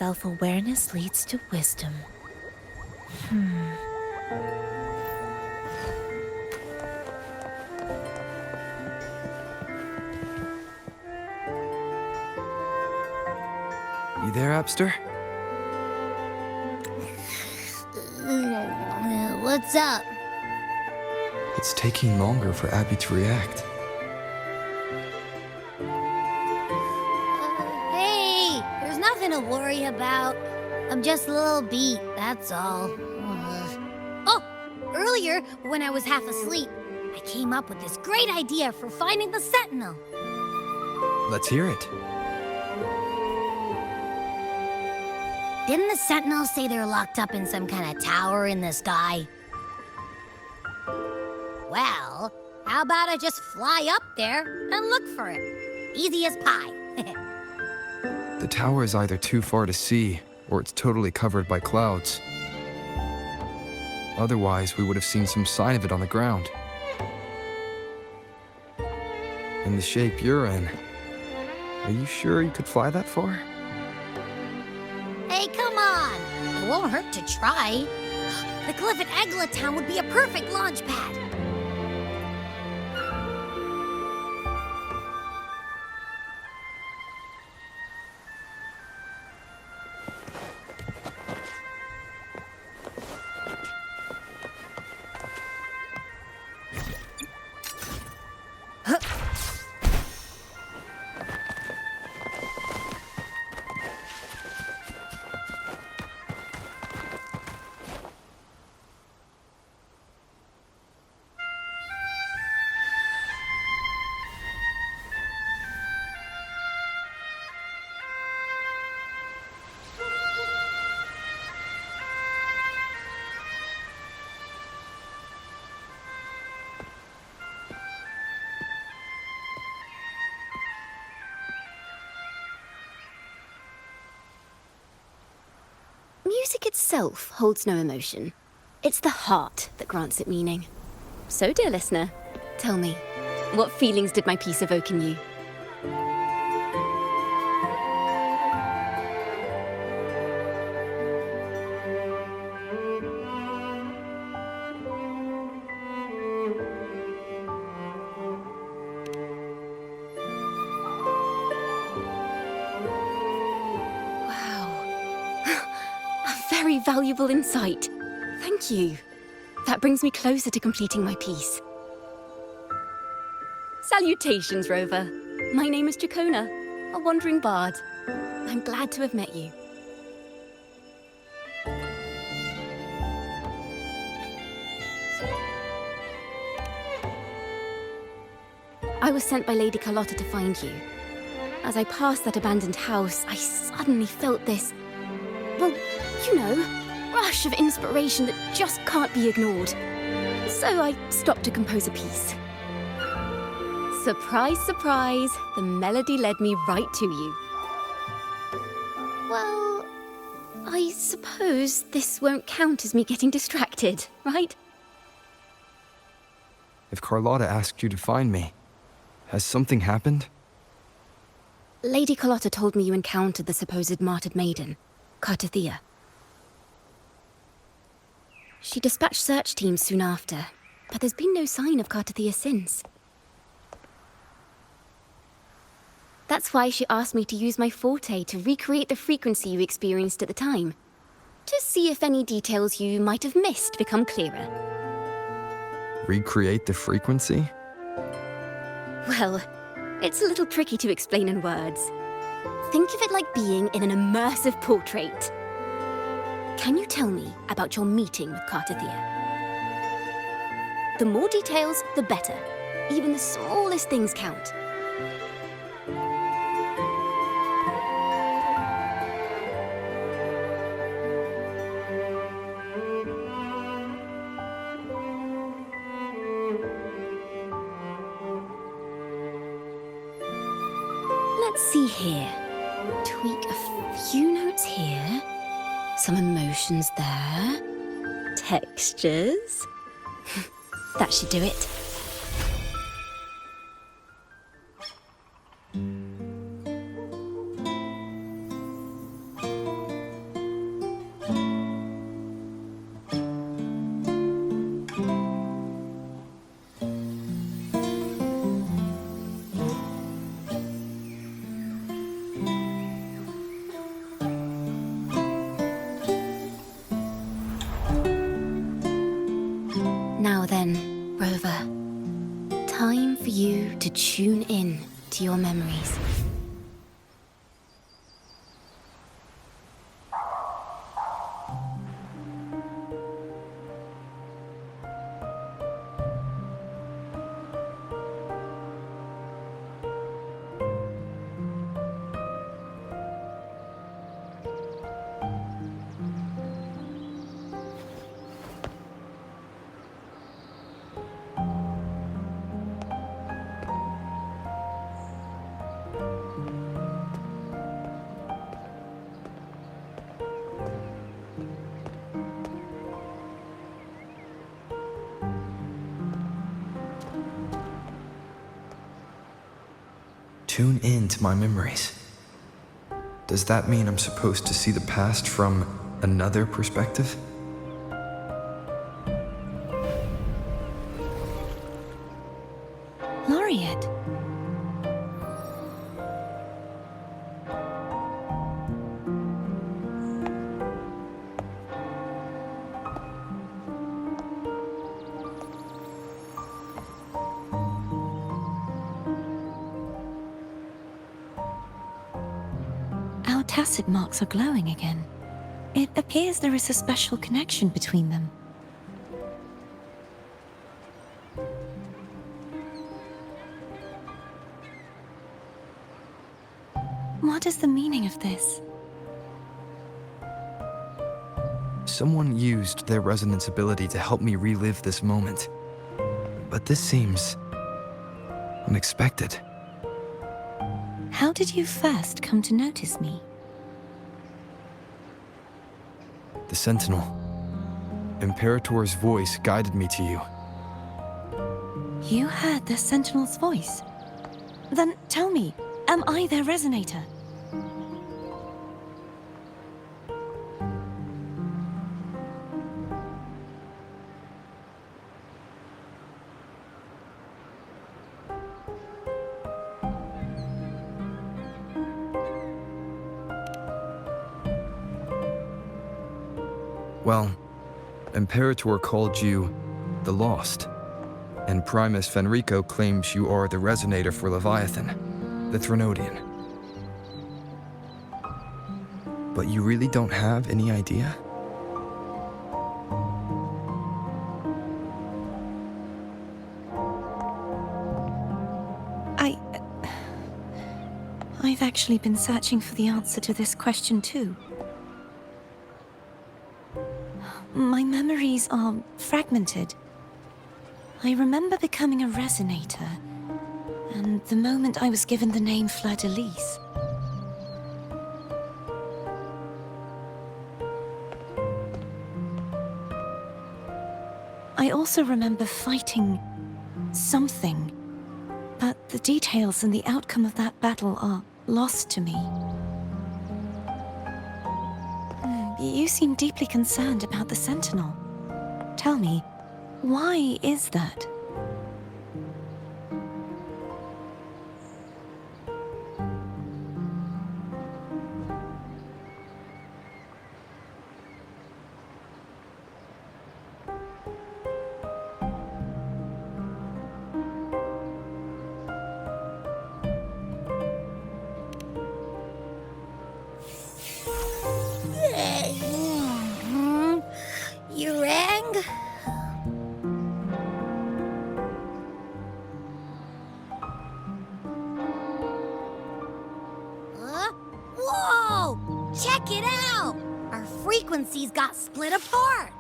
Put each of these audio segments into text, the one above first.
self-awareness leads to wisdom. You there, Abster? What's up? It's taking longer for Abby to react. Hey, there's nothing to worry about. I'm just a little beat, that's all. Oh, earlier, when I was half asleep, I came up with this great idea for finding the Sentinel. Let's hear it. Didn't the Sentinel say they're locked up in some kind of tower in the sky? Well, how about I just fly up there and look for it? Easy as pie. The tower is either too far to see, or it's totally covered by clouds. Otherwise, we would have seen some sign of it on the ground. In the shape you're in, are you sure you could fly that far? Hey, come on! It won't hurt to try. The cliff at Egla Town would be a perfect launch pad. Music itself holds no emotion. It's the heart that grants it meaning. So, dear listener, tell me, what feelings did my piece evoke in you? Very valuable insight. Thank you. That brings me closer to completing my piece. Salutations, Rover. My name is Chacona, a wandering bard. I'm glad to have met you. I was sent by Lady Carlotta to find you. As I passed that abandoned house, I suddenly felt this... well, you know, rush of inspiration that just can't be ignored. So I stopped to compose a piece. Surprise, surprise, the melody led me right to you. Well, I suppose this won't count as me getting distracted, right? If Carlotta asked you to find me, has something happened? Lady Carlotta told me you encountered the supposed martyred maiden, Cartathea. She dispatched search teams soon after, but there's been no sign of Cartathea since. That's why she asked me to use my forte to recreate the frequency you experienced at the time, to see if any details you might have missed become clearer. Recreate the frequency? Well, it's a little tricky to explain in words. Think of it like being in an immersive portrait. Can you tell me about your meeting with Cartathea? The more details, the better. Even the smallest things count. Let's see here. Tweak a few notes here. Some emotions there. Textures. That should do it. tune in to your memories. Tune in to my memories. Does that mean I'm supposed to see the past from another perspective? Laureate. Our tacit marks are glowing again. It appears there is a special connection between them. What is the meaning of this? Someone used their resonance ability to help me relive this moment. But this seems unexpected. How did you first come to notice me? The Sentinel. Imperator's voice guided me to you. You heard the Sentinel's voice? Then tell me, am I their resonator? Well, Imperator called you the Lost, and Primus Fenrico claims you are the resonator for Leviathan, the Threnodian. But you really don't have any idea? I've actually been searching for the answer to this question too. My memories are fragmented. I remember becoming a resonator, and the moment I was given the name Fleur-de-Lis. I also remember fighting something, but the details and the outcome of that battle are lost to me. You seem deeply concerned about the Sentinel. Tell me, why is that? You rang? Whoa! Check it out! Our frequencies got split apart!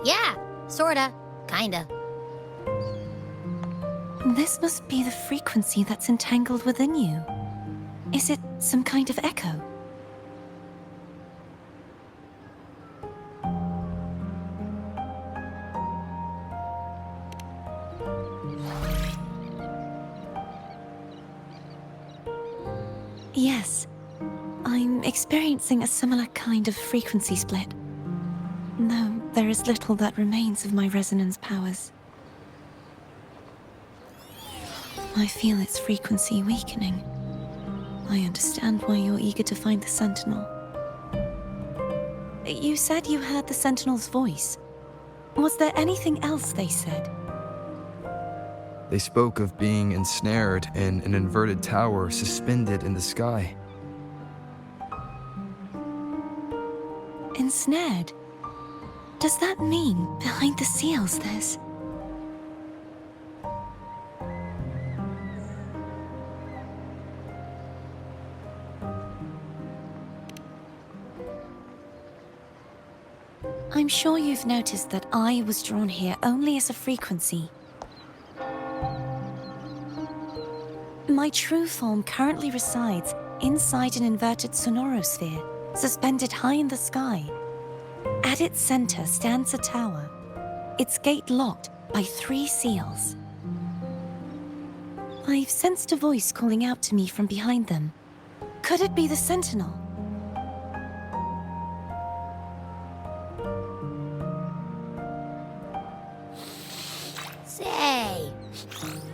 Yeah, sorta, kinda. This must be the frequency that's entangled within you. Is it some kind of echo? Yes, I'm experiencing a similar kind of frequency split. Though there is little that remains of my resonance powers. I feel its frequency weakening. I understand why you're eager to find the Sentinel. You said you heard the Sentinel's voice. Was there anything else they said? They spoke of being ensnared in an inverted tower suspended in the sky. Ensnared? Does that mean behind the seals there's... I'm sure you've noticed that I was drawn here only as a frequency. My true form currently resides inside an inverted sonorosphere, suspended high in the sky. At its center stands a tower, its gate locked by 3 seals. I've sensed a voice calling out to me from behind them. Could it be the Sentinel? Say,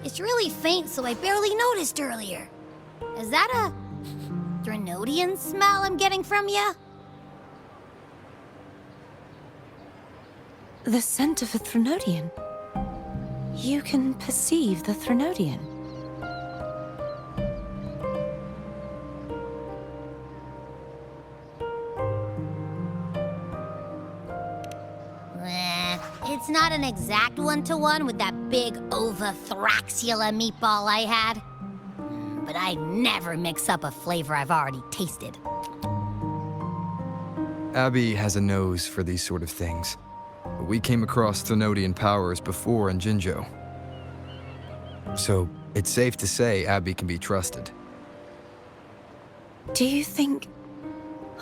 it's really faint, so I barely noticed earlier. Is that a Drenodian smell I'm getting from you? The scent of a Threnodian. You can perceive the Threnodian. It's not an exact one-to-one with that big Ovathraxula meatball I had. But I never mix up a flavor I've already tasted. Abby has a nose for these sort of things. We came across Threnodian powers before in Jinzhou. So it's safe to say Abby can be trusted. Do you think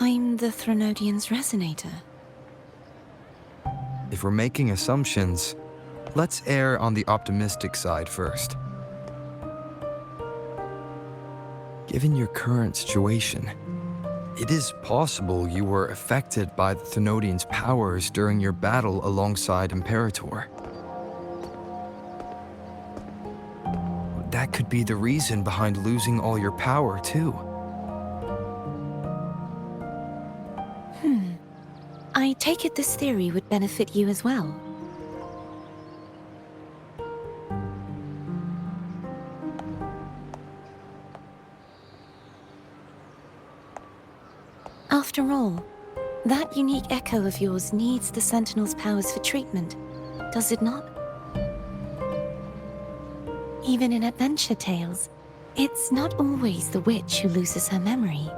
I'm the Threnodian's resonator? If we're making assumptions, let's err on the optimistic side first. Given your current situation, it is possible you were affected by the Threnodian's powers during your battle alongside Imperator. That could be the reason behind losing all your power, too. I take it this theory would benefit you as well. After all, that unique echo of yours needs the Sentinel's powers for treatment, does it not? Even in adventure tales, it's not always the witch who loses her memory.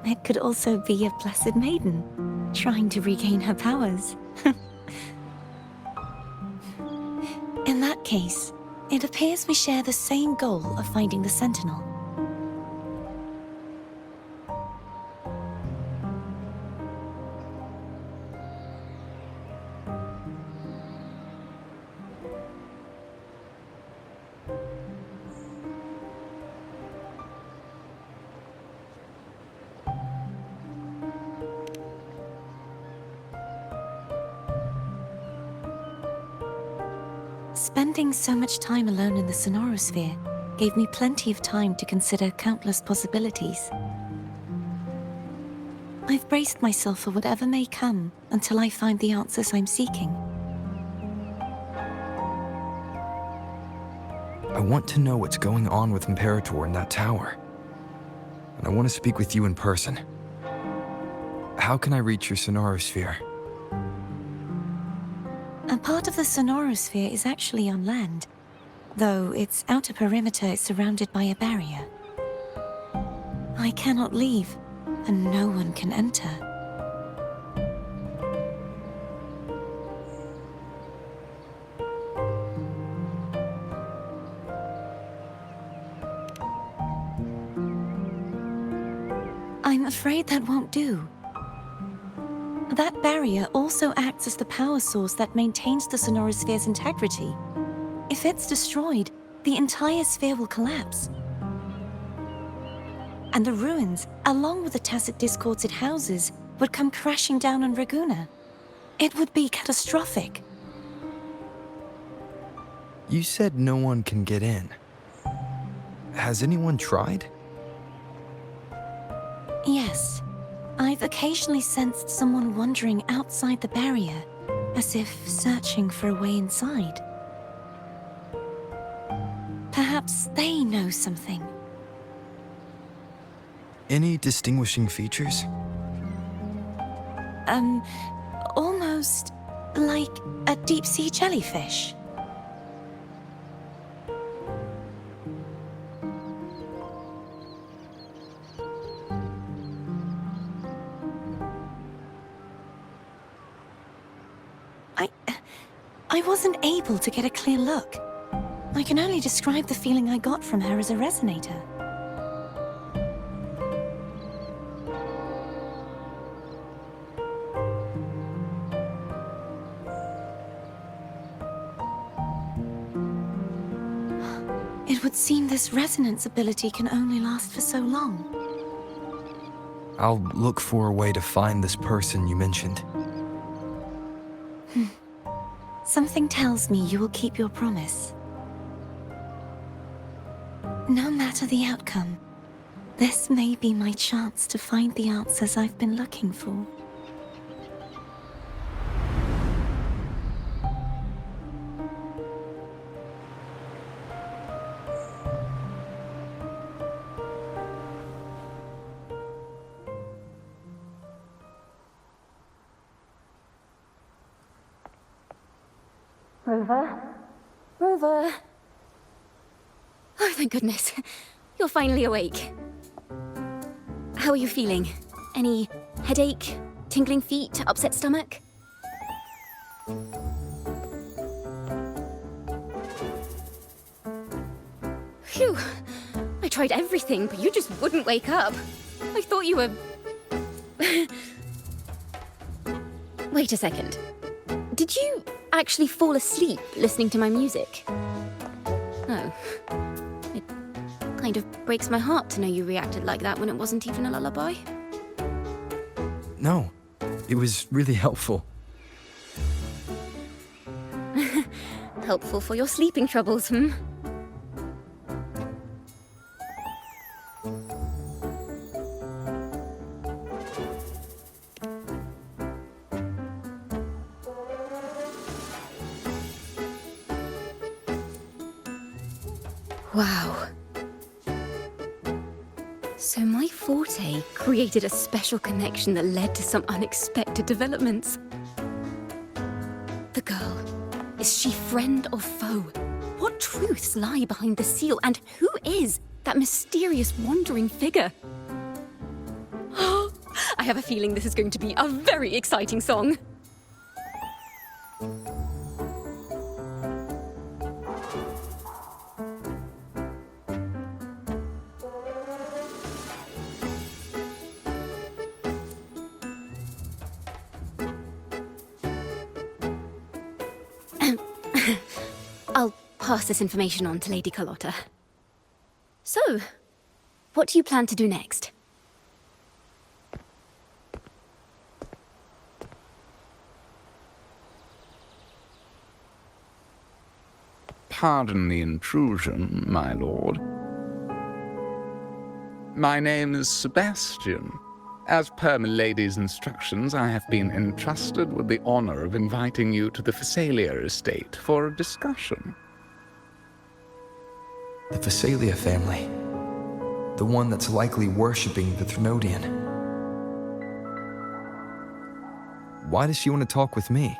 It could also be a blessed maiden, trying to regain her powers. In that case, it appears we share the same goal of finding the Sentinel. Spending so much time alone in the sonorosphere gave me plenty of time to consider countless possibilities. I've braced myself for whatever may come until I find the answers I'm seeking. I want to know what's going on with Imperator in that tower. And I want to speak with you in person. How can I reach your sonorosphere? A part of the sonorosphere is actually on land, though its outer perimeter is surrounded by a barrier. I cannot leave, and no one can enter. I'm afraid that won't do. That barrier also acts as the power source that maintains the sonorosphere's integrity. If it's destroyed, the entire sphere will collapse. And the ruins, along with the tacit discords it houses, would come crashing down on Raguna. It would be catastrophic. You said no one can get in. Has anyone tried? Yes. I've occasionally sensed someone wandering outside the barrier, as if searching for a way inside. Perhaps they know something. Any distinguishing features? Almost like a deep-sea jellyfish. I wasn't able to get a clear look. I can only describe the feeling I got from her as a resonator. It would seem this resonance ability can only last for so long. I'll look for a way to find this person you mentioned. Something tells me you will keep your promise. No matter the outcome, this may be my chance to find the answers I've been looking for. Rover? Rover? Oh, thank goodness. You're finally awake. How are you feeling? Any headache, tingling feet, upset stomach? Phew. I tried everything, but you just wouldn't wake up. I thought you were... Wait a second. Did you actually fall asleep listening to my music? Oh. It kind of breaks my heart to know you reacted like that when it wasn't even a lullaby. No, it was really helpful. Helpful for your sleeping troubles, hmm? Wow. So my forte created a special connection that led to some unexpected developments. The girl, is she friend or foe? What truths lie behind the seal, and who is that mysterious wandering figure? I have a feeling this is going to be a very exciting song. I'll pass this information on to Lady Carlotta. So, what do you plan to do next? Pardon the intrusion, my lord. My name is Sebastian. As per milady's instructions, I have been entrusted with the honor of inviting you to the Phasalia estate for a discussion. The Phasalia family. The one that's likely worshipping the Threnodian. Why does she want to talk with me?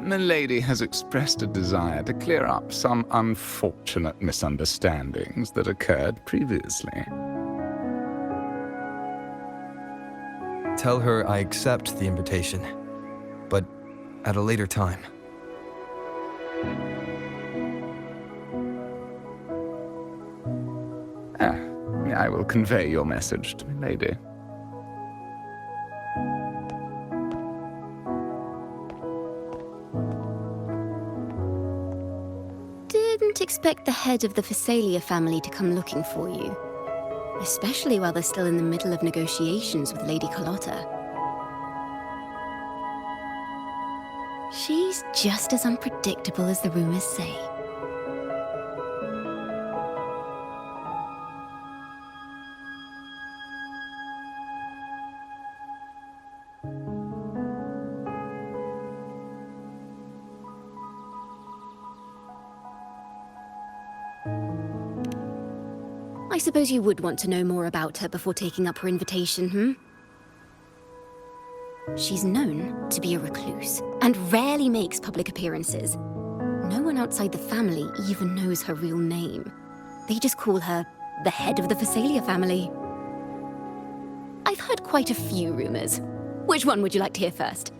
Milady has expressed a desire to clear up some unfortunate misunderstandings that occurred previously. Tell her I accept the invitation, but at a later time. I will convey your message to Milady. Didn't expect the head of the Phasalia family to come looking for you. Especially while they're still in the middle of negotiations with Lady Carlotta. She's just as unpredictable as the rumors say. I suppose you would want to know more about her before taking up her invitation, She's known to be a recluse, and rarely makes public appearances. No one outside the family even knows her real name. They just call her the head of the Phasalia family. I've heard quite a few rumors. Which one would you like to hear first?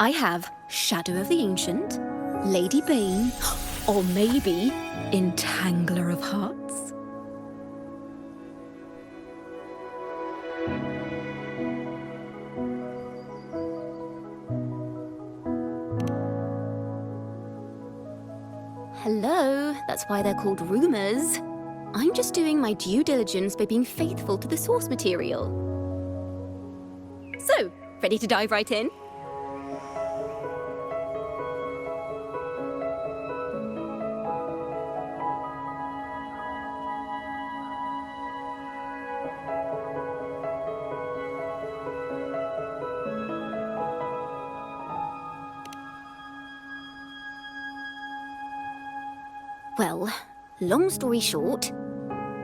I have Shadow of the Ancient, Lady Bane, or maybe Entangler of Hearts. Hello, that's why they're called rumors. I'm just doing my due diligence by being faithful to the source material. So, ready to dive right in? Well, long story short,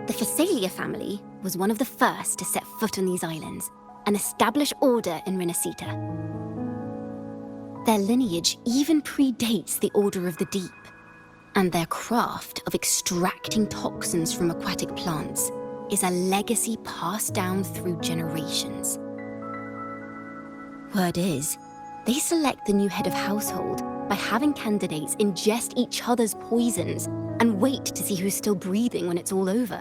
the Phasalia family was one of the first to set foot on these islands and establish order in Rinascita. Their lineage even predates the Order of the Deep, and their craft of extracting toxins from aquatic plants is a legacy passed down through generations. Word is, they select the new head of household by having candidates ingest each other's poisons and wait to see who's still breathing when it's all over.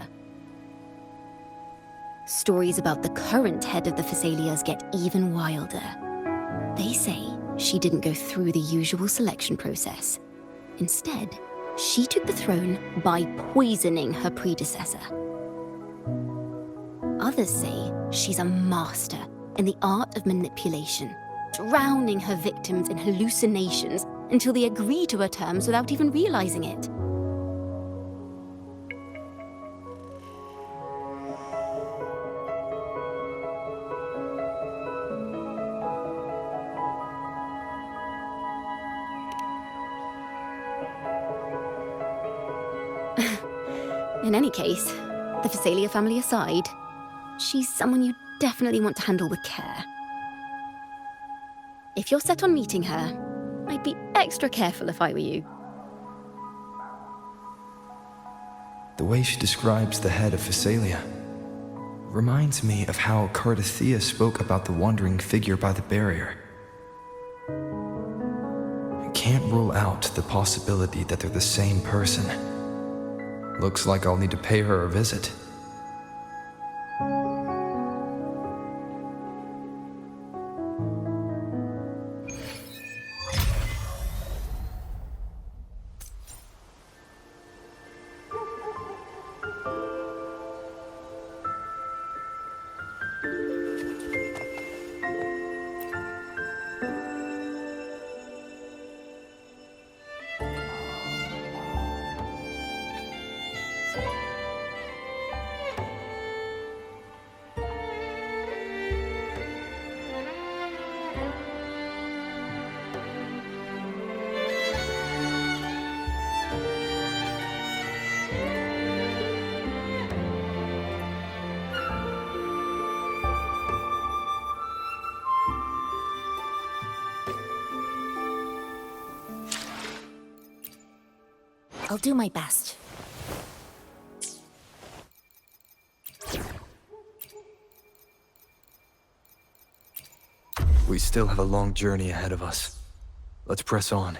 Stories about the current head of the Phasalias get even wilder. They say she didn't go through the usual selection process. Instead, she took the throne by poisoning her predecessor. Others say she's a master in the art of manipulation, drowning her victims in hallucinations until they agree to her terms without even realizing it. In any case, the Phasalia family aside, she's someone you definitely want to handle with care. If you're set on meeting her, I'd be extra careful if I were you. The way she describes the head of Phasalia reminds me of how Cardathea spoke about the wandering figure by the barrier. I can't rule out the possibility that they're the same person. Looks like I'll need to pay her a visit. I'll do my best. We still have a long journey ahead of us. Let's press on.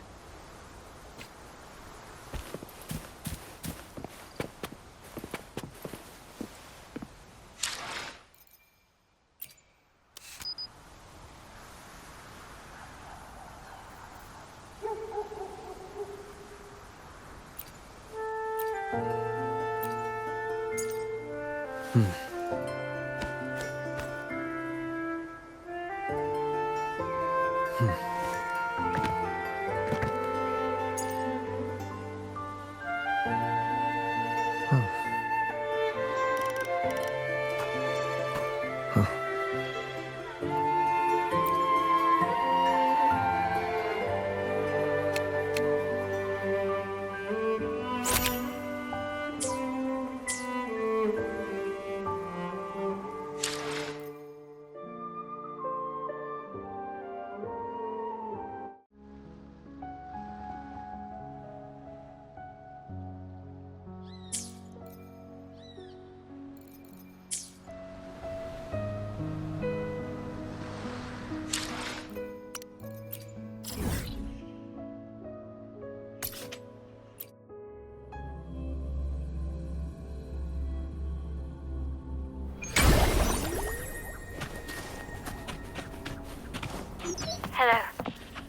Hello.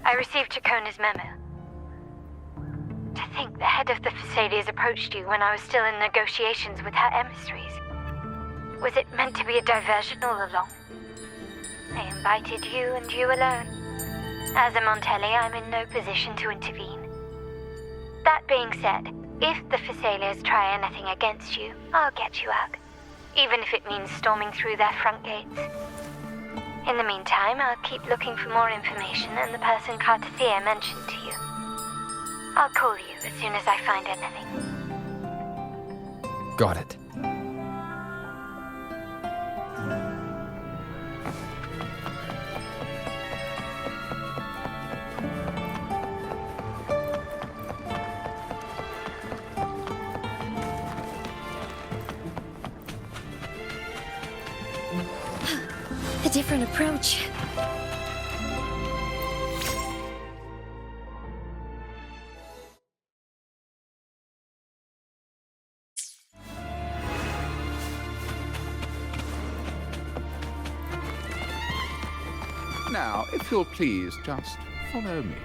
I received Chacona's memo. To think the head of the Thessalians approached you when I was still in negotiations with her emissaries. Was it meant to be a diversion all along? I invited you and you alone. As a Montelli, I'm in no position to intervene. That being said, if the Thessalians try anything against you, I'll get you out. Even if it means storming through their front gates. In the meantime, I'll keep looking for more information and the person Cartathea mentioned to you. I'll call you as soon as I find anything. Got it. A different approach. Now, if you'll please just follow me.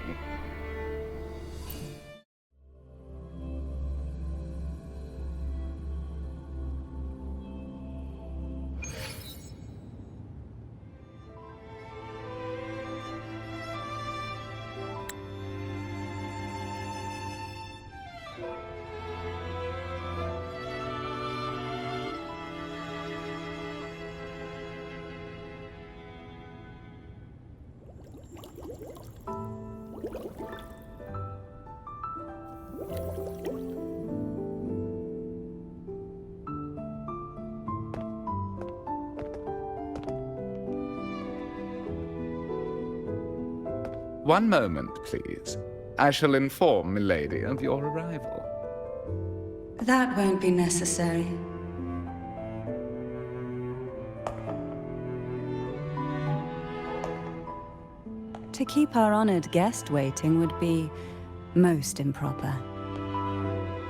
One moment, please. I shall inform Milady of your arrival. That won't be necessary. To keep our honored guest waiting would be most improper.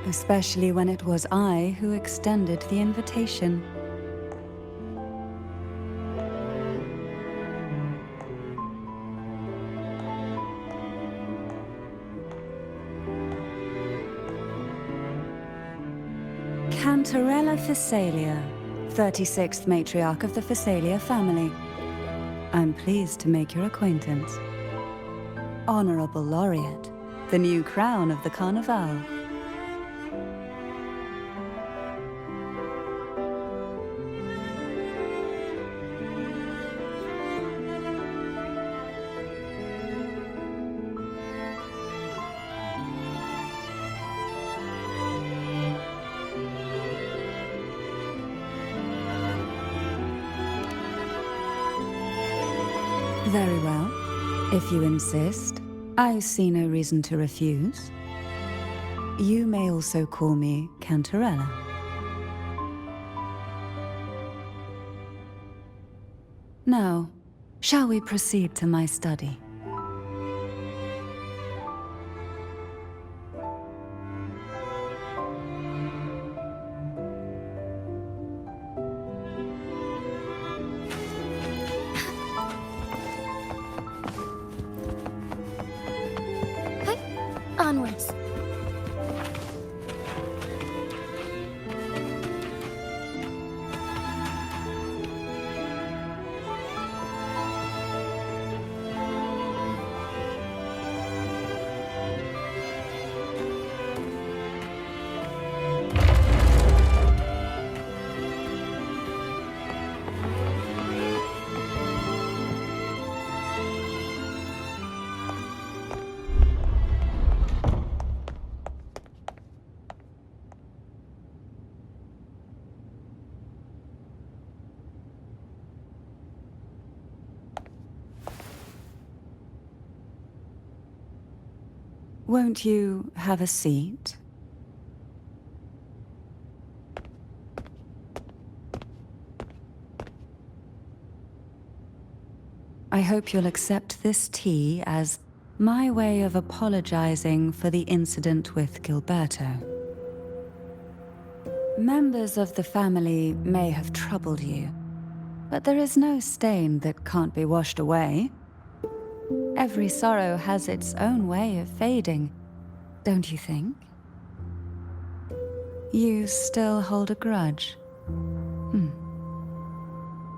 Especially when it was I who extended the invitation. Cantarella Thessalia, 36th matriarch of the Thessalia family. I'm pleased to make your acquaintance. Honorable Laureate, the new crown of the Carnival. Very well. If you insist, I see no reason to refuse. You may also call me Cantarella. Now, shall we proceed to my study? Onwards. Won't you have a seat? I hope you'll accept this tea as my way of apologizing for the incident with Gilberto. Members of the family may have troubled you, but there is no stain that can't be washed away. Every sorrow has its own way of fading, don't you think? You still hold a grudge?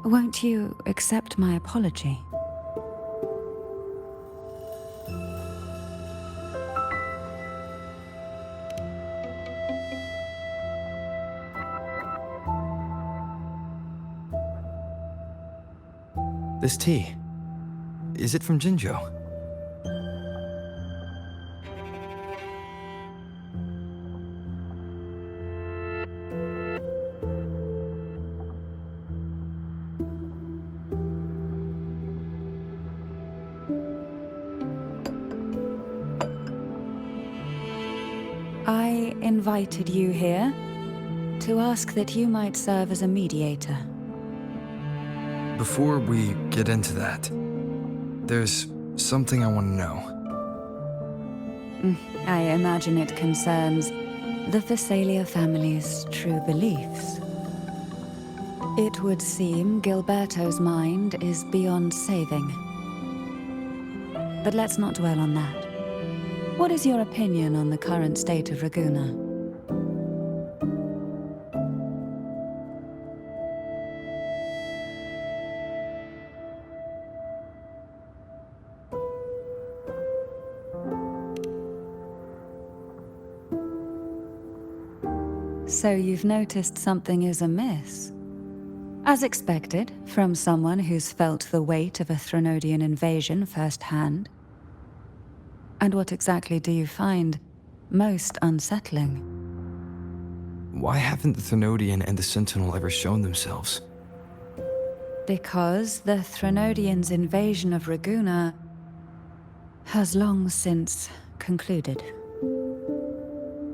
Won't you accept my apology? This tea, is it from Jinzhou? I invited you here to ask that you might serve as a mediator. Before we get into that, there's something I want to know. I imagine it concerns the Phasalia family's true beliefs. It would seem Gilberto's mind is beyond saving. But let's not dwell on that. What is your opinion on the current state of Raguna? So you've noticed something is amiss? As expected, from someone who's felt the weight of a Threnodian invasion firsthand. And what exactly do you find most unsettling? Why haven't the Threnodian and the Sentinel ever shown themselves? Because the Threnodians' invasion of Raguna has long since concluded.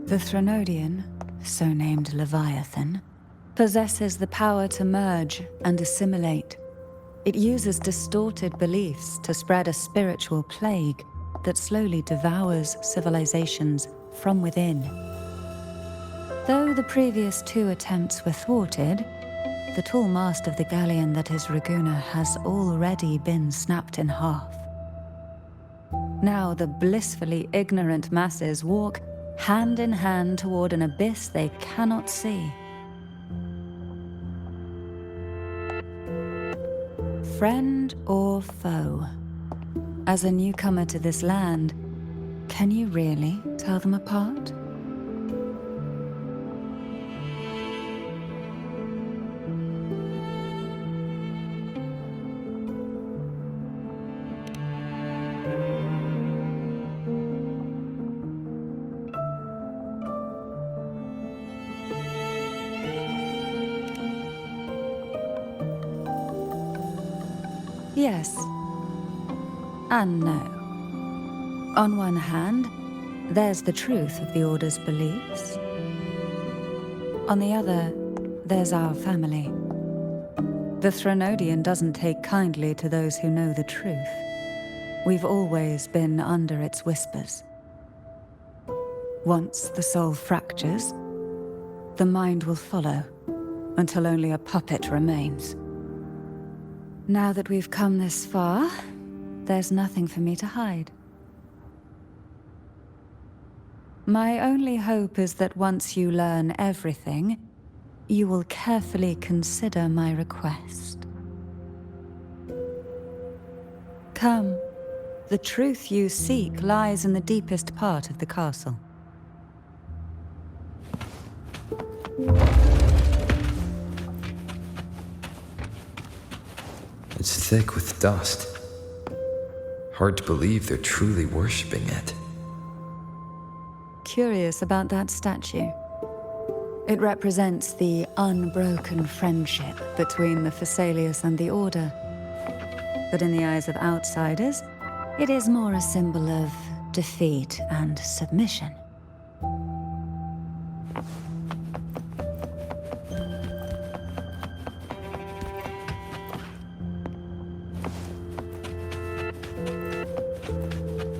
The Threnodian, so named Leviathan, possesses the power to merge and assimilate. It uses distorted beliefs to spread a spiritual plague that slowly devours civilizations from within. Though the previous two attempts were thwarted, the tall mast of the galleon that is Raguna has already been snapped in half. Now the blissfully ignorant masses walk hand in hand toward an abyss they cannot see. Friend or foe? As a newcomer to this land, can you really tell them apart? Yes. And no. On one hand, there's the truth of the Order's beliefs. On the other, there's our family. The Threnodian doesn't take kindly to those who know the truth. We've always been under its whispers. Once the soul fractures, the mind will follow, until only a puppet remains. Now that we've come this far, there's nothing for me to hide. My only hope is that once you learn everything, you will carefully consider my request. Come, the truth you seek lies in the deepest part of the castle. It's thick with dust. Hard to believe they're truly worshipping it. Curious about that statue. It represents the unbroken friendship between the Phasaelius and the Order. But in the eyes of outsiders, it is more a symbol of defeat and submission.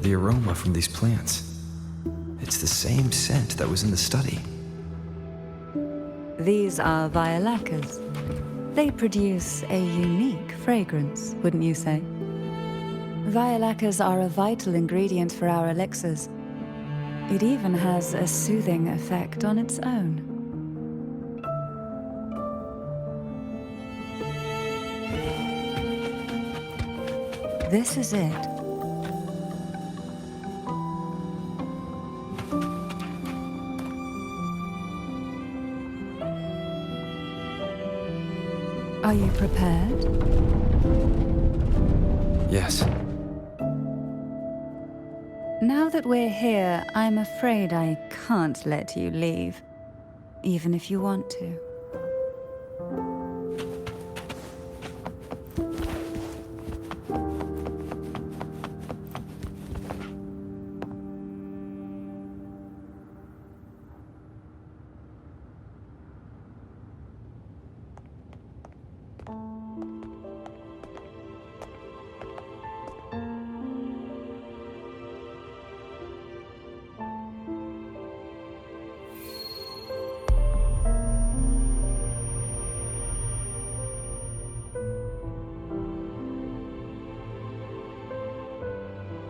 The aroma from these plants. It's the same scent that was in the study. These are violacas. They produce a unique fragrance, wouldn't you say? Violacas are a vital ingredient for our elixirs. It even has a soothing effect on its own. This is it. Are you prepared? Yes. Now that we're here, I'm afraid I can't let you leave, even if you want to.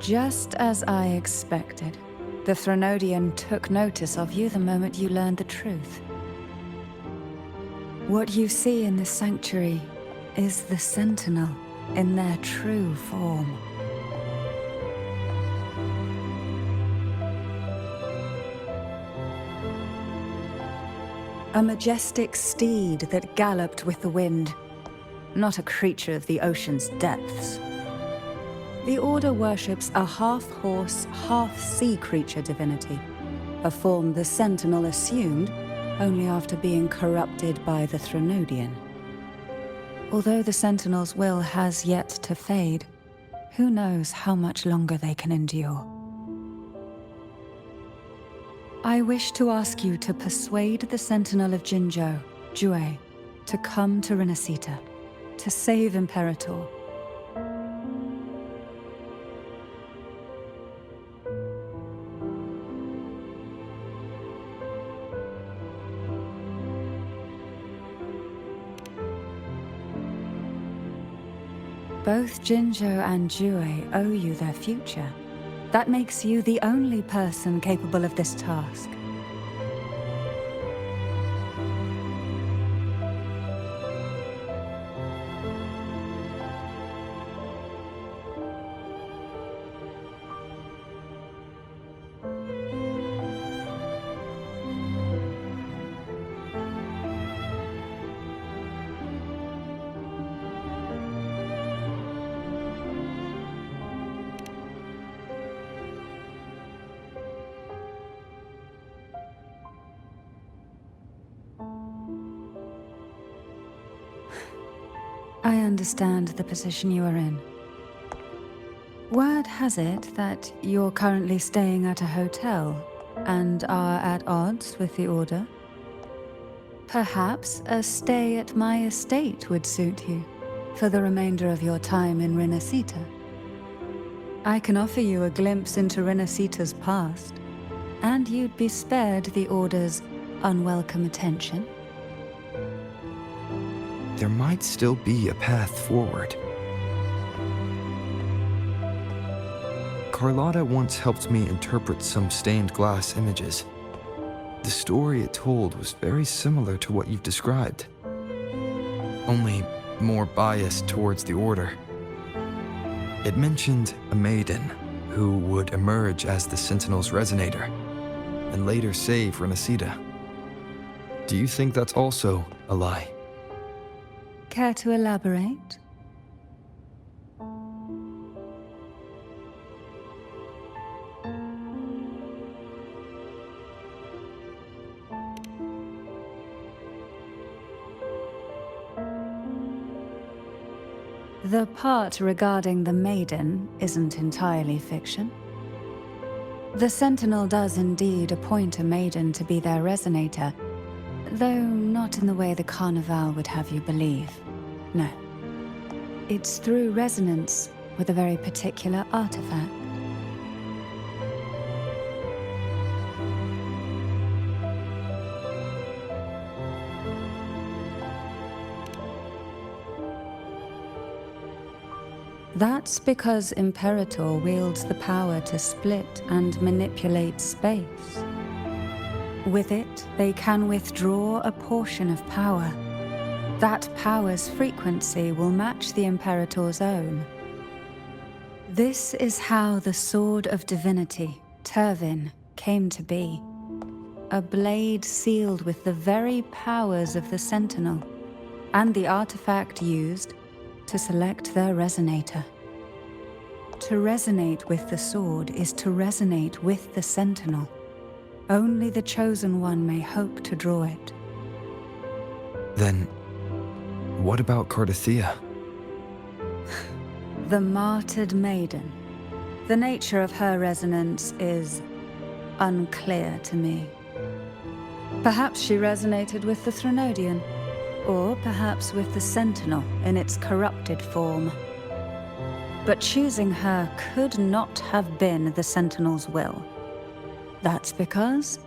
Just as I expected, the Threnodian took notice of you the moment you learned the truth. What you see in this sanctuary is the Sentinel in their true form. A majestic steed that galloped with the wind, not a creature of the ocean's depths. The Order worships a half-horse, half-sea creature divinity, a form the Sentinel assumed only after being corrupted by the Threnodian. Although the Sentinel's will has yet to fade, who knows how much longer they can endure. I wish to ask you to persuade the Sentinel of Jinzhou, Jue, to come to Rinascita, to save Imperator. Both Jinzhou and Jue owe you their future. That makes you the only person capable of this task. I understand the position you are in. Word has it that you're currently staying at a hotel and are at odds with the Order. Perhaps a stay at my estate would suit you for the remainder of your time in Rinascita. I can offer you a glimpse into Rinascita's past, and you'd be spared the Order's unwelcome attention. There might still be a path forward. Carlotta once helped me interpret some stained glass images. The story it told was very similar to what you've described, only more biased towards the Order. It mentioned a maiden who would emerge as the Sentinel's Resonator and later save Rinascita. Do you think that's also a lie? Care to elaborate? The part regarding the maiden isn't entirely fiction. The Sentinel does indeed appoint a maiden to be their Resonator, though not in the way the Carnival would have you believe. No. It's through resonance with a very particular artifact. That's because Imperator wields the power to split and manipulate space. With it, they can withdraw a portion of power. That power's frequency will match the Imperator's own. This is how the Sword of Divinity, Turvin, came to be. A blade sealed with the very powers of the Sentinel, and the artifact used to select their resonator. To resonate with the sword is to resonate with the Sentinel. Only the Chosen One may hope to draw it. Then, what about Cardathea? The martyred maiden. The nature of her resonance is unclear to me. Perhaps she resonated with the Threnodian, or perhaps with the Sentinel in its corrupted form. But choosing her could not have been the Sentinel's will. That's because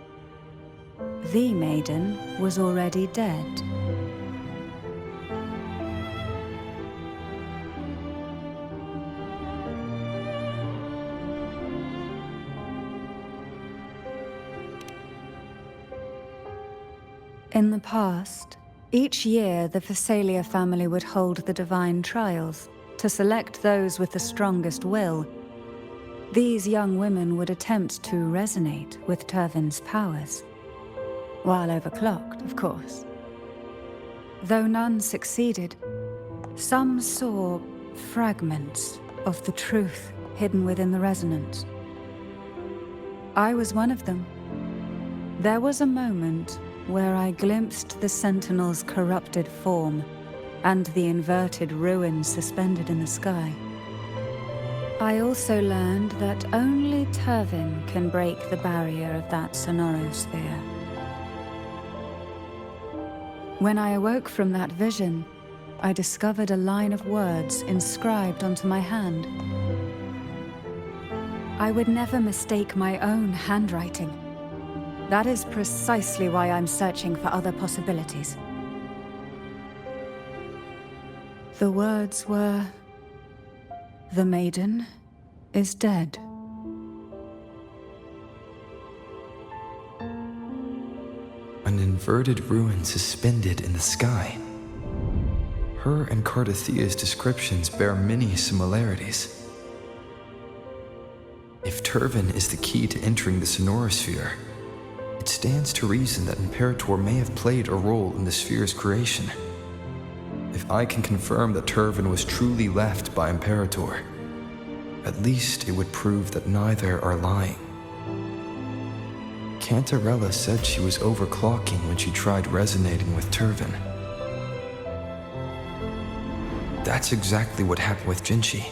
the maiden was already dead. In the past, each year the Phasalia family would hold the Divine Trials to select those with the strongest will. These young women would attempt to resonate with Turvin's powers, while overclocked, of course. Though none succeeded, some saw fragments of the truth hidden within the resonance. I was one of them. There was a moment where I glimpsed the Sentinel's corrupted form and the inverted ruins suspended in the sky. I also learned that only Turvin can break the barrier of that sonorosphere. When I awoke from that vision, I discovered a line of words inscribed onto my hand. I would never mistake my own handwriting. That is precisely why I'm searching for other possibilities. The words were, "The maiden is dead." An inverted ruin suspended in the sky. Her and Cardathea's descriptions bear many similarities. If Turvin is the key to entering the sonorosphere, it stands to reason that Imperator may have played a role in the sphere's creation. If I can confirm that Turvin was truly left by Imperator, at least it would prove that neither are lying. Cantarella said she was overclocking when she tried resonating with Turvin. That's exactly what happened with Jinshi.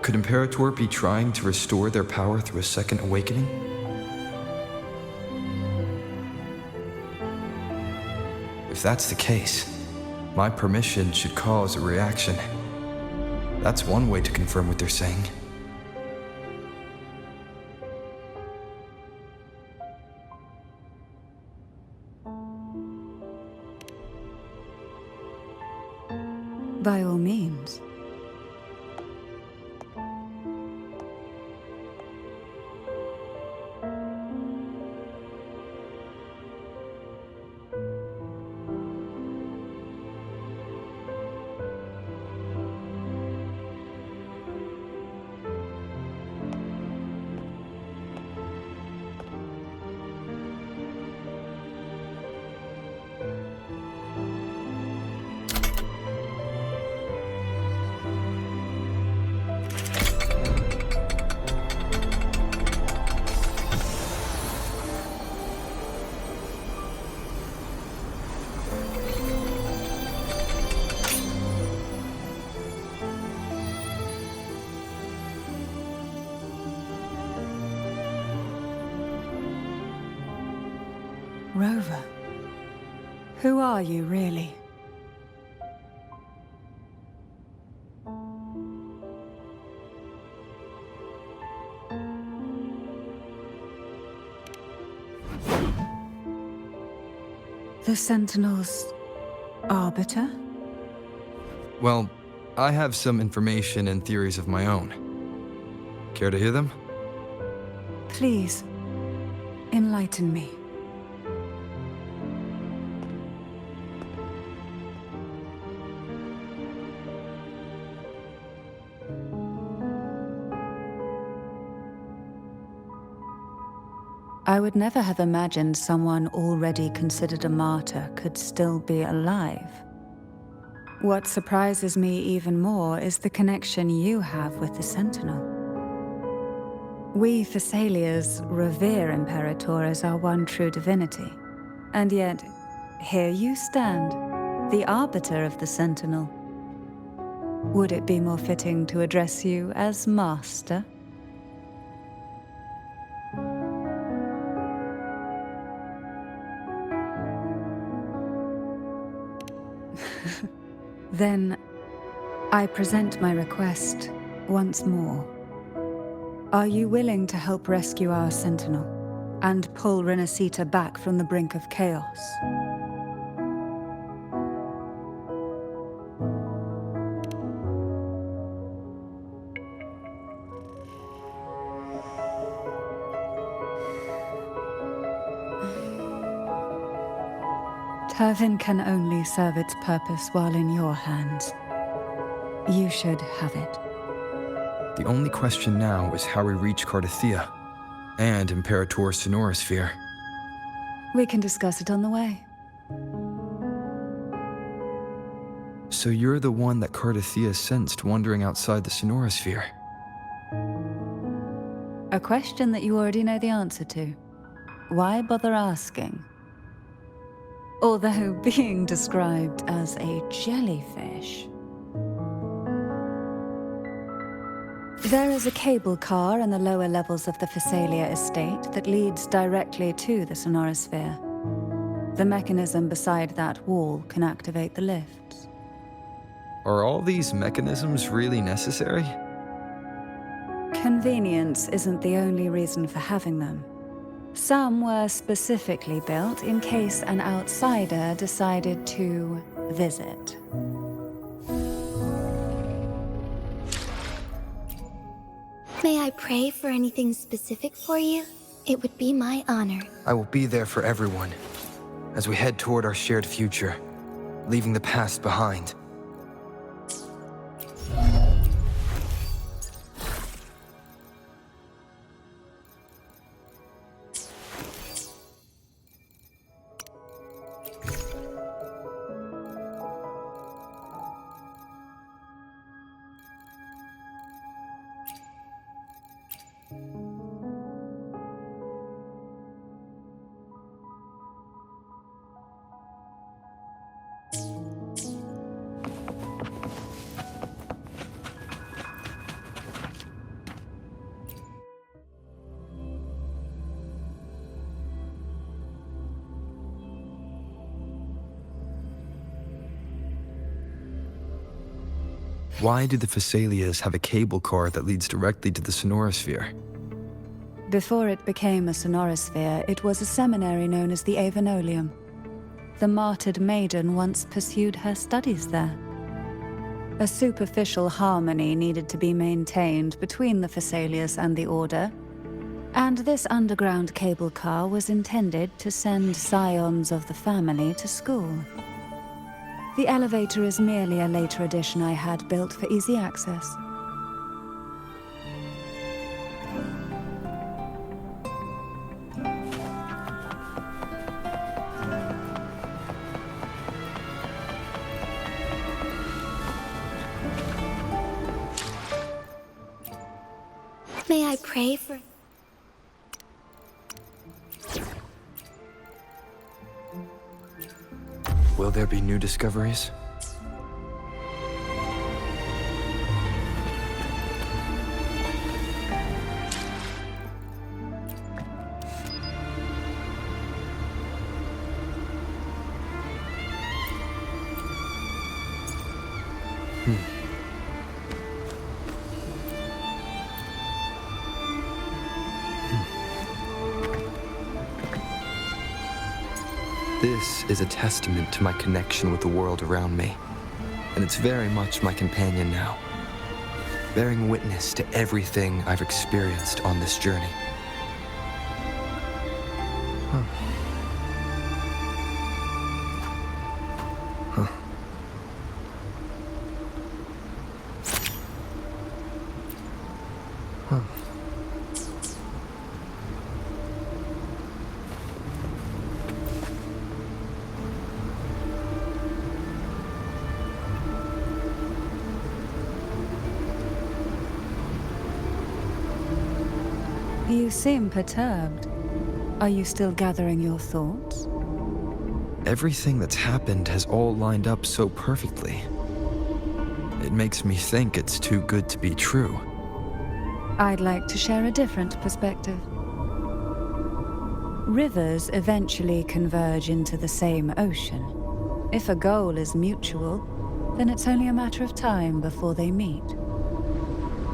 Could Imperator be trying to restore their power through a second awakening? If that's the case, my permission should cause a reaction. That's one way to confirm what they're saying. By all means. Rover, who are you really? The Sentinel's arbiter? Well, I have some information and theories of my own. Care to hear them? Please, enlighten me. I would never have imagined someone already considered a martyr could still be alive. What surprises me even more is the connection you have with the Sentinel. We Thessalians revere Imperator as our one true divinity. And yet, here you stand, the arbiter of the Sentinel. Would it be more fitting to address you as Master? Then, I present my request once more. Are you willing to help rescue our Sentinel and pull Rinascita back from the brink of chaos? Turvin can only serve its purpose while in your hands. You should have it. The only question now is how we reach Cardathia and Imperator's Sonorosphere. We can discuss it on the way. So you're the one that Cardathia sensed wandering outside the Sonorosphere? A question that you already know the answer to. Why bother asking? Although being described as a jellyfish. There is a cable car in the lower levels of the Physalia estate that leads directly to the Sonorosphere. The mechanism beside that wall can activate the lifts. Are all these mechanisms really necessary? Convenience isn't the only reason for having them. Some were specifically built in case an outsider decided to visit. May I pray for anything specific for you? It would be my honor. I will be there for everyone as we head toward our shared future, leaving the past behind. Why do the Physalias have a cable car that leads directly to the Sonorosphere? Before it became a Sonorosphere, it was a seminary known as the Avenolium. The martyred maiden once pursued her studies there. A superficial harmony needed to be maintained between the Physalias and the Order, and this underground cable car was intended to send scions of the family to school. The elevator is merely a later addition I had built for easy access. May I pray for... Will there be new discoveries? This is a testament to my connection with the world around me. and it's very much my companion now, bearing witness to everything I've experienced on this journey. Huh. Huh. Huh. You seem perturbed. Are you still gathering your thoughts? Everything that's happened has all lined up so perfectly. It makes me think it's too good to be true. I'd like to share a different perspective. Rivers eventually converge into the same ocean. If a goal is mutual, then it's only a matter of time before they meet.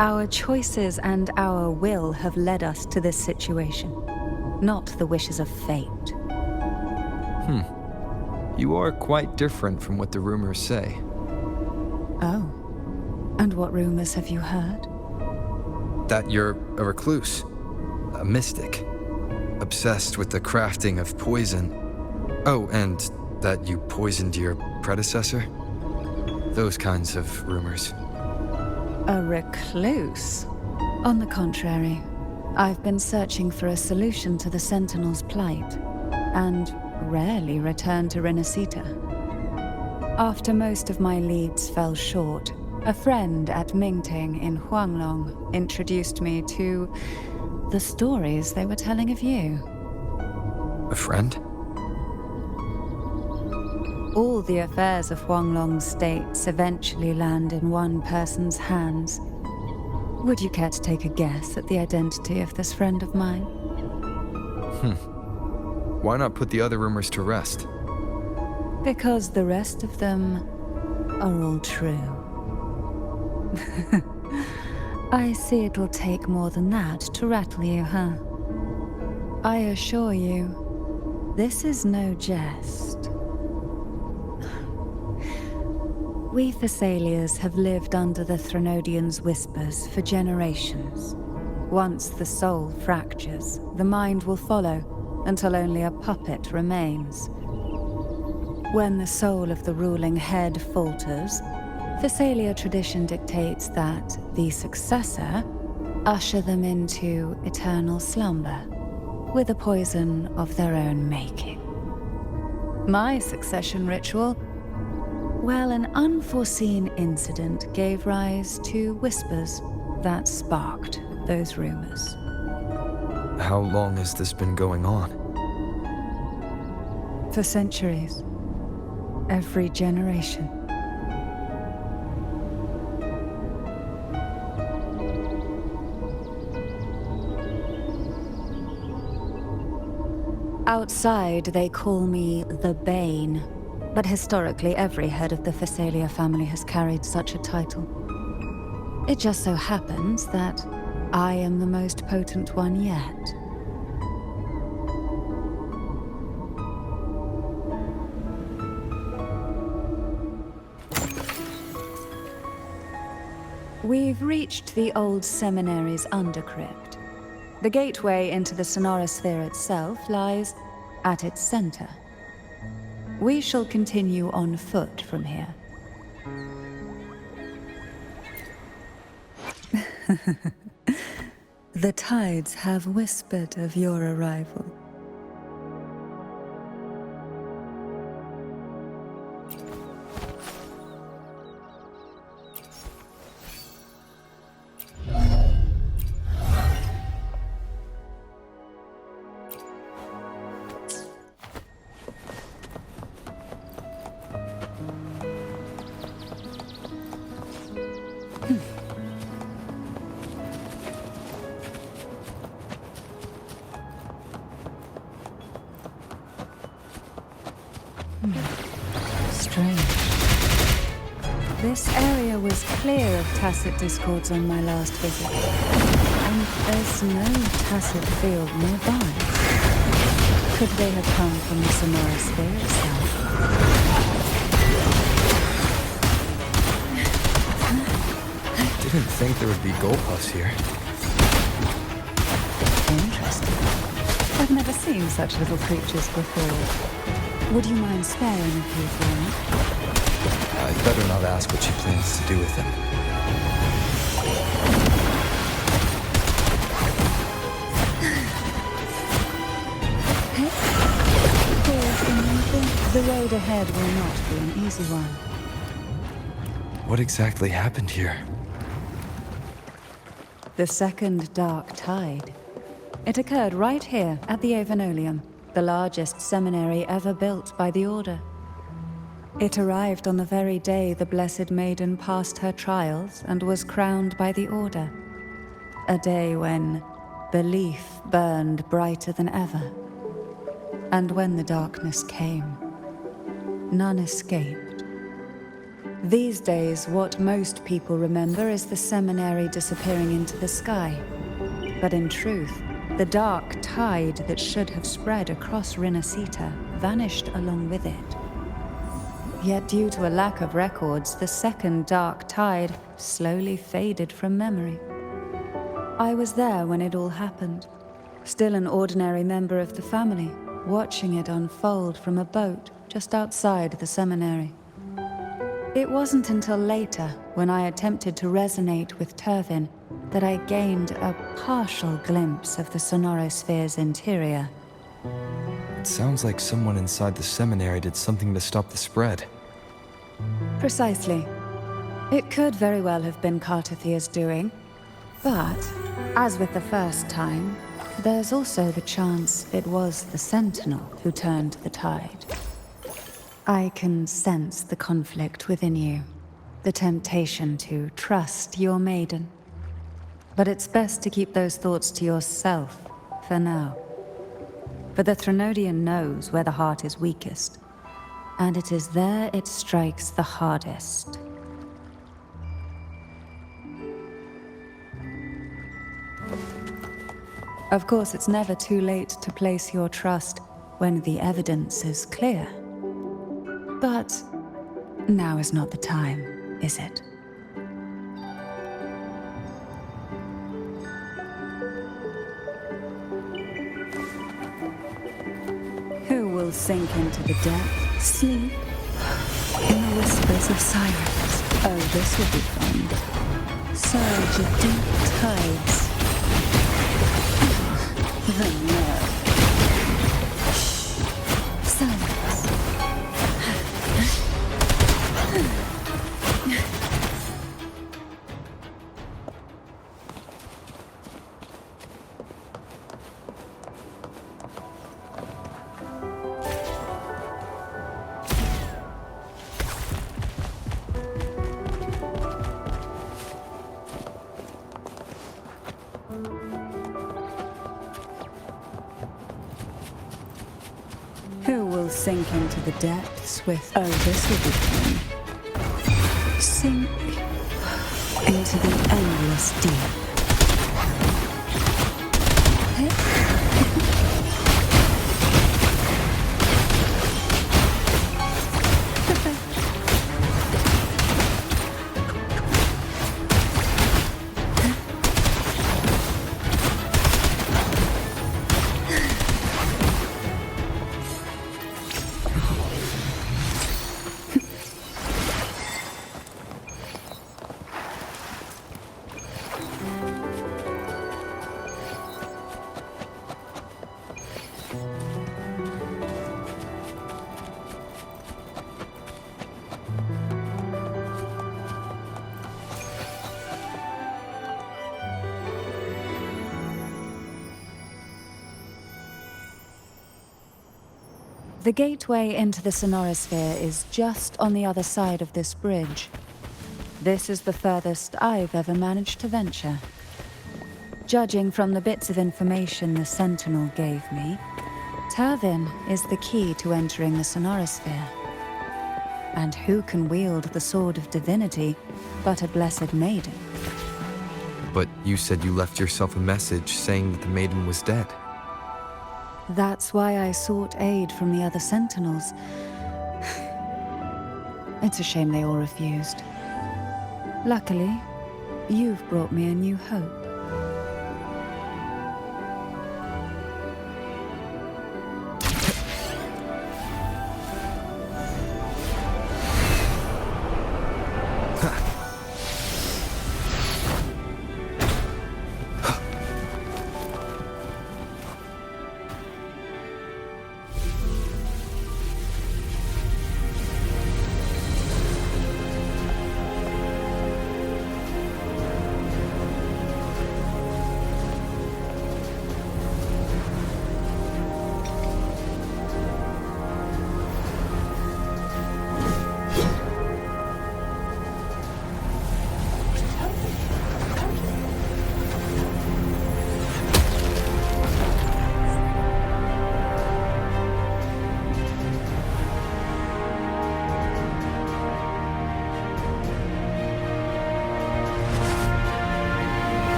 Our choices and our will have led us to this situation, not the wishes of fate. You are quite different from what the rumors say. Oh. And what rumors have you heard? That you're a recluse, a mystic, obsessed with the crafting of poison. Oh, and that you poisoned your predecessor? Those kinds of rumors. A recluse? On the contrary, I've been searching for a solution to the Sentinel's plight, and rarely return to Rinascita. After most of my leads fell short, a friend at Mingting in Huanglong introduced me to the stories they were telling of you. A friend? All the affairs of Huanglong's states eventually land in one person's hands. Would you care to take a guess at the identity of this friend of mine? Why not put the other rumors to rest? Because the rest of them are all true. I see it'll take more than that to rattle you, huh? I assure you, this is no jest. We Thessalians have lived under the Threnodians' whispers for generations. Once the soul fractures, the mind will follow, until only a puppet remains. When the soul of the ruling head falters, Thessalia tradition dictates that the successor usher them into eternal slumber, with a poison of their own making. My succession ritual, well, an unforeseen incident gave rise to whispers that sparked those rumors. How long has this been going on? For centuries. Every generation. Outside, they call me the Bane, but historically every head of the Thessalia family has carried such a title. It just so happens that I am the most potent one yet. We've reached the old seminary's undercrypt. The gateway into the sonorosphere itself lies at its center. We shall continue on foot from here. The tides have whispered of your arrival. Strange. This area was clear of tacit discords on my last visit, and there's no tacit field nearby. Could they have come from the sonorosphere itself? Didn't think there would be Golpus here. Interesting. I've never seen such little creatures before. Would you mind sparing a few for me? I'd better not ask what she plans to do with them. The road ahead will not be an easy one. What exactly happened here? The second dark tide. It occurred right here at the Avenolium, the largest seminary ever built by the Order. It arrived on the very day the Blessed Maiden passed her trials and was crowned by the Order. A day when belief burned brighter than ever. And when the darkness came, none escaped. These days, what most people remember is the seminary disappearing into the sky. But in truth, the dark tide that should have spread across Rinascita vanished along with it. Yet due to a lack of records, the second dark tide slowly faded from memory. I was there when it all happened, still an ordinary member of the family, watching it unfold from a boat just outside the seminary. It wasn't until later, when I attempted to resonate with Turvin, that I gained a partial glimpse of the sonorosphere's interior. It sounds like someone inside the seminary did something to stop the spread. Precisely. It could very well have been Cartathia's doing, but, as with the first time, there's also the chance it was the Sentinel who turned the tide. I can sense the conflict within you, the temptation to trust your maiden. But it's best to keep those thoughts to yourself, for now. For the Threnodian knows where the heart is weakest, and it is there it strikes the hardest. Of course, it's never too late to place your trust when the evidence is clear. But now is not the time, is it? Who will sink into the depth, sleep, in the whispers of silence? Oh, this will be fun. Surge of deep tides. The nerve. Shh. Silence. Who will sink into the depths with... Oh, this will be fun. Sink into the endless deep. The gateway into the sonorosphere is just on the other side of this bridge. This is the furthest I've ever managed to venture. Judging from the bits of information the Sentinel gave me, Turvin is the key to entering the sonorosphere. And who can wield the sword of divinity but a blessed maiden? But you said you left yourself a message saying that the maiden was dead. That's why I sought aid from the other Sentinels. It's a shame they all refused. Luckily, You've brought me a new hope.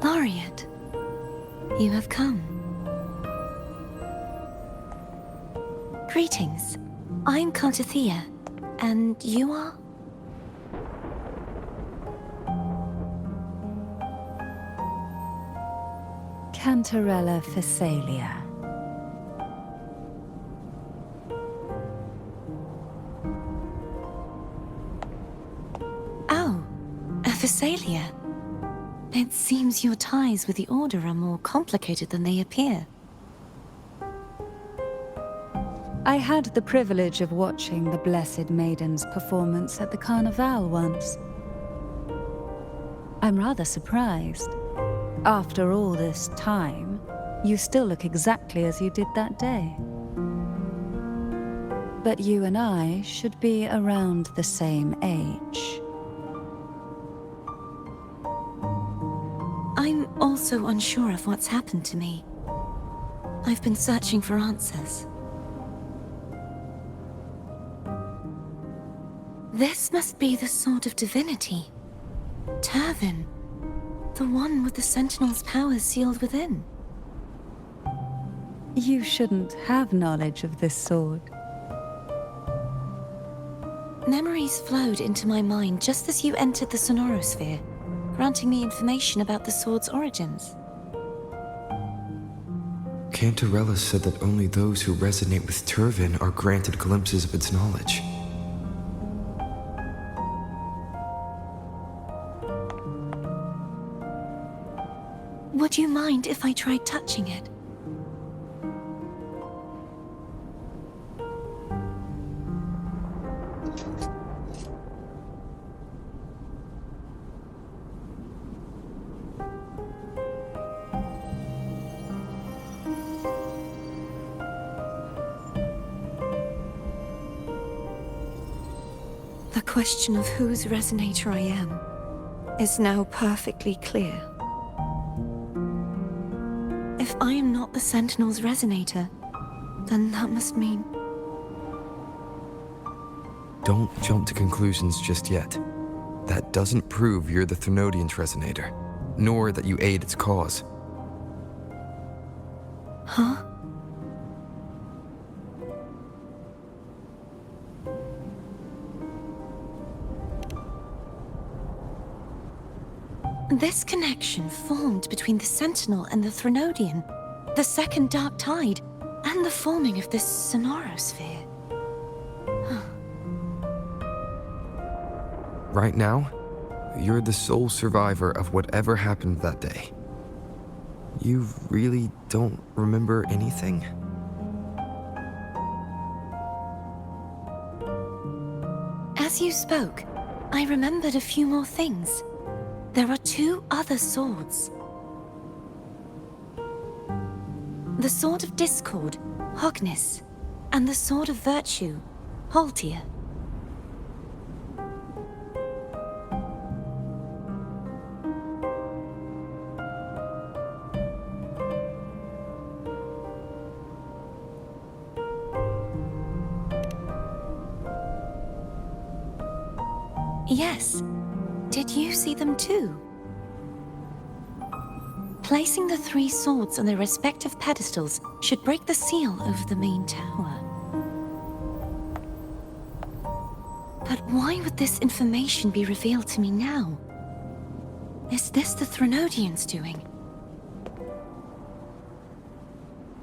Laureate, you have come. Greetings. I'm Contathea, and you are? Cantarella Phasalia. Oh, a Phasalia. It seems your ties with the Order are more complicated than they appear. I had the privilege of watching the Blessed Maiden's performance at the Carnival once. I'm rather surprised. After all this time, you still look exactly as you did that day. But you and I should be around the same age. I'm also unsure of what's happened to me. I've been searching for answers. This must be the Sword of Divinity. Turvin. The one with the Sentinel's powers sealed within. You shouldn't have knowledge of this sword. Memories flowed into my mind just as you entered the Sonorosphere, granting me information about the sword's origins. Cantarella said that only those who resonate with Turvin are granted glimpses of its knowledge. Would you mind if I tried touching it? The question of whose resonator I am is now perfectly clear. If I am not the Sentinel's resonator, then that must mean... Don't jump to conclusions just yet. That doesn't prove you're the Thermodian's resonator, nor that you aid its cause. Huh? This connection formed between the Sentinel and the Thermodian, the second Dark Tide, and the forming of this Sonorosphere. Right now, you're the sole survivor of whatever happened that day. You really don't remember anything? As you spoke, I remembered a few more things. There are two other swords. The Sword of Discord, Hognis, and the Sword of Virtue, Haltia. Yes. Did you see them too? Placing the 3 swords on their respective pedestals should break the seal over the main tower. But why would this information be revealed to me now? Is this the Threnodians' doing?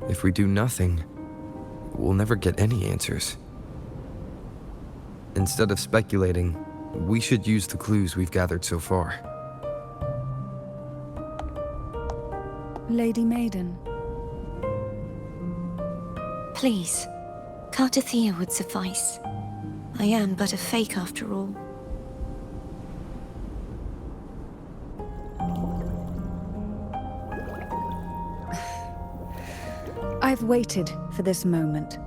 If we do nothing, we'll never get any answers. Instead of speculating, we should use the clues we've gathered so far. Lady Maiden. Please, Cartathea would suffice. I am but a fake after all. I've waited for this moment.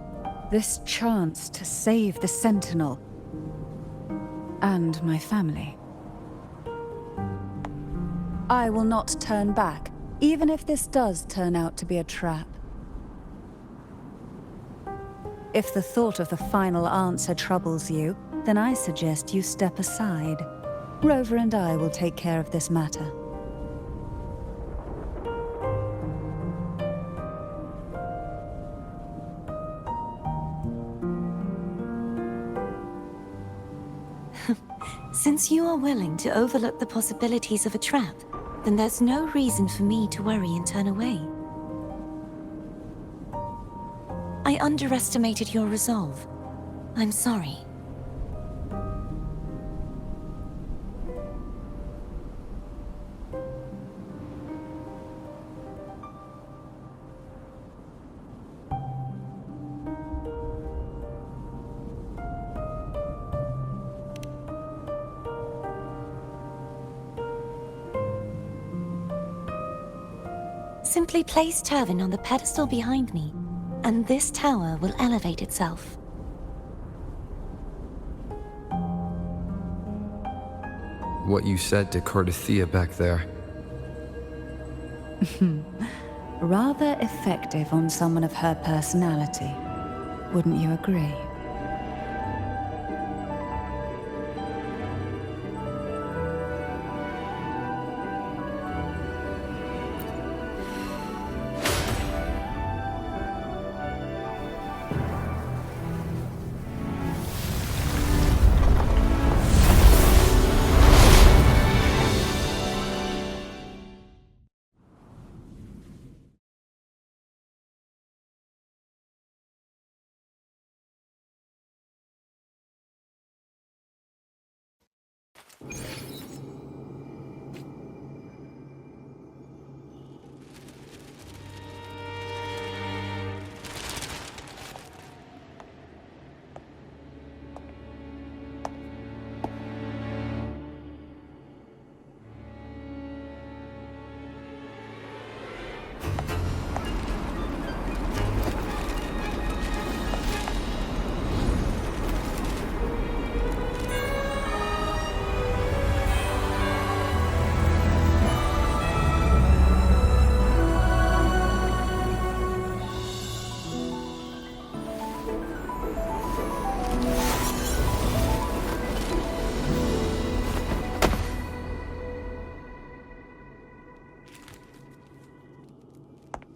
This chance to save the Sentinel. And my family. I will not turn back, even if this does turn out to be a trap. If the thought of the final answer troubles you, then I suggest you step aside. Rover and I will take care of this matter. Since you are willing to overlook the possibilities of a trap, then there's no reason for me to worry and turn away. I underestimated your resolve. I'm sorry. Simply place Turvin on the pedestal behind me, and this tower will elevate itself. What you said to Cartathea back there. Rather effective on someone of her personality. Wouldn't you agree?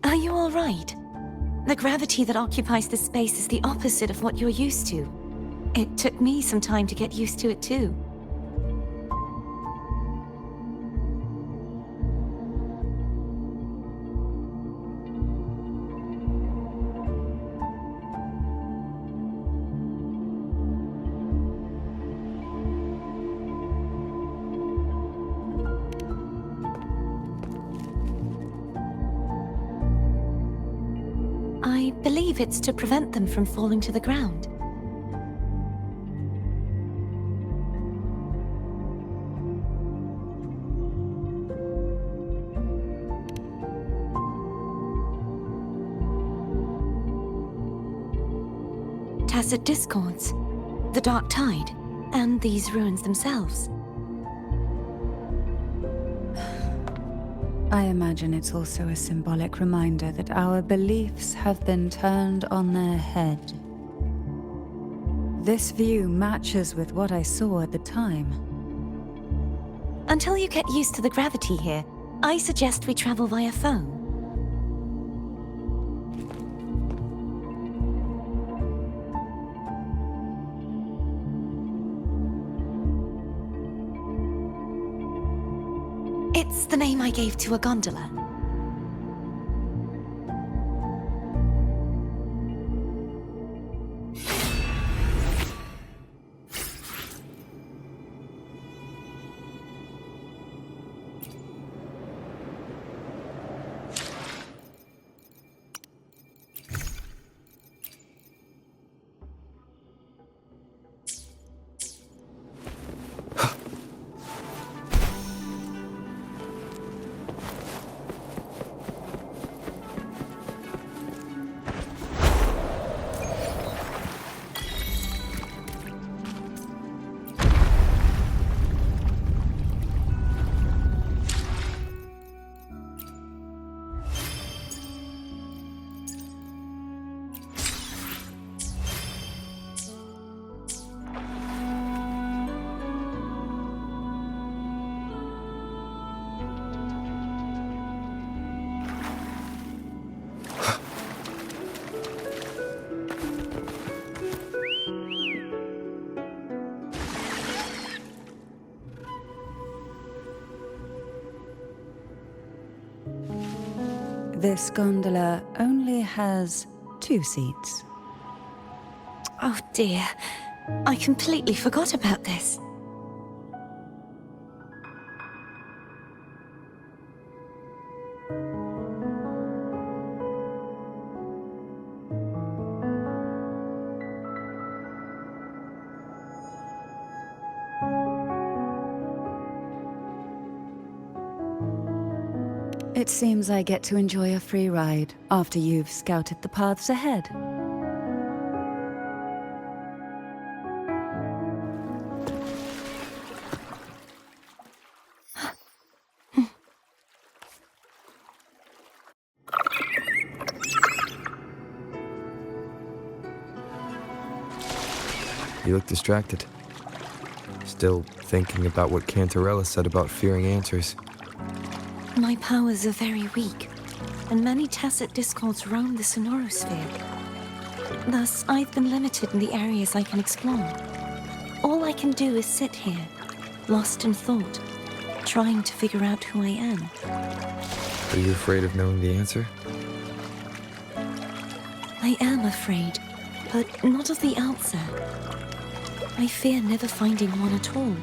Are you all right? The gravity that occupies this space is the opposite of what you're used to. It took me some time to get used to it too. I believe it's to prevent them from falling to the ground. Tacit discords, the dark tide, and these ruins themselves. I imagine it's also a symbolic reminder that our beliefs have been turned on their head. This view matches with what I saw at the time. Until you get used to the gravity here, I suggest we travel via phone. It's the name I gave to a gondola. This gondola only has 2 seats. Oh dear, I completely forgot about this. It seems I get to enjoy a free ride after you've scouted the paths ahead. You look distracted. Still thinking about what Cantarella said about fearing answers. My powers are very weak, and many tacit discords roam the sonorosphere. Thus, I've been limited in the areas I can explore. All I can do is sit here, lost in thought, trying to figure out who I am. Are you afraid of knowing the answer? I am afraid, but not of the answer. I fear never finding one at all.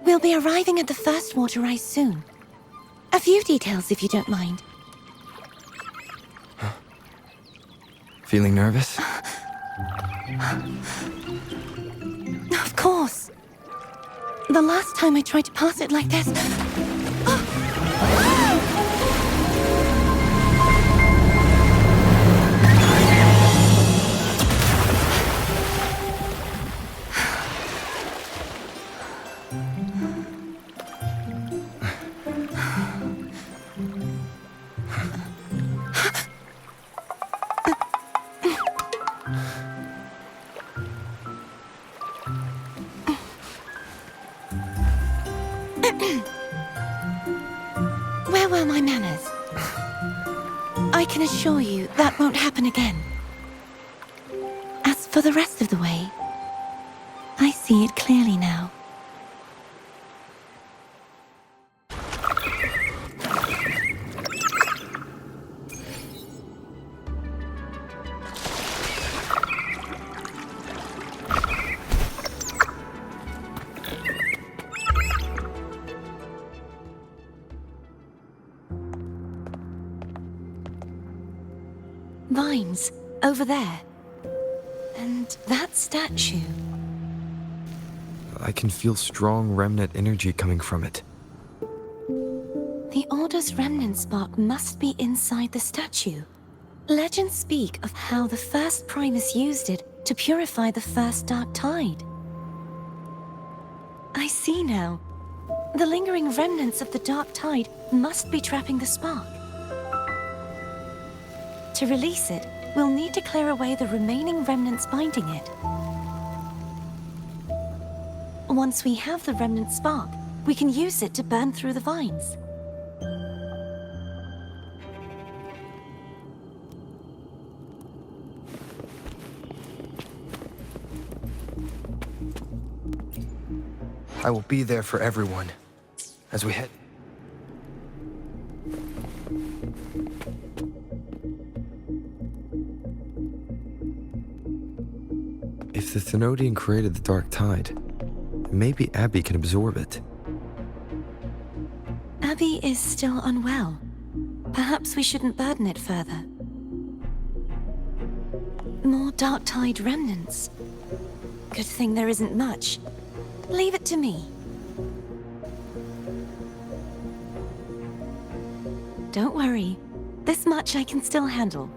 We'll be arriving at the first water rise soon. A few details, if you don't mind. Feeling nervous? Of course. The last time I tried to pass it like this... Where were my manners? I can assure you that won't happen again. As for the rest of the way, I see it clearly now. Vines, over there. And that statue. I can feel strong remnant energy coming from it. The Order's remnant spark must be inside the statue. Legends speak of how the first Primus used it to purify the first dark tide. I see now. The lingering remnants of the dark tide must be trapping the spark. To release it, we'll need to clear away the remaining remnants binding it. Once we have the remnant spark, we can use it to burn through the vines. I will be there for everyone as we head. If the Thenodian created the Dark Tide, maybe Abby can absorb it. Abby is still unwell. Perhaps we shouldn't burden it further. More Dark Tide remnants. Good thing there isn't much. Leave it to me. Don't worry. This much I can still handle.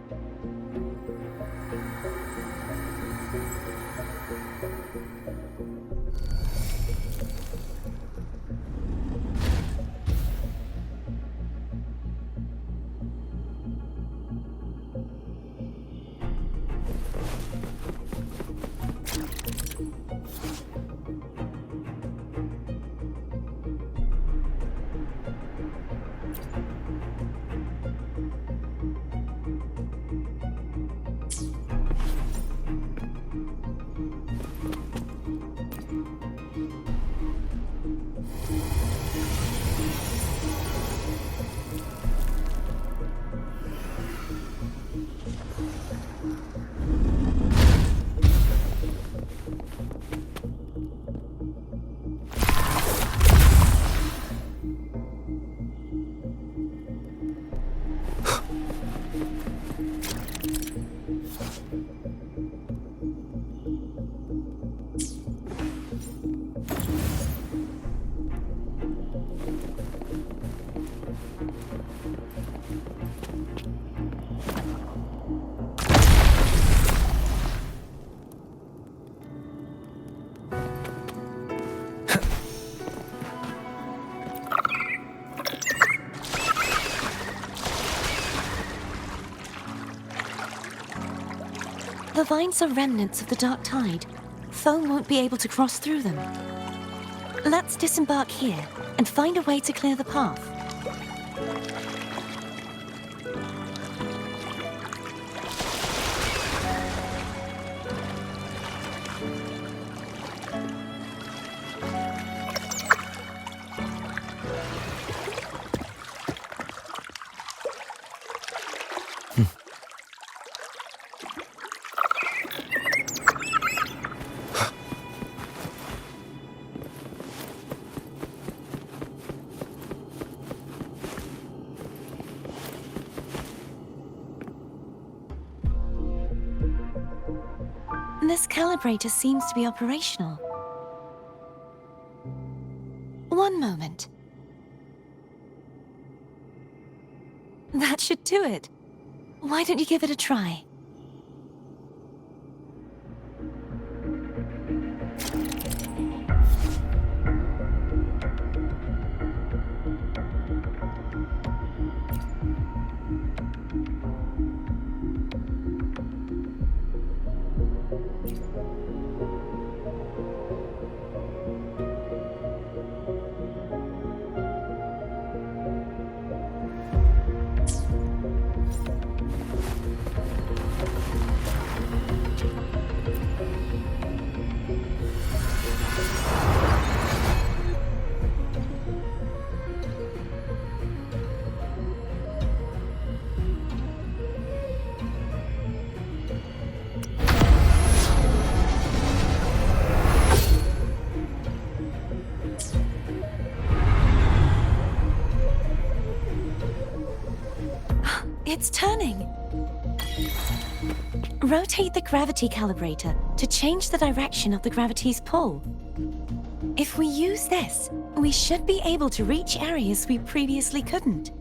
The vines are remnants of the Dark Tide. Foam won't be able to cross through them. Let's disembark here and find a way to clear the path. This calibrator seems to be operational. One moment. That should do it. Why don't you give it a try? It's turning. Rotate the gravity calibrator to change the direction of the gravity's pull. If we use this, we should be able to reach areas we previously couldn't.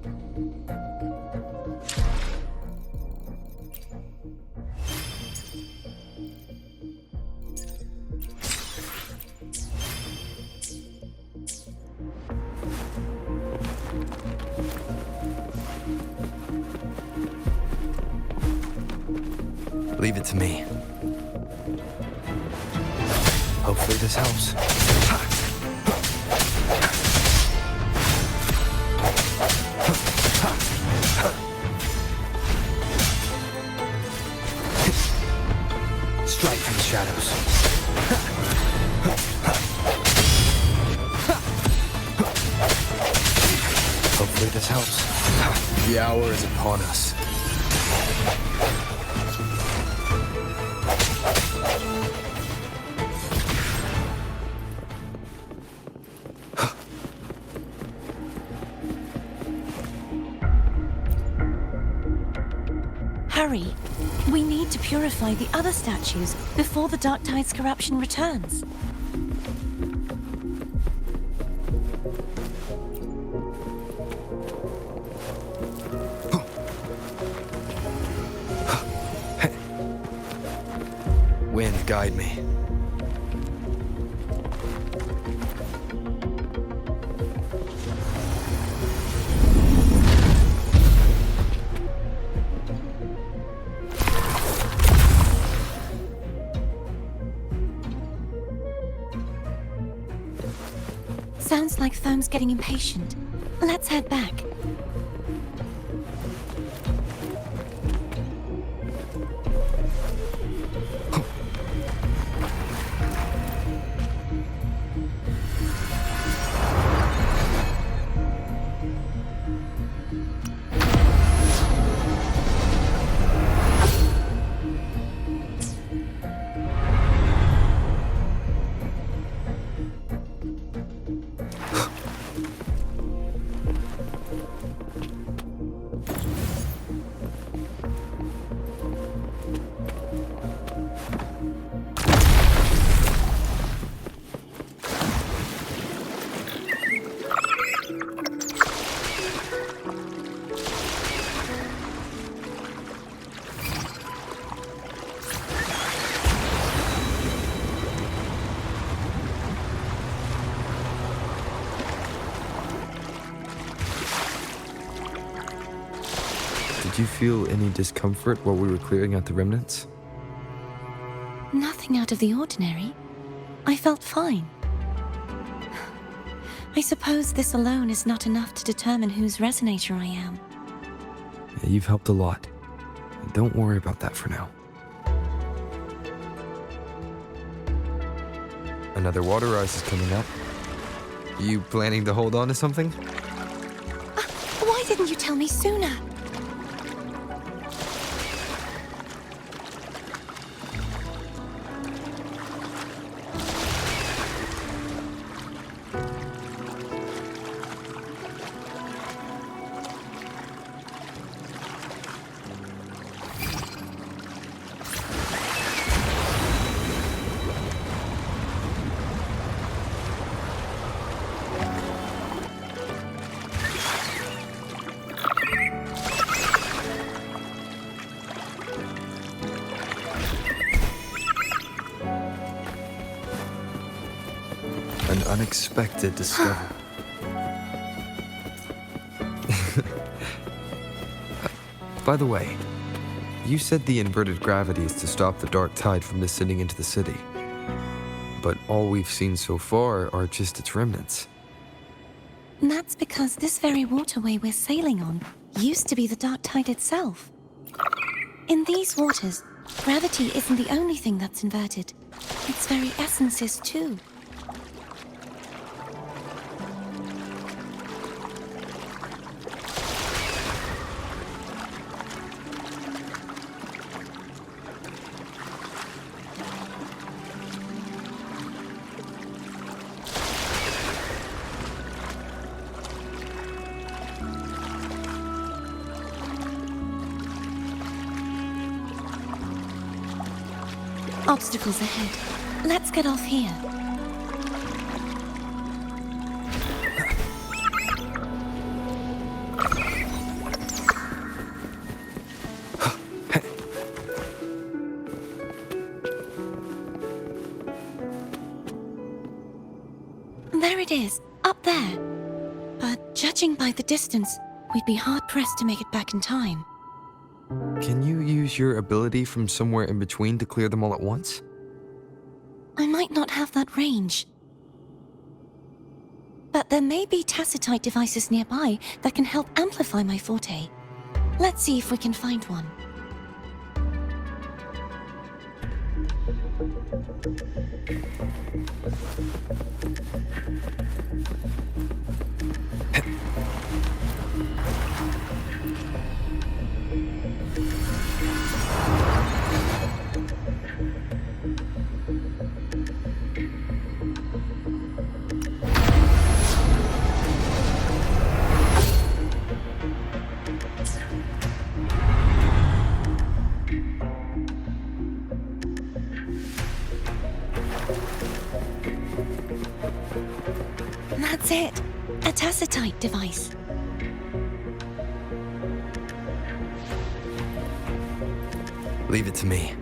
Leave it to me. Hopefully this helps. Strike from the shadows. Hopefully this helps. The hour is upon us. Hurry! We need to purify the other statues before the Dark Tide's corruption returns. Wind, guide me. Sounds like Foam's getting impatient. Let's head back. Did you feel any discomfort while we were clearing out the remnants? Nothing out of the ordinary. I felt fine. I suppose this alone is not enough to determine whose resonator I am. Yeah, you've helped a lot. Don't worry about that for now. Another water rise is coming up. You planning to hold on to something? Why didn't you tell me sooner? An unexpected discovery. By the way, you said the inverted gravity is to stop the dark tide from descending into the city. But all we've seen so far are just its remnants. That's because this very waterway we're sailing on used to be the Dark Tide itself. In these waters, gravity isn't the only thing that's inverted. Its very essence is too. Obstacles ahead. Let's get off here. There it is, up there. But judging by the distance, we'd be hard-pressed to make it back in time. Can you use your ability from somewhere in between to clear them all at once? I might not have that range. But there may be tacitite devices nearby that can help amplify my forte. Let's see if we can find one. That's it. A tacitite device. Leave it to me.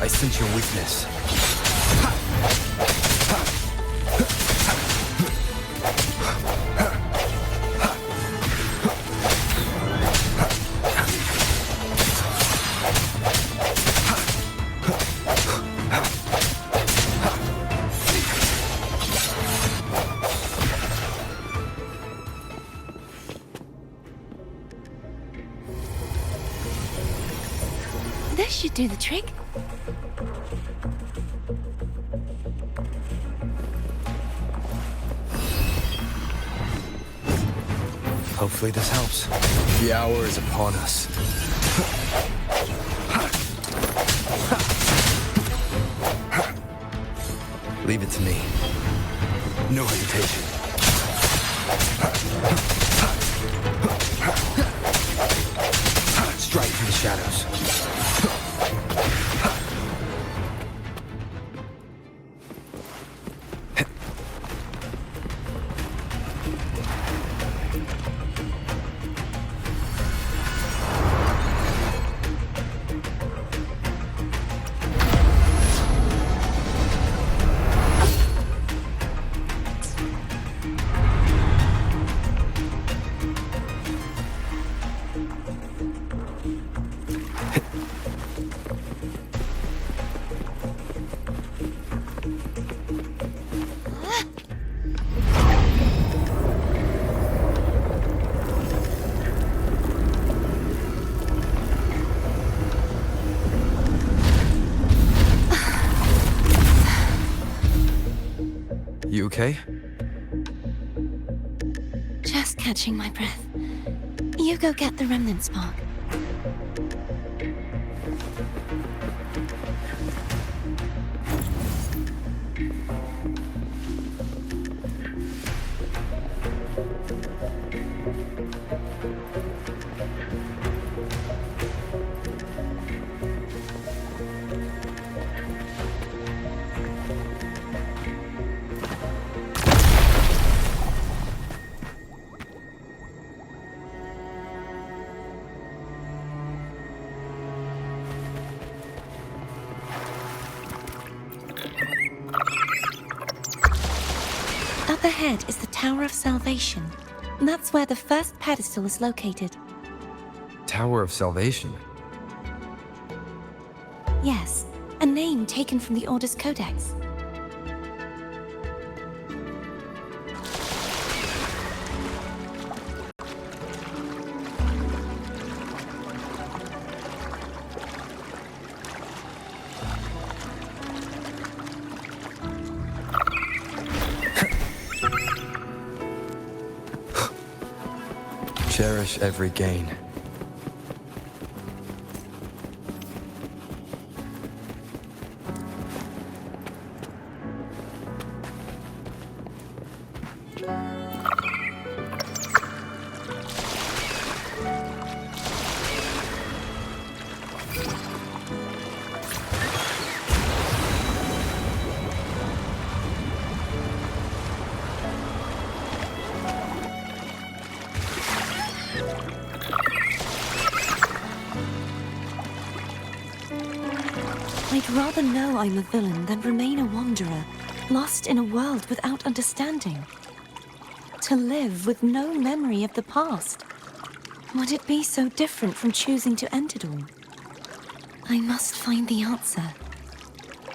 I sense your weakness. This should do the trick. Hopefully this helps. The hour is upon us. Leave it to me. No hesitation. Strike from the shadows. You okay? Just catching my breath. You go get the remnant spark. Up ahead is the Tower of Salvation. That's where the first pedestal is located. Tower of Salvation. Yes, a name taken from the Order's Codex. Cherish every gain. I'd rather know I'm a villain than remain a wanderer, lost in a world without understanding. To live with no memory of the past. Would it be so different from choosing to end it all? I must find the answer.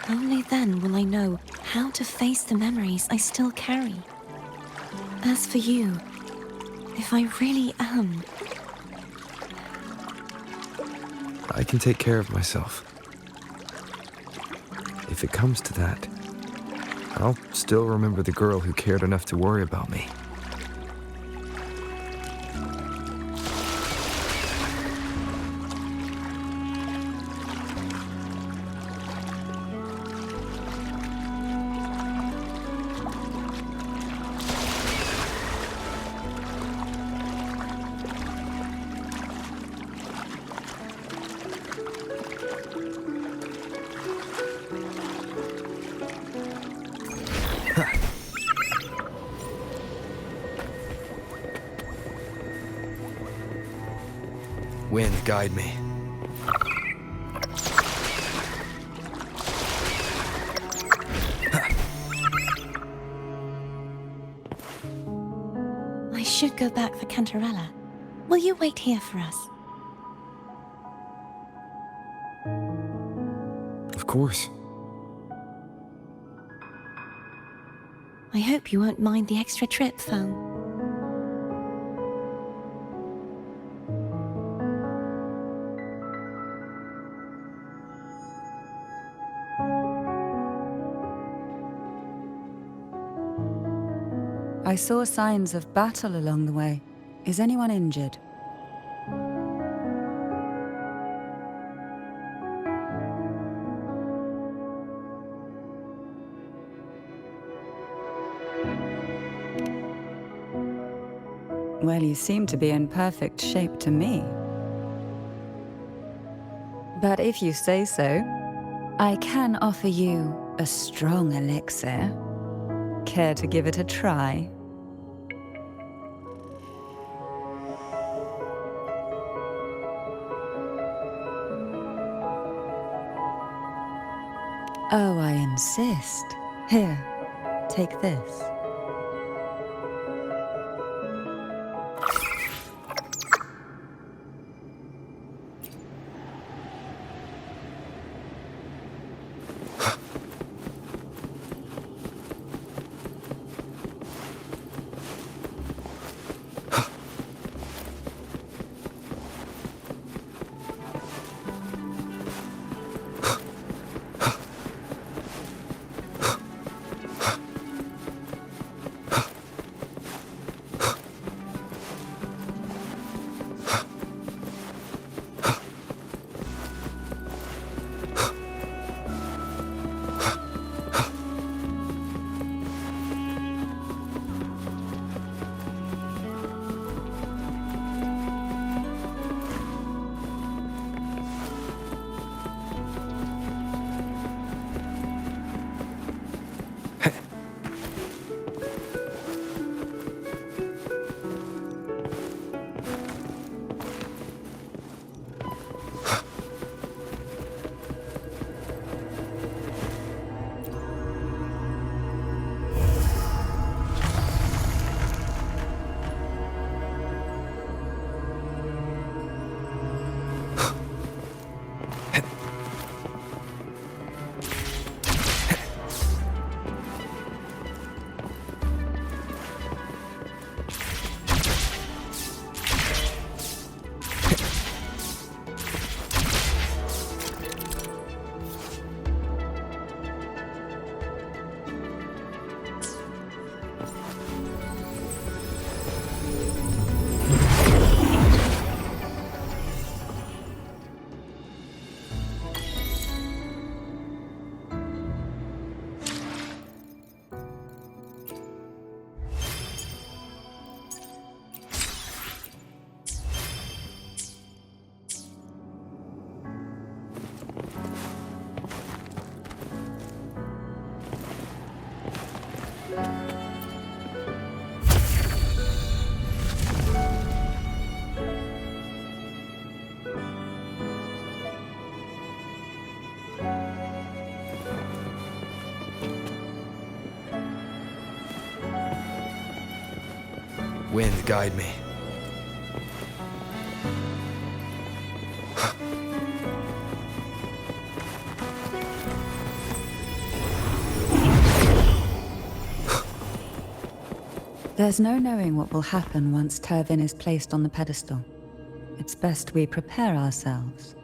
Only then will I know how to face the memories I still carry. As for you, if I really am... I can take care of myself. If it comes to that, I'll still remember the girl who cared enough to worry about me. Wind, guide me. I should go back for Cantarella. Will you wait here for us? Of course. I hope you won't mind the extra trip, Foam. I saw signs of battle along the way. Is anyone injured? Well, you seem to be in perfect shape to me. But if you say so, I can offer you a strong elixir. Care to give it a try? Oh, I insist. Here, take this. Wind, guide me. There's no knowing what will happen once Tervin is placed on the pedestal. It's best we prepare ourselves.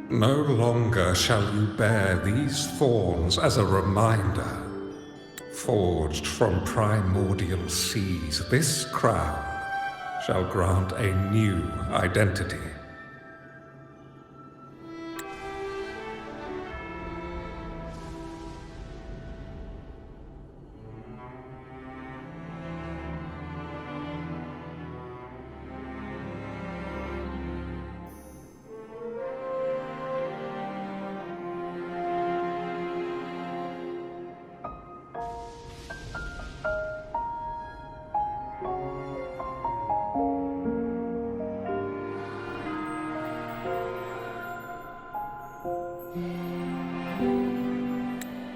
No longer shall you bear these thorns as a reminder. Forged from primordial seas, this crown shall grant a new identity.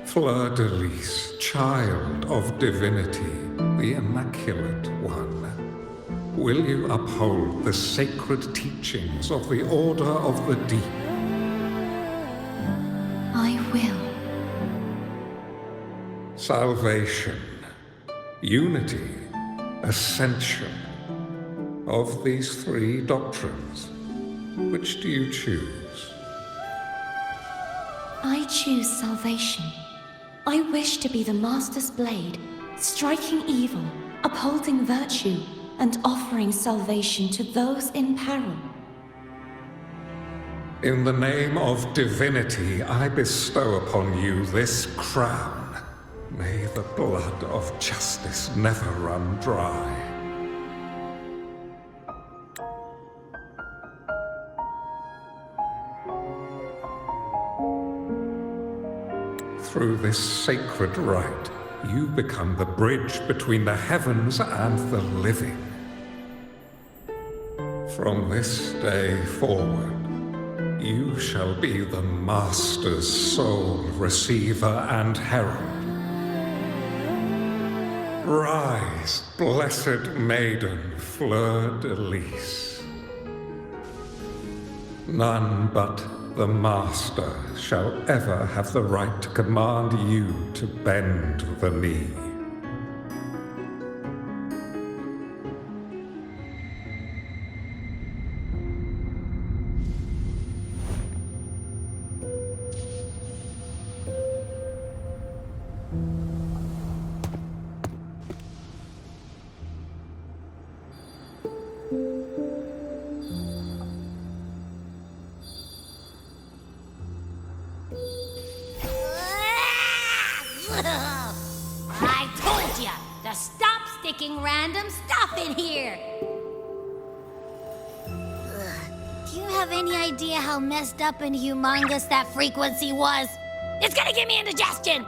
Fleur-de-Lis, child of divinity, the Immaculate One, will you uphold the sacred teachings of the Order of the Deep? I will. Salvation, unity, ascension. Of these three doctrines, which do you choose? I choose salvation. I wish to be the Master's blade, striking evil, upholding virtue, and offering salvation to those in peril. In the name of divinity, I bestow upon you this crown. May the blood of justice never run dry. Through this sacred rite, you become the bridge between the heavens and the living. From this day forward, you shall be the Master's sole receiver and herald. Rise, blessed maiden Fleur-de-Lis. None but the Master shall ever have the right to command you to bend the knee. I told you to stop sticking random stuff in here! Do you have any idea how messed up and humongous that frequency was? It's gonna give me indigestion!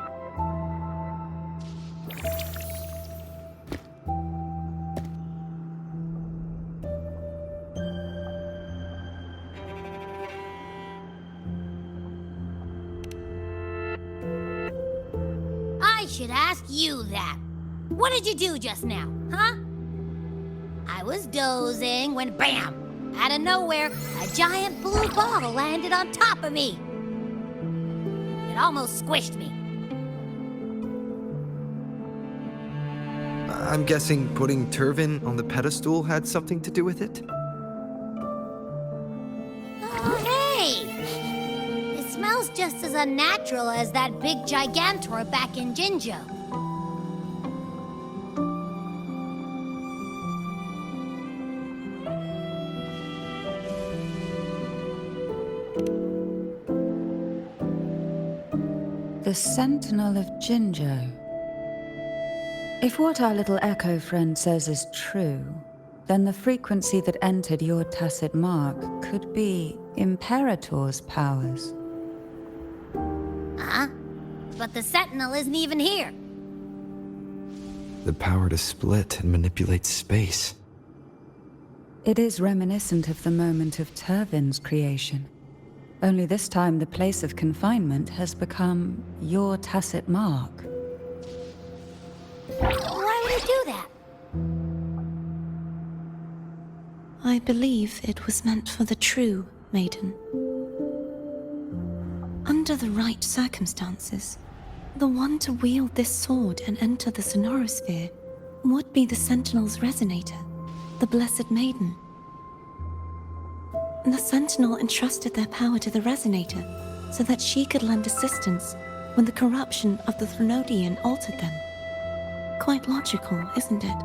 I should ask you that. What did you do just now, huh? I was dozing when bam! Out of nowhere, a giant blue ball landed on top of me. It almost squished me. I'm guessing putting Tervin on the pedestal had something to do with it? Oh, hey! It smells just as unnatural as that big gigantor back in Jinzhou. The Sentinel of Jinzhou. If what our little echo friend says is true, then the frequency that entered your tacit mark could be Imperator's powers. Huh? But the Sentinel isn't even here. The power to split and manipulate space. It is reminiscent of the moment of Turvin's creation. Only this time the place of confinement has become your tacit mark. Why would it do that? I believe it was meant for the true maiden. Under the right circumstances, the one to wield this sword and enter the sonorosphere would be the Sentinel's Resonator, the Blessed Maiden. The Sentinel entrusted their power to the Resonator so that she could lend assistance when the corruption of the Threnodian altered them. Quite logical, isn't it?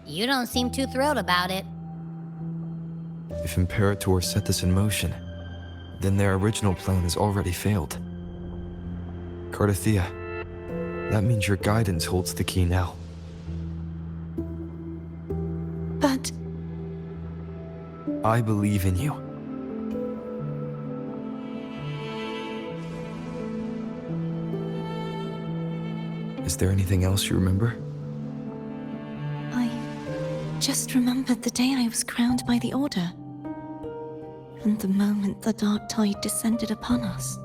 You don't seem too thrilled about it. If Imperator set this in motion, then their original plan has already failed. Cardathea, that means your guidance holds the key now. But I believe in you. Is there anything else you remember? I just remembered the day I was crowned by the Order, and the moment the dark tide descended upon us.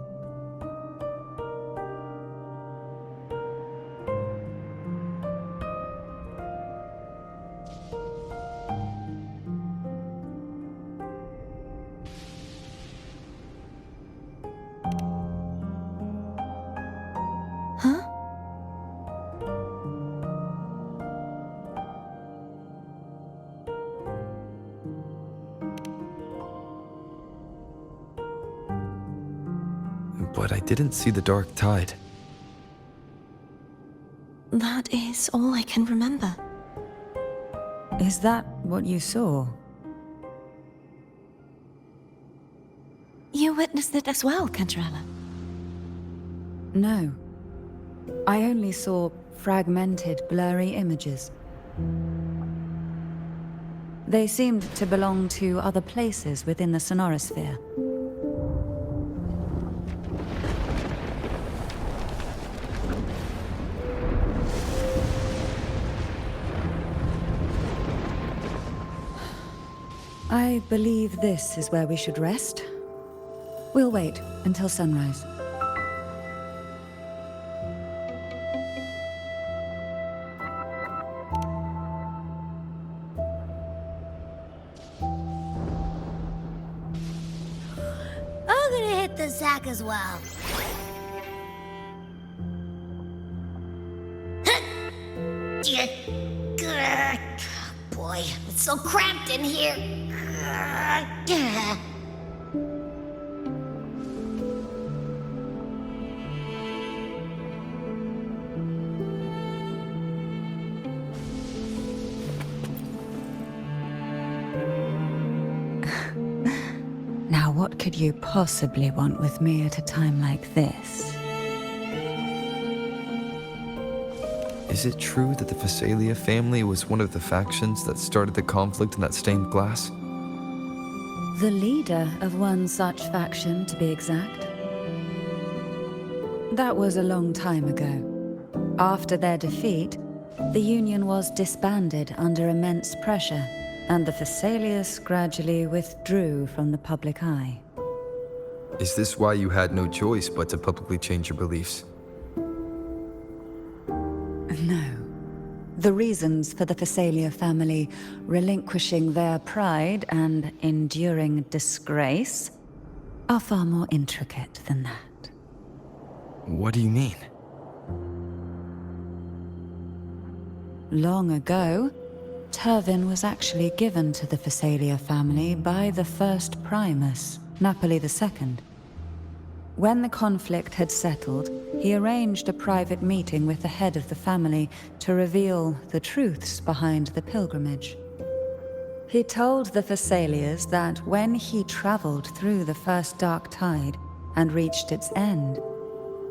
Huh? But I didn't see the dark tide. That is all I can remember. Is that what you saw? You witnessed it as well, Cantarella. No. I only saw fragmented, blurry images. They seemed to belong to other places within the sonorosphere. I believe this is where we should rest. We'll wait until sunrise. I'm gonna hit the sack as well. Boy, it's so cramped in here. Now, what could you possibly want with me at a time like this? Is it true that the Phasalia family was one of the factions that started the conflict in that stained glass? The leader of one such faction, to be exact. That was a long time ago. After their defeat, the Union was disbanded under immense pressure, and the Phasalias gradually withdrew from the public eye. Is this why you had no choice but to publicly change your beliefs? No. The reasons for the Phasalia family relinquishing their pride and enduring disgrace are far more intricate than that. What do you mean? Long ago, Turvin was actually given to the Phasalia family by the first Primus, Napoli II. When the conflict had settled, he arranged a private meeting with the head of the family to reveal the truths behind the pilgrimage. He told the Phasalias that when he traveled through the first dark tide and reached its end,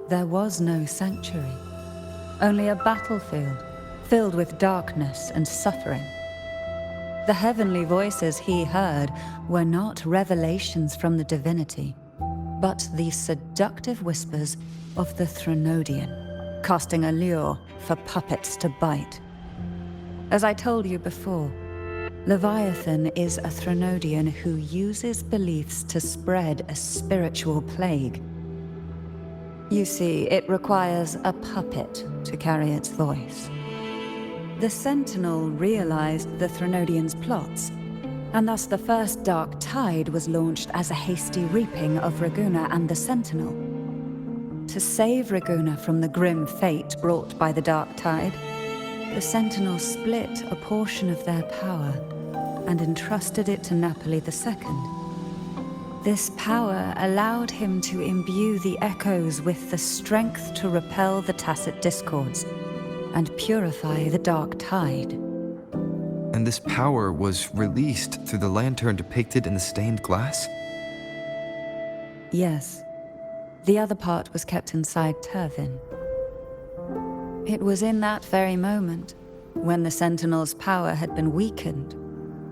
there was no sanctuary, only a battlefield filled with darkness and suffering. The heavenly voices he heard were not revelations from the divinity, but the seductive whispers of the Threnodian, casting a lure for puppets to bite. As I told you before, Leviathan is a Threnodian who uses beliefs to spread a spiritual plague. You see, it requires a puppet to carry its voice. The Sentinel realized the Threnodian's plots, and thus the first Dark Tide was launched as a hasty reaping of Raguna and the Sentinel. To save Raguna from the grim fate brought by the Dark Tide, the Sentinel split a portion of their power and entrusted it to Napoli II. This power allowed him to imbue the echoes with the strength to repel the tacit discords and purify the Dark Tide. And this power was released through the lantern depicted in the stained glass? Yes. The other part was kept inside Turvin. It was in that very moment, when the Sentinel's power had been weakened,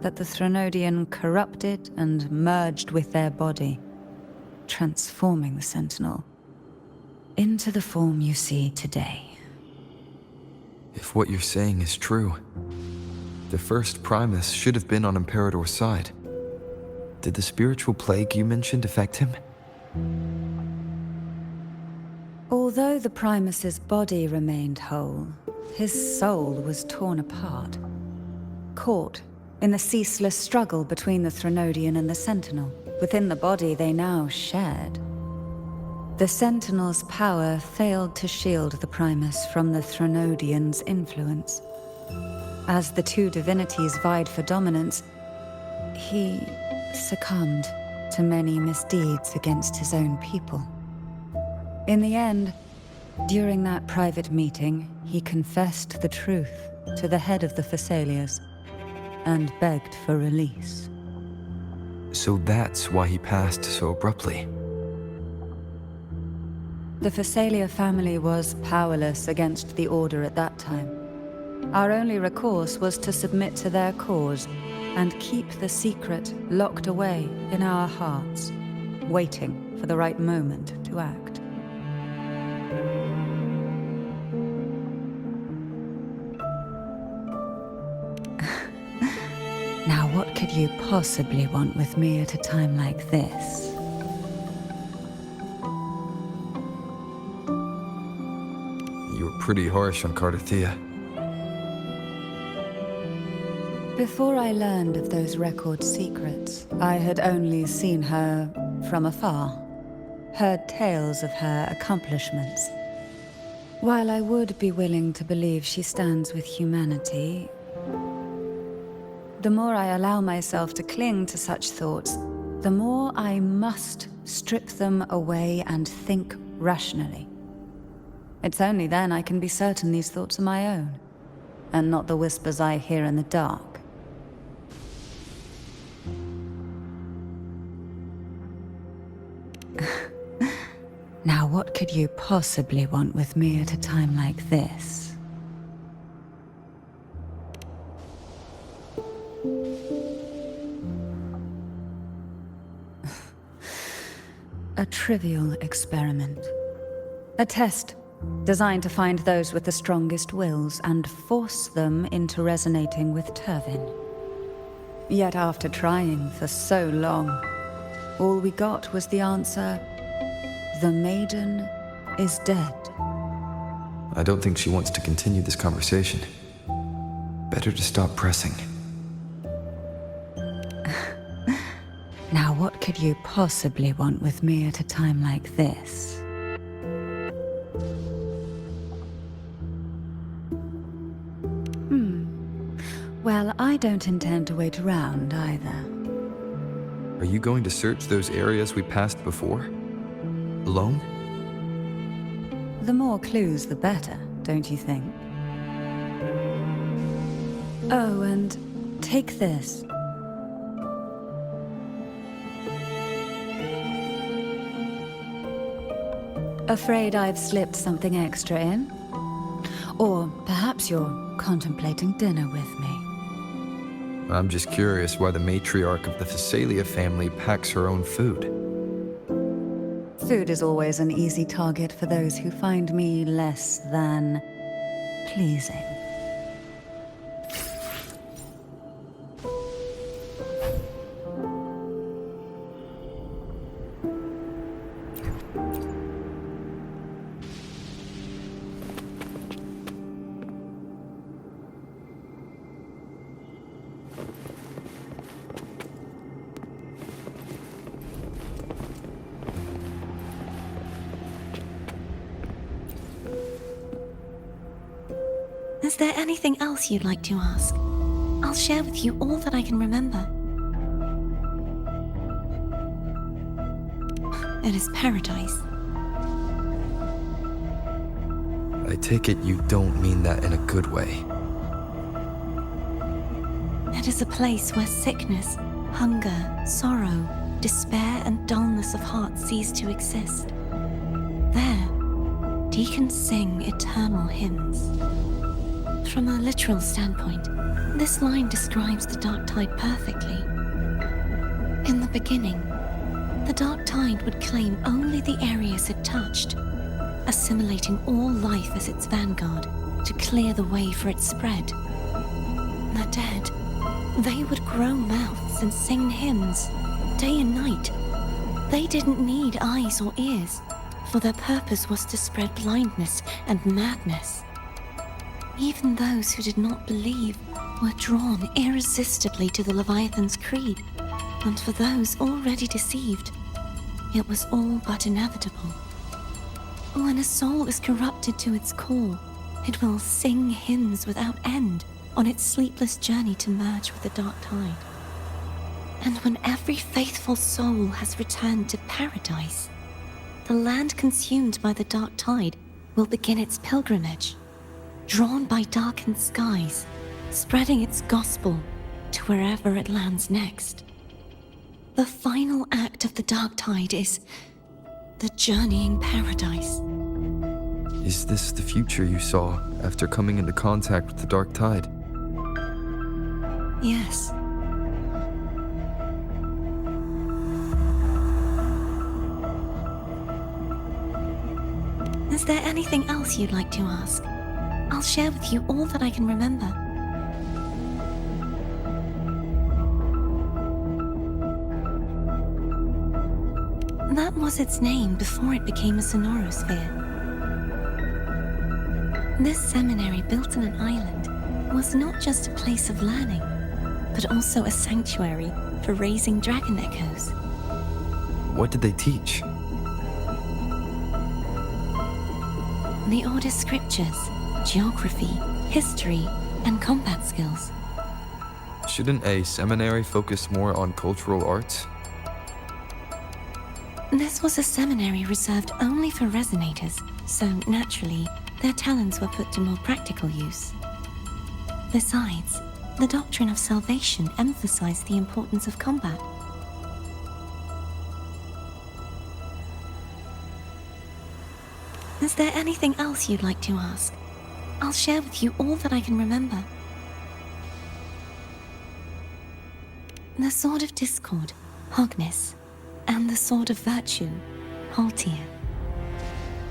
that the Threnodian corrupted and merged with their body, transforming the Sentinel into the form you see today. If what you're saying is true, the first Primus should have been on Imperador's side. Did the spiritual plague you mentioned affect him? Although the Primus's body remained whole, his soul was torn apart, caught in the ceaseless struggle between the Threnodian and the Sentinel. Within the body they now shared. The Sentinel's power failed to shield the Primus from the Threnodian's influence. As the two divinities vied for dominance, he succumbed to many misdeeds against his own people. In the end, during that private meeting, he confessed the truth to the head of the Thessalias and begged for release. So that's why he passed so abruptly. The Thessalia family was powerless against the Order at that time. Our only recourse was to submit to their cause and keep the secret locked away in our hearts, waiting for the right moment to act. Now, what could you possibly want with me at a time like this? You were pretty harsh on Cardathea. Before I learned of those record secrets, I had only seen her from afar, heard tales of her accomplishments. While I would be willing to believe she stands with humanity, the more I allow myself to cling to such thoughts, the more I must strip them away and think rationally. It's only then I can be certain these thoughts are my own, and not the whispers I hear in the dark. Now, what could you possibly want with me at a time like this? A trivial experiment. A test designed to find those with the strongest wills and force them into resonating with Turvin. Yet after trying for so long, all we got was the answer, "The maiden is dead." I don't think she wants to continue this conversation. Better to stop pressing. Now, what could you possibly want with me at a time like this? Well, I don't intend to wait around either. Are you going to search those areas we passed before? Alone? The more clues, the better, don't you think? Oh, and take this. Afraid I've slipped something extra in? Or perhaps you're contemplating dinner with me. I'm just curious why the matriarch of the Phasalia family packs her own food. Food is always an easy target for those who find me less than pleasing. Is there anything else you'd like to ask? I'll share with you all that I can remember. It is paradise. I take it you don't mean that in a good way. It is a place where sickness, hunger, sorrow, despair, and dullness of heart cease to exist. There, deacons sing eternal hymns. From a literal standpoint, this line describes the dark tide perfectly. In the beginning, the dark tide would claim only the areas it touched, assimilating all life as its vanguard to clear the way for its spread. The dead, they would grow mouths and sing hymns, day and night. They didn't need eyes or ears, for their purpose was to spread blindness and madness. Even those who did not believe were drawn irresistibly to the Leviathan's creed, and for those already deceived, it was all but inevitable. When a soul is corrupted to its core, it will sing hymns without end on its sleepless journey to merge with the dark tide. And when every faithful soul has returned to paradise, the land consumed by the dark tide will begin its pilgrimage, drawn by darkened skies, spreading its gospel to wherever it lands next. The final act of the dark tide is the journeying paradise. Is this the future you saw after coming into contact with the dark tide? Yes. Is there anything else you'd like to ask? I'll share with you all that I can remember. That was its name before it became a sonorosphere. This seminary built on an island was not just a place of learning, but also a sanctuary for raising dragon echoes. What did they teach? The Order scriptures, geography, history, and combat skills. Shouldn't a seminary focus more on cultural arts? This was a seminary reserved only for Resonators, so naturally, their talents were put to more practical use. Besides, the doctrine of salvation emphasized the importance of combat. Is there anything else you'd like to ask? I'll share with you all that I can remember. The Sword of Discord, Hogness, and the Sword of Virtue, Haltia.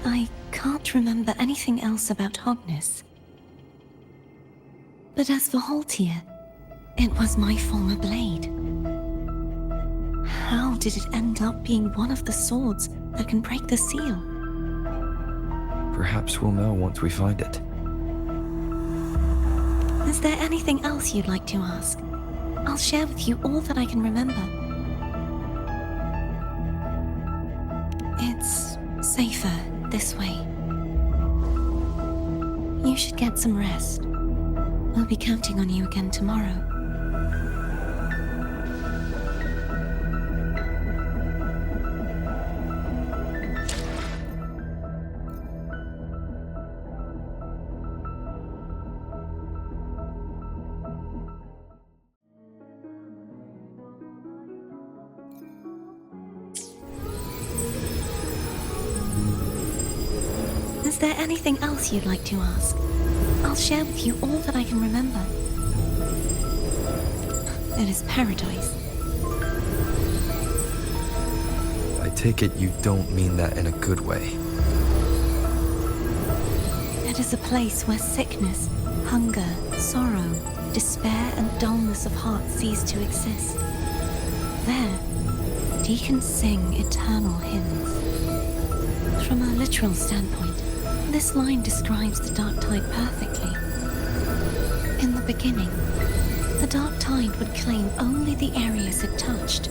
I can't remember anything else about Hogness. But as for Haltia, it was my former blade. How did it end up being one of the swords that can break the seal? Perhaps we'll know once we find it. Is there anything else you'd like to ask? I'll share with you all that I can remember. It's safer this way. You should get some rest. We'll be counting on you again tomorrow. Is there anything else you'd like to ask? I'll share with you all that I can remember. It is paradise. I take it you don't mean that in a good way. It is a place where sickness, hunger, sorrow, despair, and dullness of heart cease to exist. There, deacons sing eternal hymns. From a literal standpoint, this line describes the dark tide perfectly. In the beginning, the dark tide would claim only the areas it touched,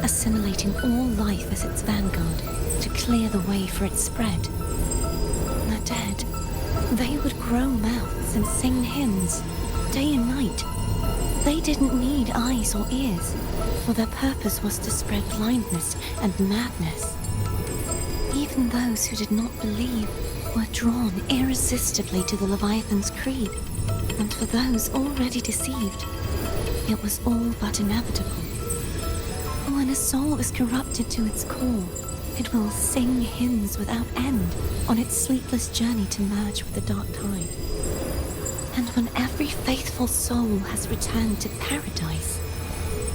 assimilating all life as its vanguard to clear the way for its spread. The dead, they would grow mouths and sing hymns, day and night. They didn't need eyes or ears, for their purpose was to spread blindness and madness. Even those who did not believe were drawn irresistibly to the Leviathan's creed, and for those already deceived, it was all but inevitable. When a soul is corrupted to its core, it will sing hymns without end on its sleepless journey to merge with the dark tide. And when every faithful soul has returned to paradise,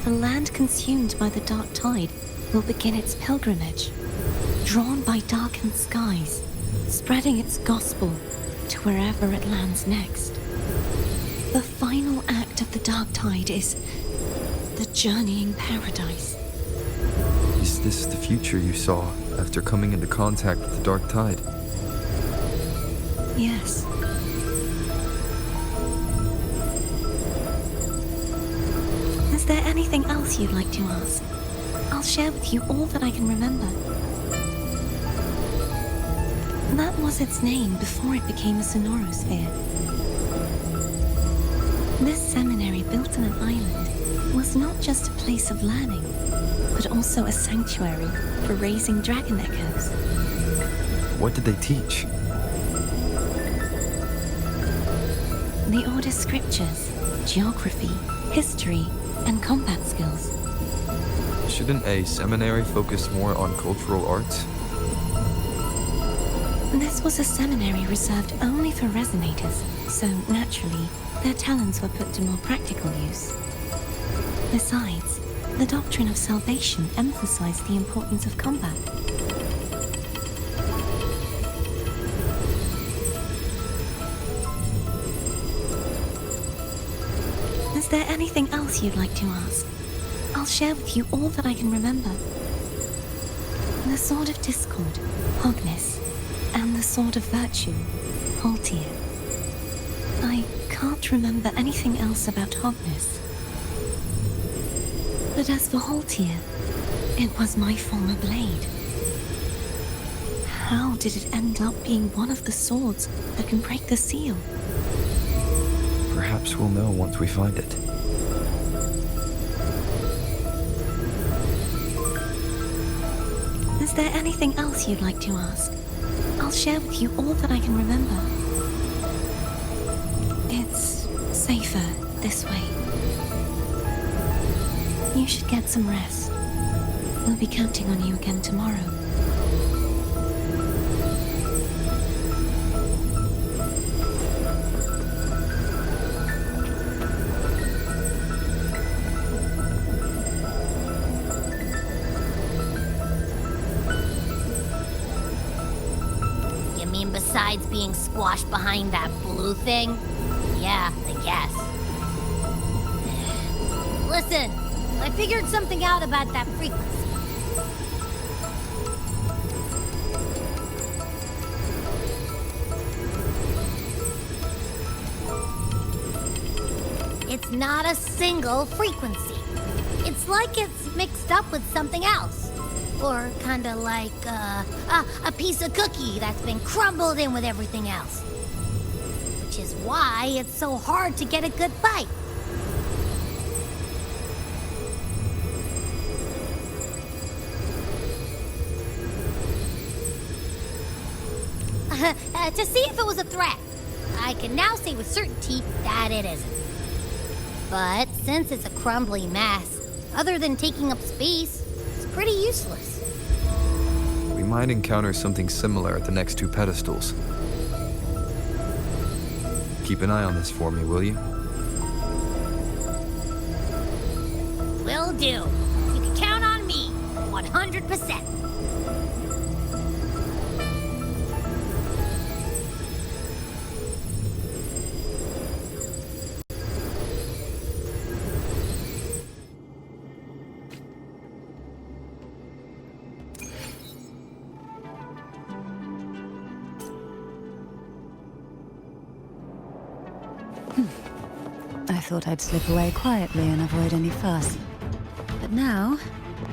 the land consumed by the dark tide will begin its pilgrimage, drawn by darkened skies, spreading its gospel to wherever it lands next. The final act of the dark tide is the journeying paradise. Is this the future you saw after coming into contact with the dark tide? Yes. Is there anything else you'd like to ask? I'll share with you all that I can remember. That was its name before it became a sonorosphere. This seminary, built on an island, was not just a place of learning, but also a sanctuary for raising dragon echoes. What did they teach? The Order's scriptures, geography, history, and combat skills. Shouldn't a seminary focus more on cultural arts? This was a seminary reserved only for Resonators, so naturally, their talents were put to more practical use. Besides, the doctrine of salvation emphasized the importance of combat. Is there anything else you'd like to ask? I'll share with you all that I can remember. The Sword of Discord, Hogness, and the Sword of Virtue, Haltir. I can't remember anything else about Hogness. But as for Haltir, it was my former blade. How did it end up being one of the swords that can break the seal? Perhaps we'll know once we find it. Is there anything else you'd like to ask? I'll share with you all that I can remember. It's safer this way. You should get some rest. We'll be counting on you again tomorrow. You mean besides being squashed behind that blue thing? Yeah, I guess. Listen, I figured something out about that frequency. It's not a single frequency. It's like it's mixed up with something else. Or kinda like, a piece of cookie that's been crumbled in with everything else. Which is why it's so hard to get a good bite. To see if it was a threat. I can now say with certainty that it isn't. But since it's a crumbly mess, other than taking up space, it's pretty useless. We might encounter something similar at the next two pedestals. Keep an eye on this for me, will you? do. You can count on me, 100%. I thought I'd slip away quietly and avoid any fuss. But now,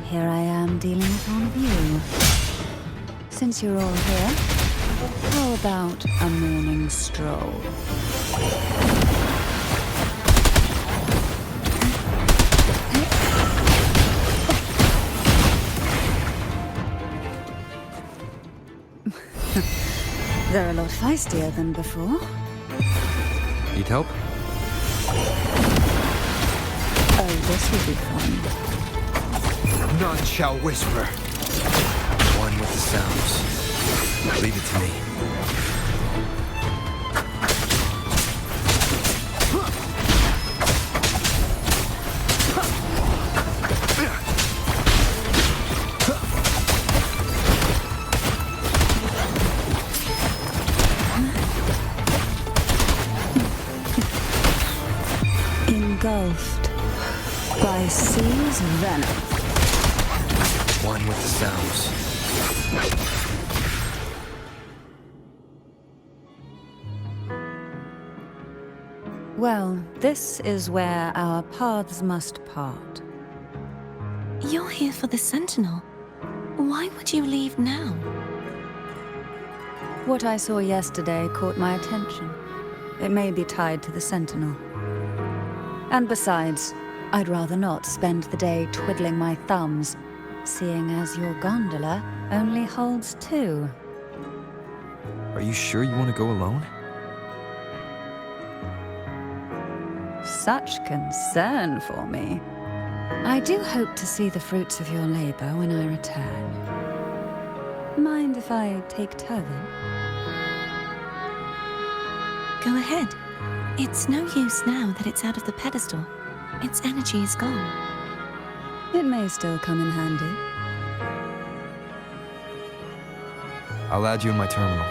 here I am dealing with all of you. Since you're all here, how about a morning stroll? They're a lot feistier than before. Need help? Oh, this will be fun. None shall whisper. One with the sounds. Leave it to me. Engulfed by sea's venom. One with the sounds. Well, this is where our paths must part. You're here for the Sentinel. Why would you leave now? What I saw yesterday caught my attention. It may be tied to the Sentinel. And besides, I'd rather not spend the day twiddling my thumbs, seeing as your gondola only holds 2. Are you sure you want to go alone? Such concern for me. I do hope to see the fruits of your labor when I return. Mind if I take Turvin? Go ahead. It's no use now that it's out of the pedestal. Its energy is gone. It may still come in handy. I'll add you in my terminal.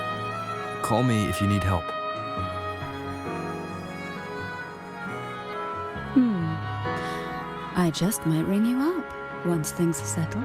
Call me if you need help. I just might ring you up once things are settled.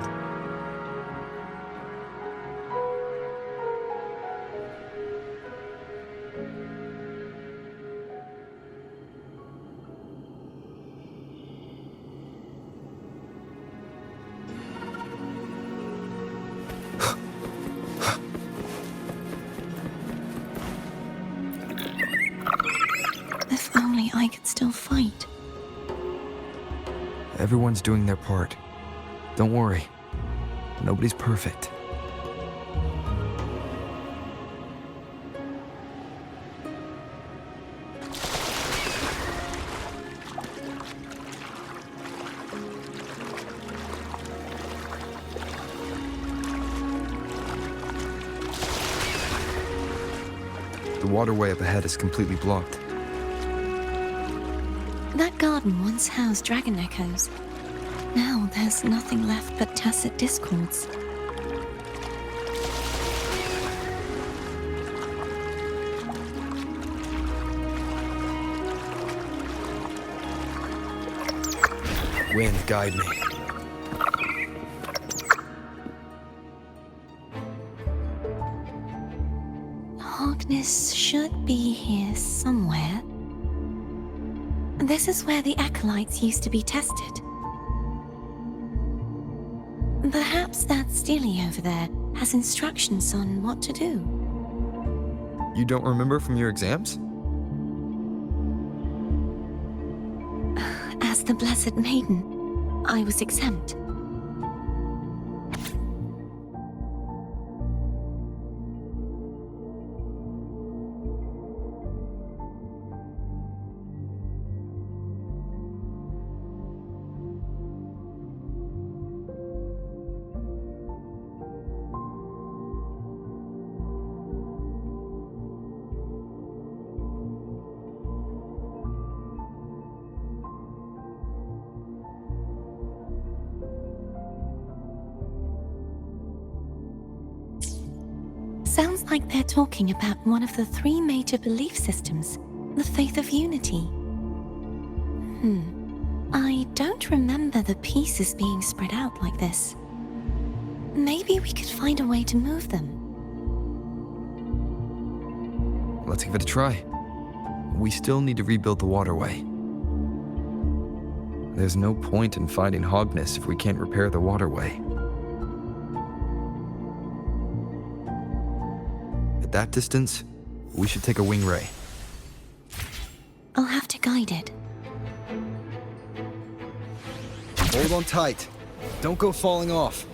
If only I could still fight. Everyone's doing their part. Don't worry. Nobody's perfect. The waterway up ahead is completely blocked. That garden once housed dragon echoes. Now there's nothing left but tacit discords. Wind, guide me. Darkness should be here somewhere. This is where the acolytes used to be tested. Perhaps that Steely over there has instructions on what to do. You don't remember from your exams? As the Blessed Maiden, I was exempt. Sounds like they're talking about one of the 3 major belief systems, the faith of unity. I don't remember the pieces being spread out like this. Maybe we could find a way to move them. Let's give it a try. We still need to rebuild the waterway. There's no point in fighting Hogness if we can't repair the waterway. At that distance, we should take a wing ray. I'll have to guide it. Hold on tight. Don't go falling off.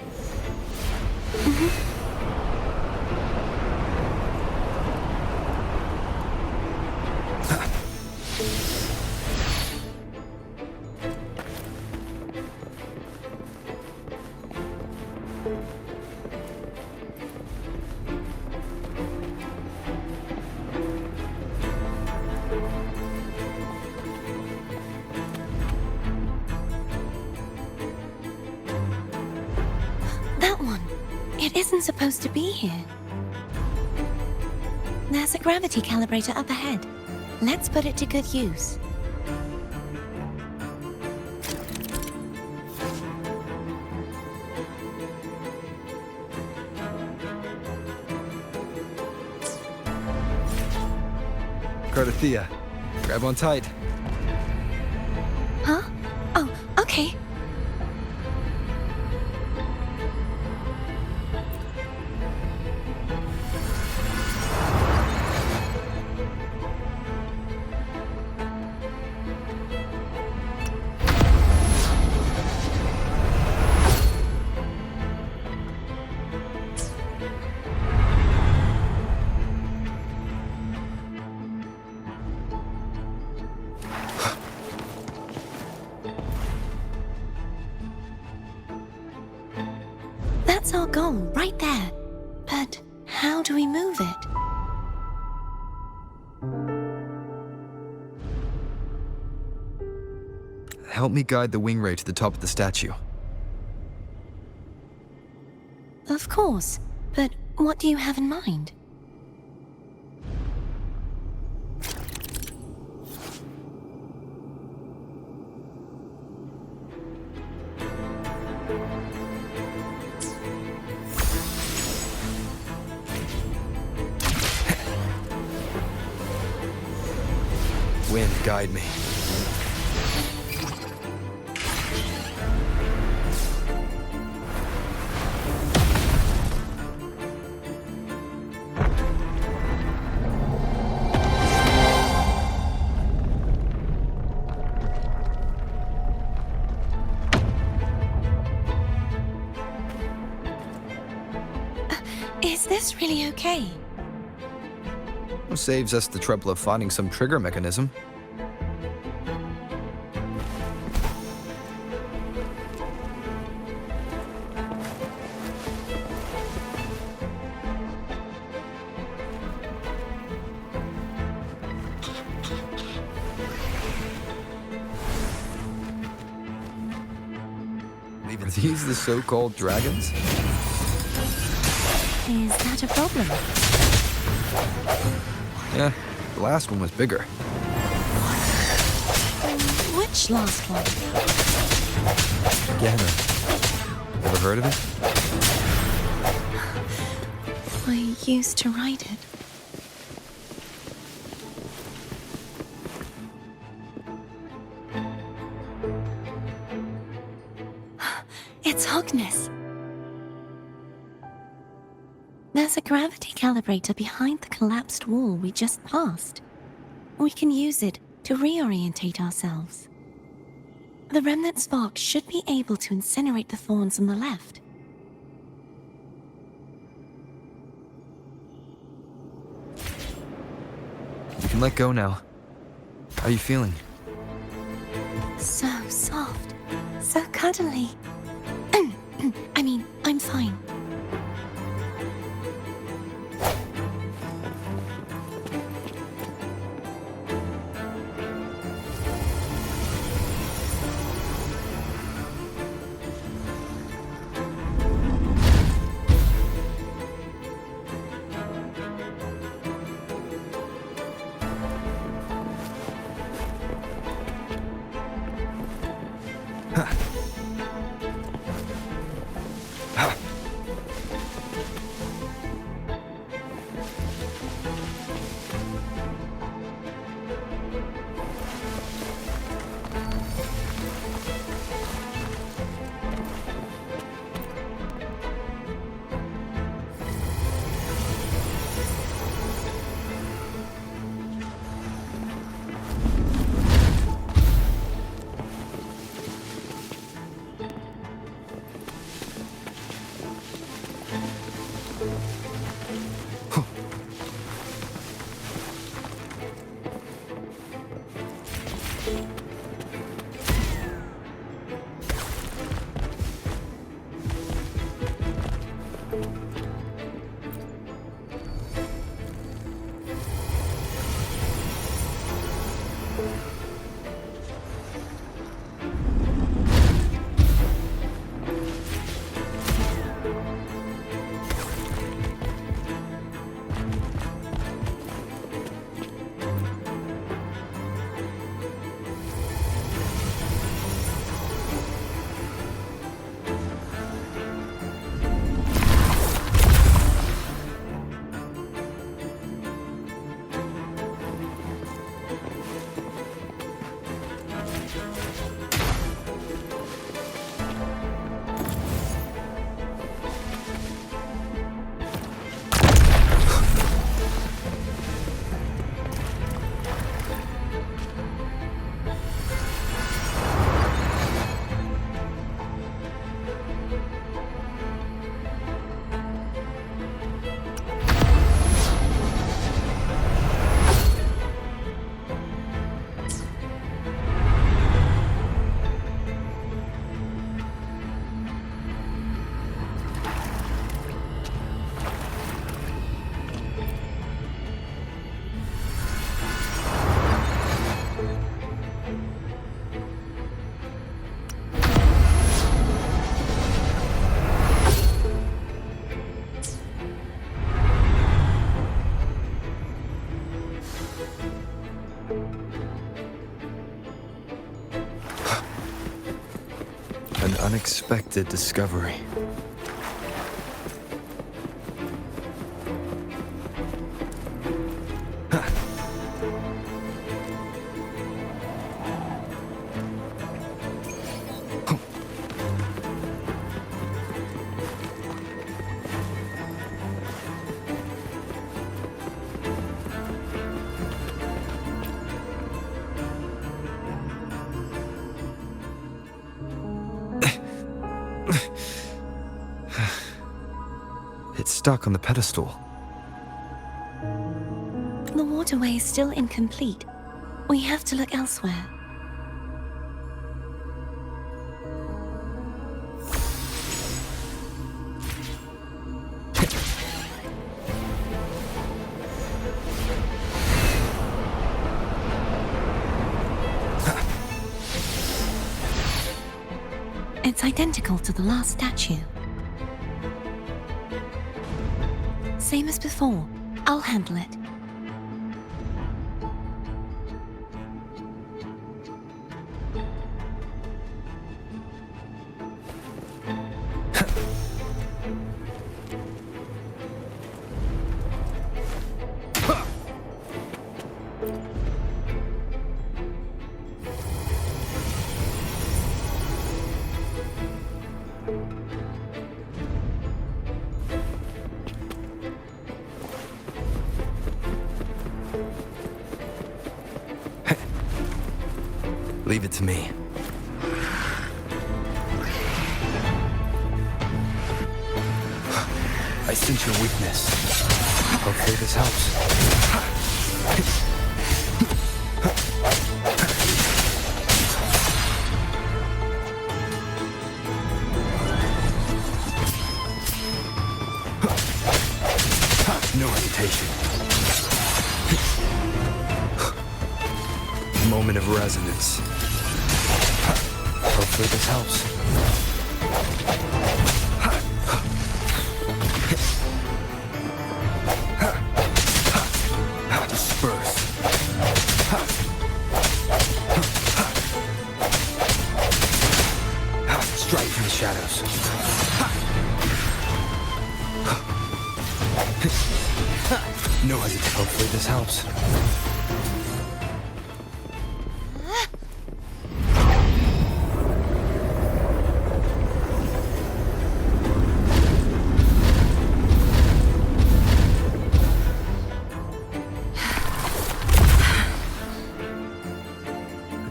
That one. It isn't supposed to be here. There's a gravity calibrator up ahead. Let's put it to good use. Cardathea, grab on tight. Huh? Oh, okay. That's our goal, right there. But how do we move it? Help me guide the wing ray to the top of the statue. Of course. But what do you have in mind? Wind, guide me. Is this really okay? Saves us the trouble of finding some trigger mechanism. Are these the so-called dragons? Is that a problem? Yeah, the last one was bigger. Which last one? Gamma. Ever heard of it? I used to ride it. It's Hogness. There's a gravity calibrator behind the collapsed wall we just passed. We can use it to reorientate ourselves. The remnant spark should be able to incinerate the thorns on the left. You can let go now. How are you feeling? So soft, so cuddly. I mean, I'm fine. An unexpected discovery. It's stuck on the pedestal. The waterway is still incomplete. We have to look elsewhere. It's identical to the last statue. Same as before. I'll handle it. Leave it to me. I sense your weakness. Hopefully this helps. No hesitation. Moment of resonance. Hopefully this helps. Disperse. shadows. No hesitation. Hopefully this helps.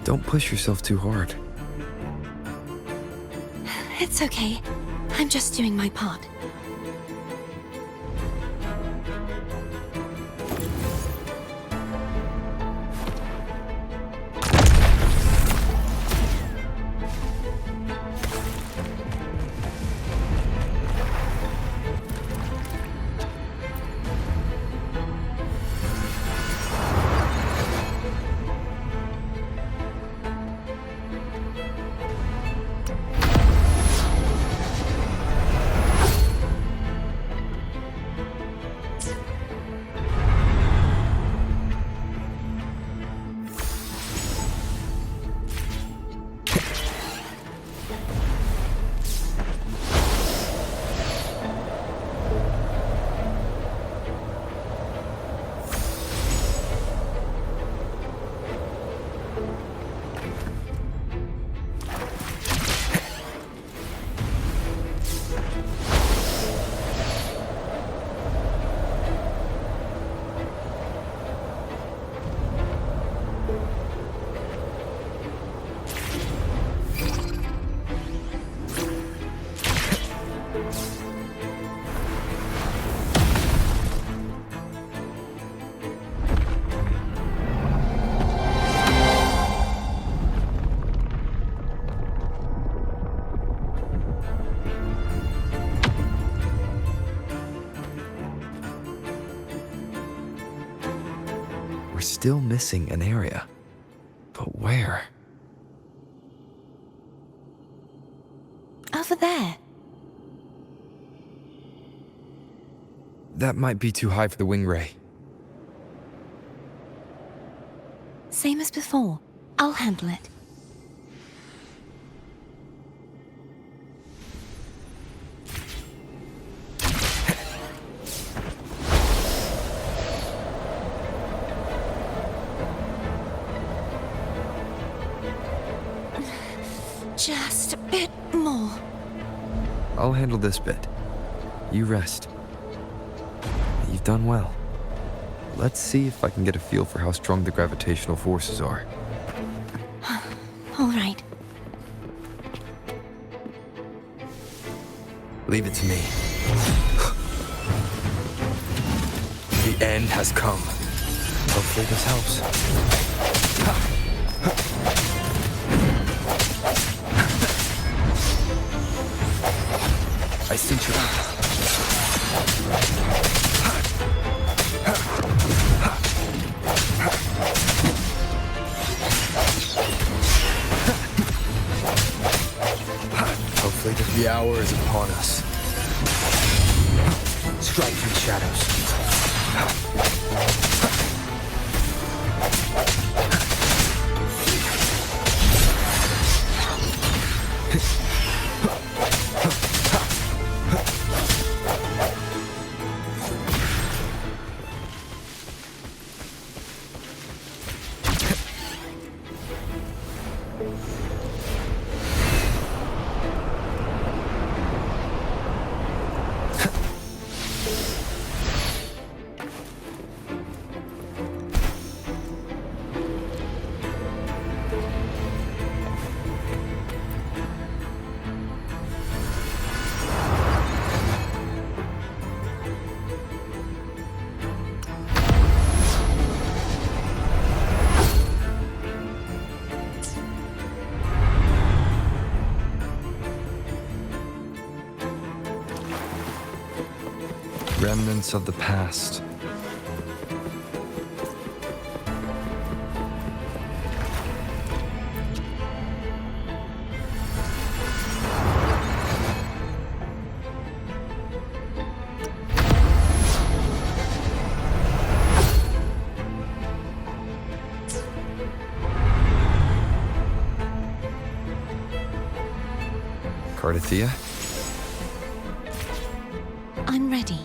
Don't push yourself too hard. It's okay. I'm just doing my part. Still missing an area. But where? Over there. That might be too high for the wing ray. Same as before. I'll handle it. Just a bit more. I'll handle this bit. You rest. You've done well. Let's see if I can get a feel for how strong the gravitational forces are. All right. Leave it to me. The end has come. Hopefully this helps. I sense you. Hopefully the hour is upon us. Strike through the shadows. Remnants of the past. Cardathea? I'm ready.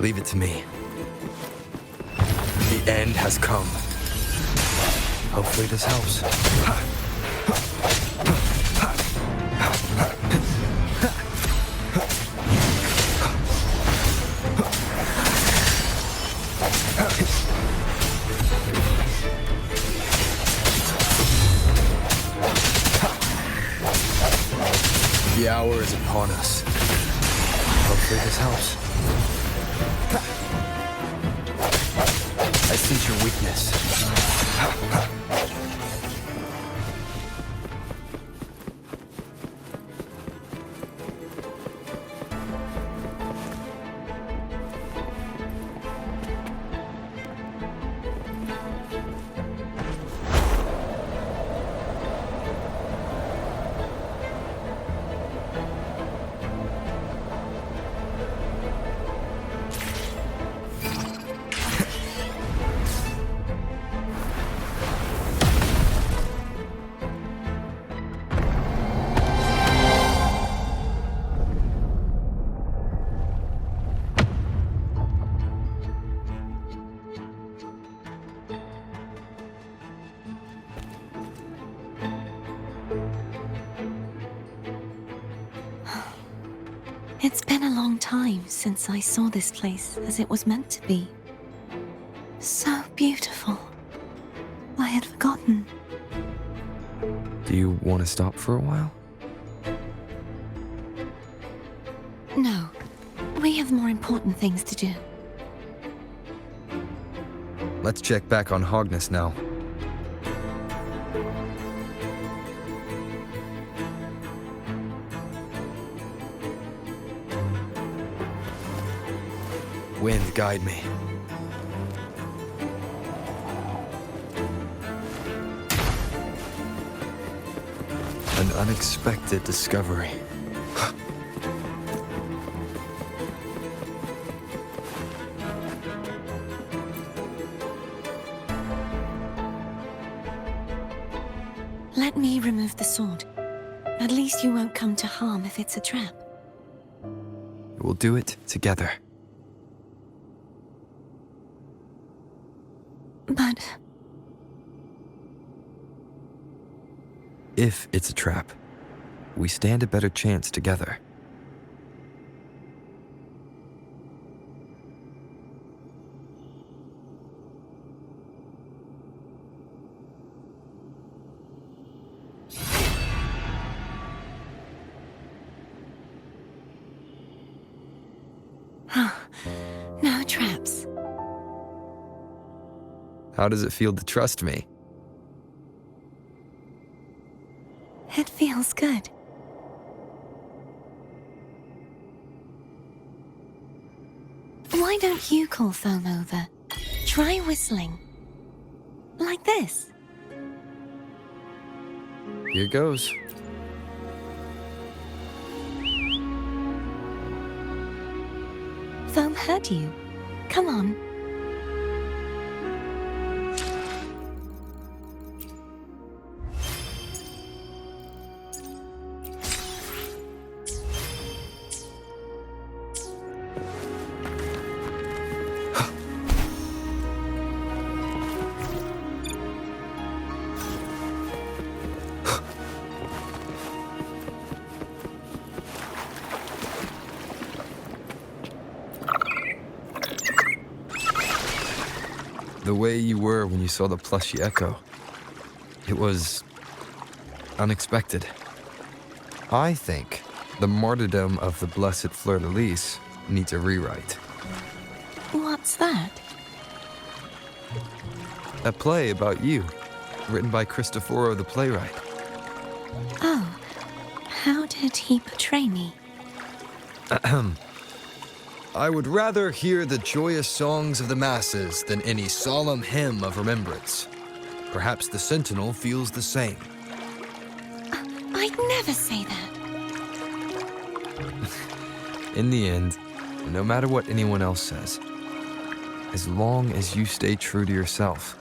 Leave it to me. The end has come. Hopefully this helps. The hour is upon us. Hopefully this helps. I sense your weakness. It's been a long time since I saw this place as it was meant to be. So beautiful. I had forgotten. Do you want to stop for a while? No. We have more important things to do. Let's check back on Hogness now. Wind, guide me. An unexpected discovery. Let me remove the sword. At least you won't come to harm if it's a trap. We'll do it together. But If it's a trap, we stand a better chance together. no traps. How does it feel to trust me? It feels good. Why don't you call Foam over? Try whistling. Like this. Here goes. Foam heard you. Come on. The way you were when you saw the plushy echo. It was unexpected. I think the martyrdom of the blessed fleur-de-lis needs a rewrite. What's that? A play about you, written by Cristoforo the playwright. Oh, how did he portray me? I would rather hear the joyous songs of the masses than any solemn hymn of remembrance. Perhaps the Sentinel feels the same. I'd never say that. In the end, no matter what anyone else says, as long as you stay true to yourself,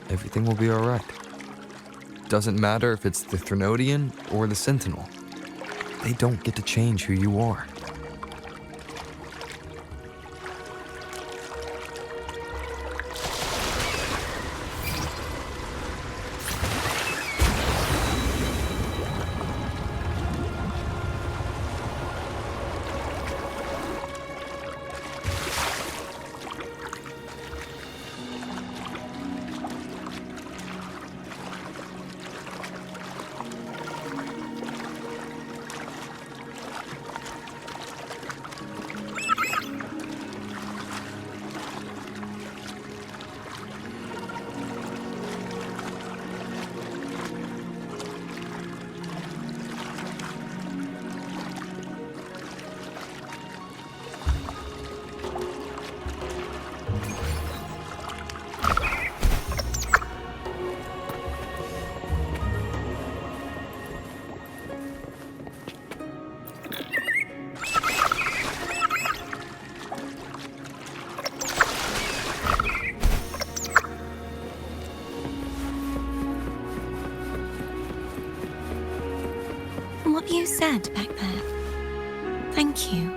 everything will be all right. Doesn't matter if it's the Threnodian or the Sentinel. They don't get to change who you are. What you said back there. Thank you.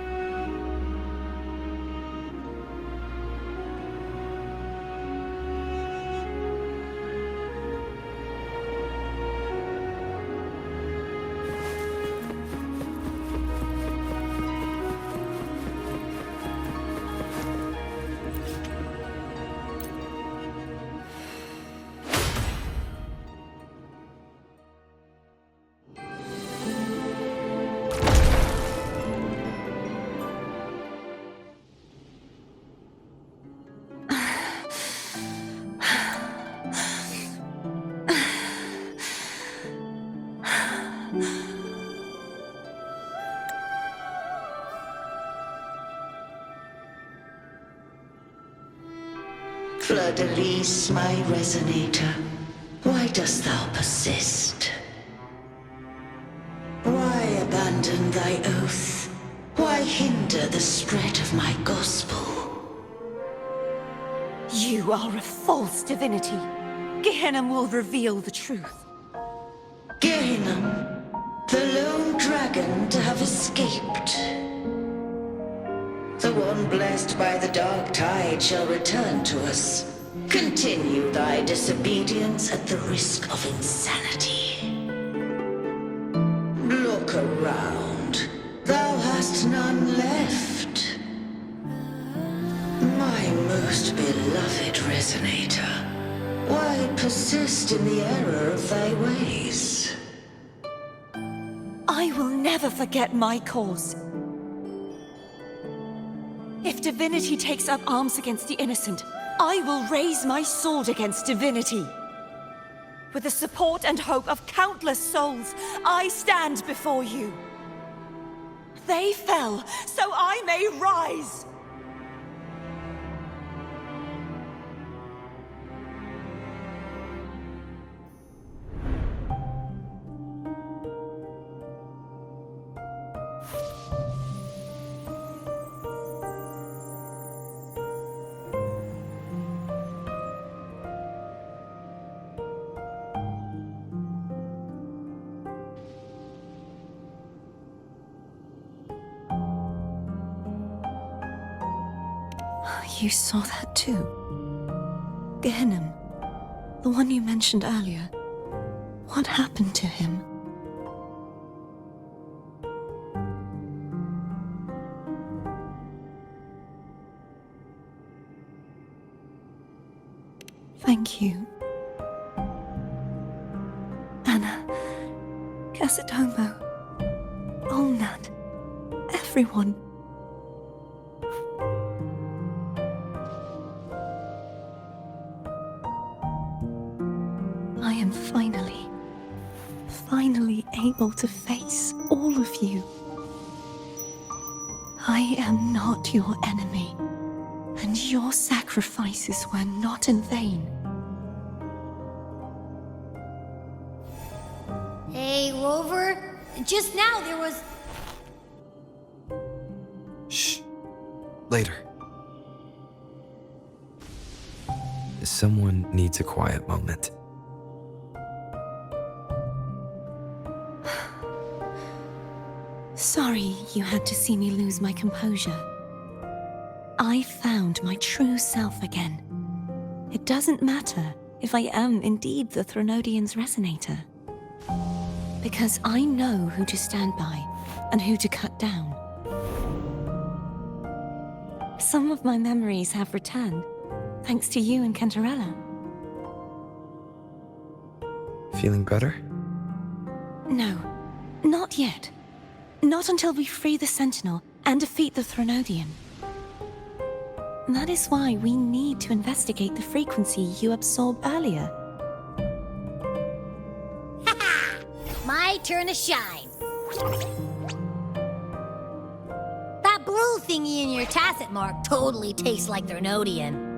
Fleur-de-lis, my resonator, why dost thou persist? Why abandon thy oath? Why hinder the spread of my gospel? You are a false divinity. Gehenna will reveal the truth. Gehenna, the lone dragon to have escaped. The one blessed by the dark tide shall return to us. Continue thy disobedience at the risk of insanity. Look around. Thou hast none left. My most beloved resonator, why persist in the error of thy ways? I will never forget my cause. If Divinity takes up arms against the innocent, I will raise my sword against Divinity. With the support and hope of countless souls, I stand before you. They fell, so I may rise! You saw that too? Gehenna, the one you mentioned earlier. What happened to him? Thank you. Anna, Casatomo, Olnat, everyone. I am finally able to face all of you. I am not your enemy, and your sacrifices were not in vain. Hey, Rover, just now there was... Shh. Later. Someone needs a quiet moment. Sorry you had to see me lose my composure. I found my true self again. It doesn't matter if I am indeed the Threnodian's Resonator. Because I know who to stand by and who to cut down. Some of my memories have returned, thanks to you and Cantarella. Feeling better? No, not yet. Not until we free the Sentinel and defeat the Threnodian. That is why we need to investigate the frequency you absorbed earlier. My turn to shine. That blue thingy in your tacit mark totally tastes like Threnodian.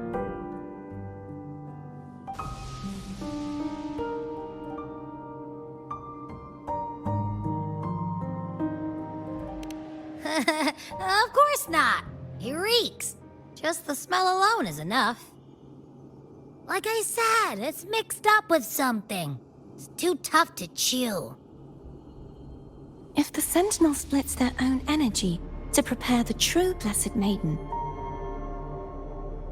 Of course not. It reeks. Just the smell alone is enough. Like I said, it's mixed up with something. It's too tough to chew. If the Sentinel splits their own energy to prepare the true Blessed Maiden,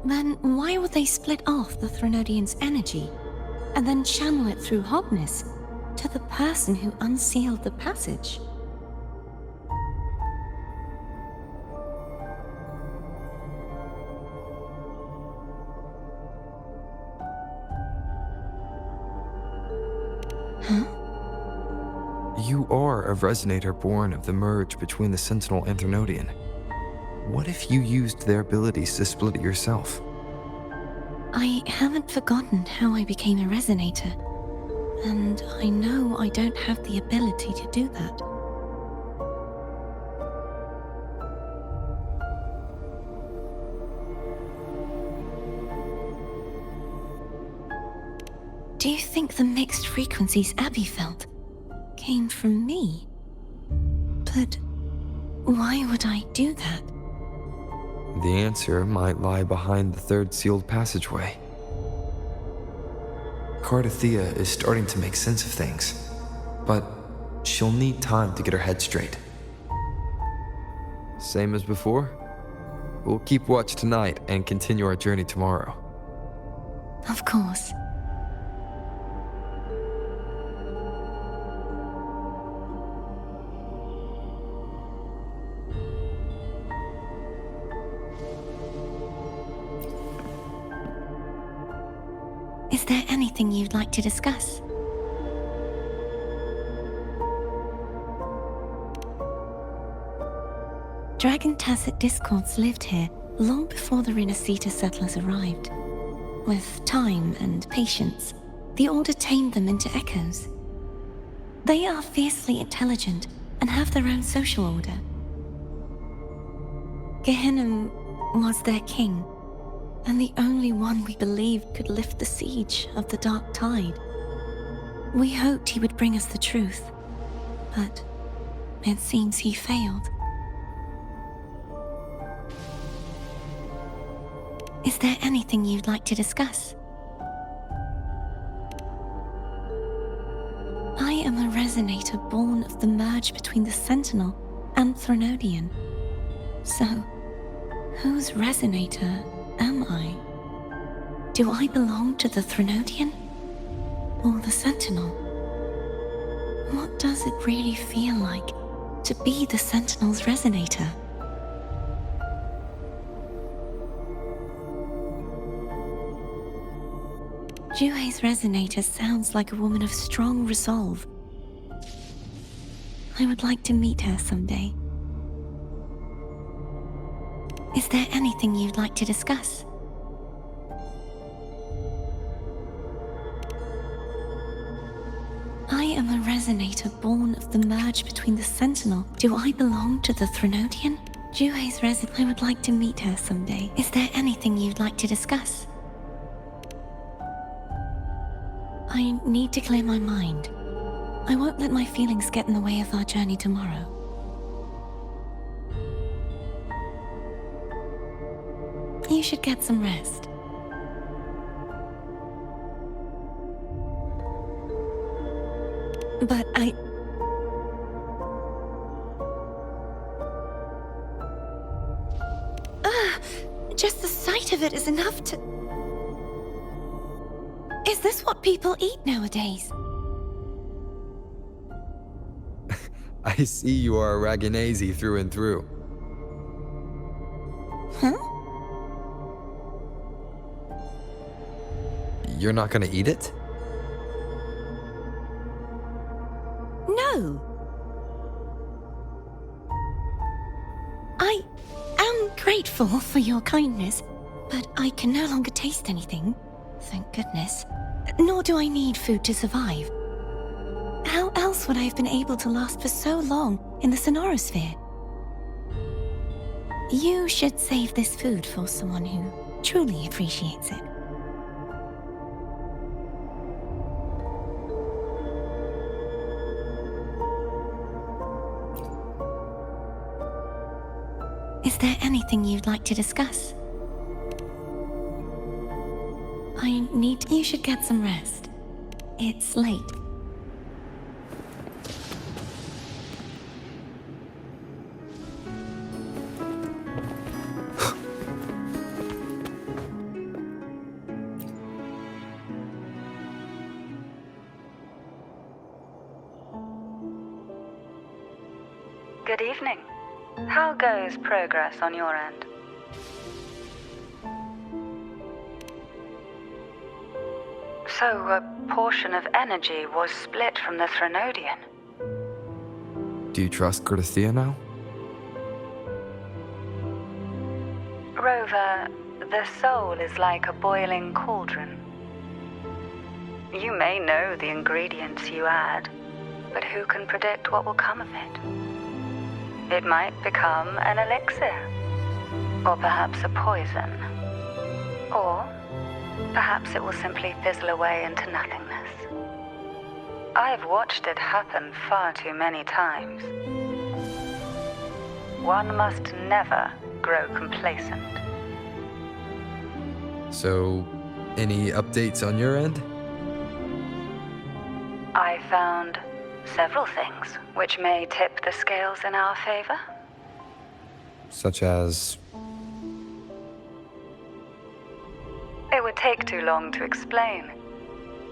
then why would they split off the Threnodian's energy and then channel it through Hognis to the person who unsealed the passage? You are a Resonator born of the merge between the Sentinel and Threnodian. What if you used their abilities to split it yourself? I haven't forgotten how I became a Resonator, and I know I don't have the ability to do that. Do you think the mixed frequencies Abby felt came from me? But why would I do that? The answer might lie behind the third sealed passageway. Cardathea is starting to make sense of things, but she'll need time to get her head straight. Same as before? We'll keep watch tonight and continue our journey tomorrow. Of course. Is there anything you'd like to discuss? Dragon Tacet discords lived here long before the Rinascita settlers arrived. With time and patience, the Order tamed them into echoes. They are fiercely intelligent and have their own social order. Gehinnom was their king, and the only one we believed could lift the siege of the Dark Tide. We hoped he would bring us the truth, but it seems he failed. Is there anything you'd like to discuss? I am a Resonator born of the merge between the Sentinel and Threnodian. So, whose Resonator am I? Do I belong to the Threnodian? Or the Sentinel? What does it really feel like to be the Sentinel's Resonator? Juhe's Resonator sounds like a woman of strong resolve. I would like to meet her someday. Is there anything you'd like to discuss? I am a Resonator born of the merge between the Sentinel. Do I belong to the Threnodian? Juhe's I would like to meet her someday. Is there anything you'd like to discuss? I need to clear my mind. I won't let my feelings get in the way of our journey tomorrow. You should get some rest. But just the sight of it is enough to... Is this what people eat nowadays? I see you are a Raganese through and through. Huh? You're not gonna eat it? No. I am grateful for your kindness, but I can no longer taste anything. Thank goodness. Nor do I need food to survive. How else would I have been able to last for so long in the Sonorosphere? You should save this food for someone who truly appreciates it. Is there anything you'd like to discuss? You should get some rest. It's late. Good evening. How goes progress on your end? So, a portion of energy was split from the Threnodian. Do you trust Cordesia now? Rover, the soul is like a boiling cauldron. You may know the ingredients you add, but who can predict what will come of it? It might become an elixir, or perhaps a poison, or perhaps it will simply fizzle away into nothingness. I've watched it happen far too many times. One must never grow complacent. So, any updates on your end? I found several things which may tip the scales in our favor. Such as... It would take too long to explain.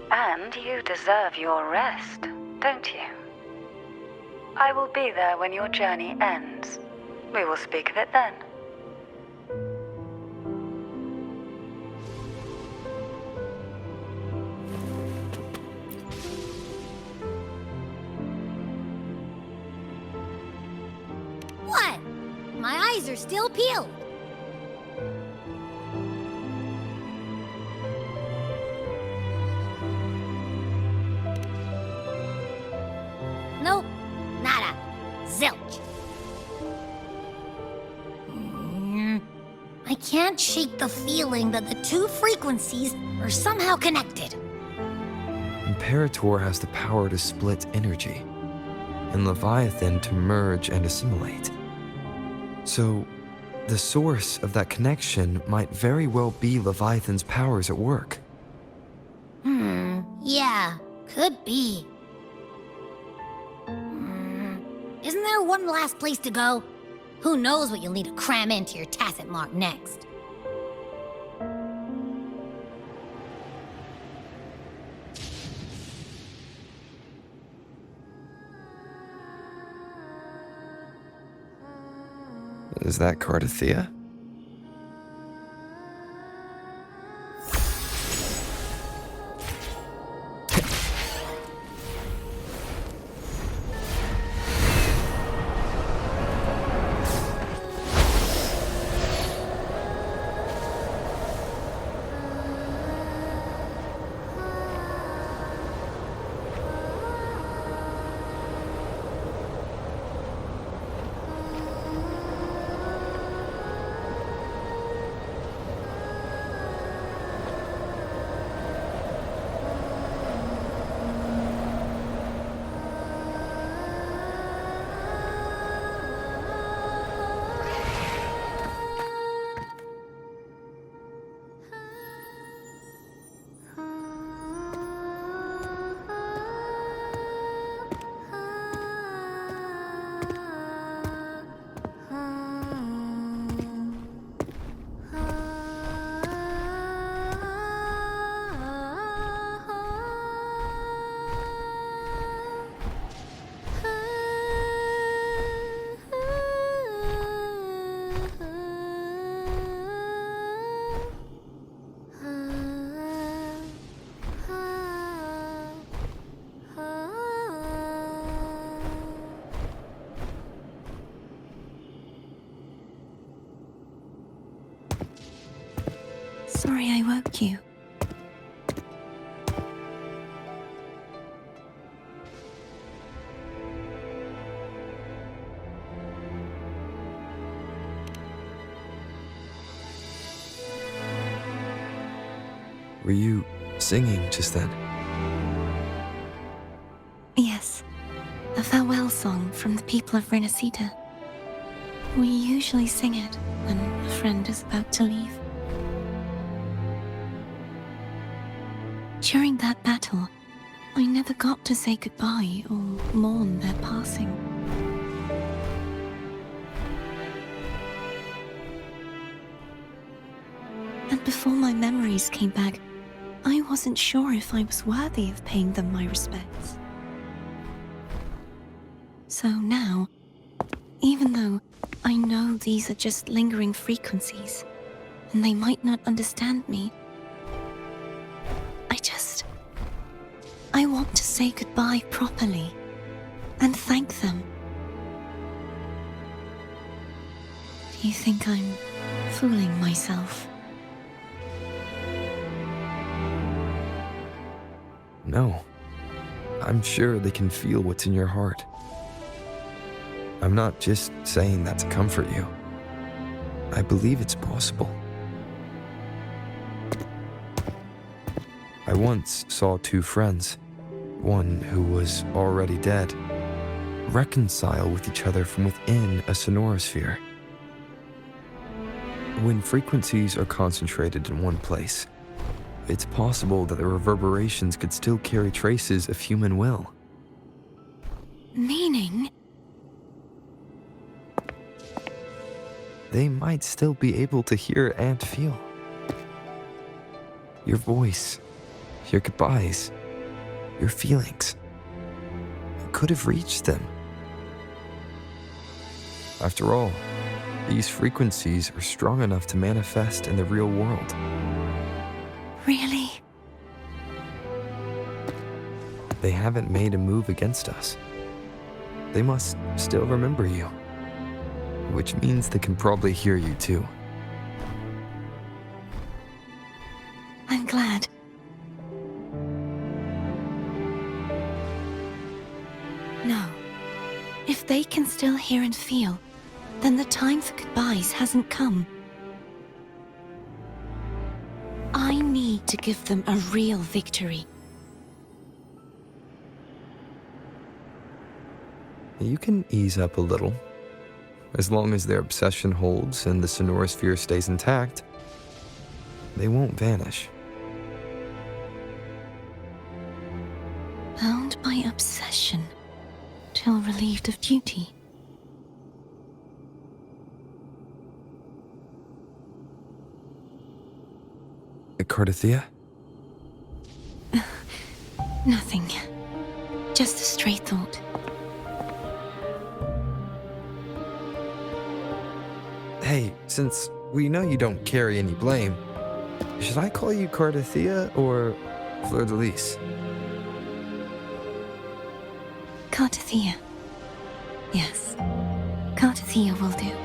And you deserve your rest, don't you? I will be there when your journey ends. We will speak of it then. What? My eyes are still peeled. Nope. Nada. Zilch. I can't shake the feeling that the two frequencies are somehow connected. Imperator has the power to split energy, and Leviathan to merge and assimilate. So, the source of that connection might very well be Leviathan's powers at work. Yeah, could be. Isn't there one last place to go? Who knows what you'll need to cram into your tacit mark next? Is that Cardathea? Thank you. Were you singing just then? Yes, a farewell song from the people of Rinascita. We usually sing it when a friend is about to leave. During that battle, I never got to say goodbye or mourn their passing. And before my memories came back, I wasn't sure if I was worthy of paying them my respects. So now, even though I know these are just lingering frequencies, and they might not understand me, I want to say goodbye properly, and thank them. Do you think I'm fooling myself? No. I'm sure they can feel what's in your heart. I'm not just saying that to comfort you. I believe it's possible. I once saw two friends, one who was already dead, reconcile with each other from within a sonorosphere. When frequencies are concentrated in one place, it's possible that the reverberations could still carry traces of human will. Meaning? They might still be able to hear and feel. Your voice, your goodbyes, your feelings could have reached them. After all, these frequencies are strong enough to manifest in the real world. Really? They haven't made a move against us. They must still remember you, which means they can probably hear you too. I'm glad. No. If they can still hear and feel, then the time for goodbyes hasn't come. I need to give them a real victory. You can ease up a little. As long as their obsession holds and the sonorosphere stays intact, they won't vanish. Bound by obsession, till relieved of duty. Cardathea? Nothing. Just a stray thought. Hey, since we know you don't carry any blame, should I call you Cardathea or Fleur de Lis? Cardathea. Yes. Cardathea will do.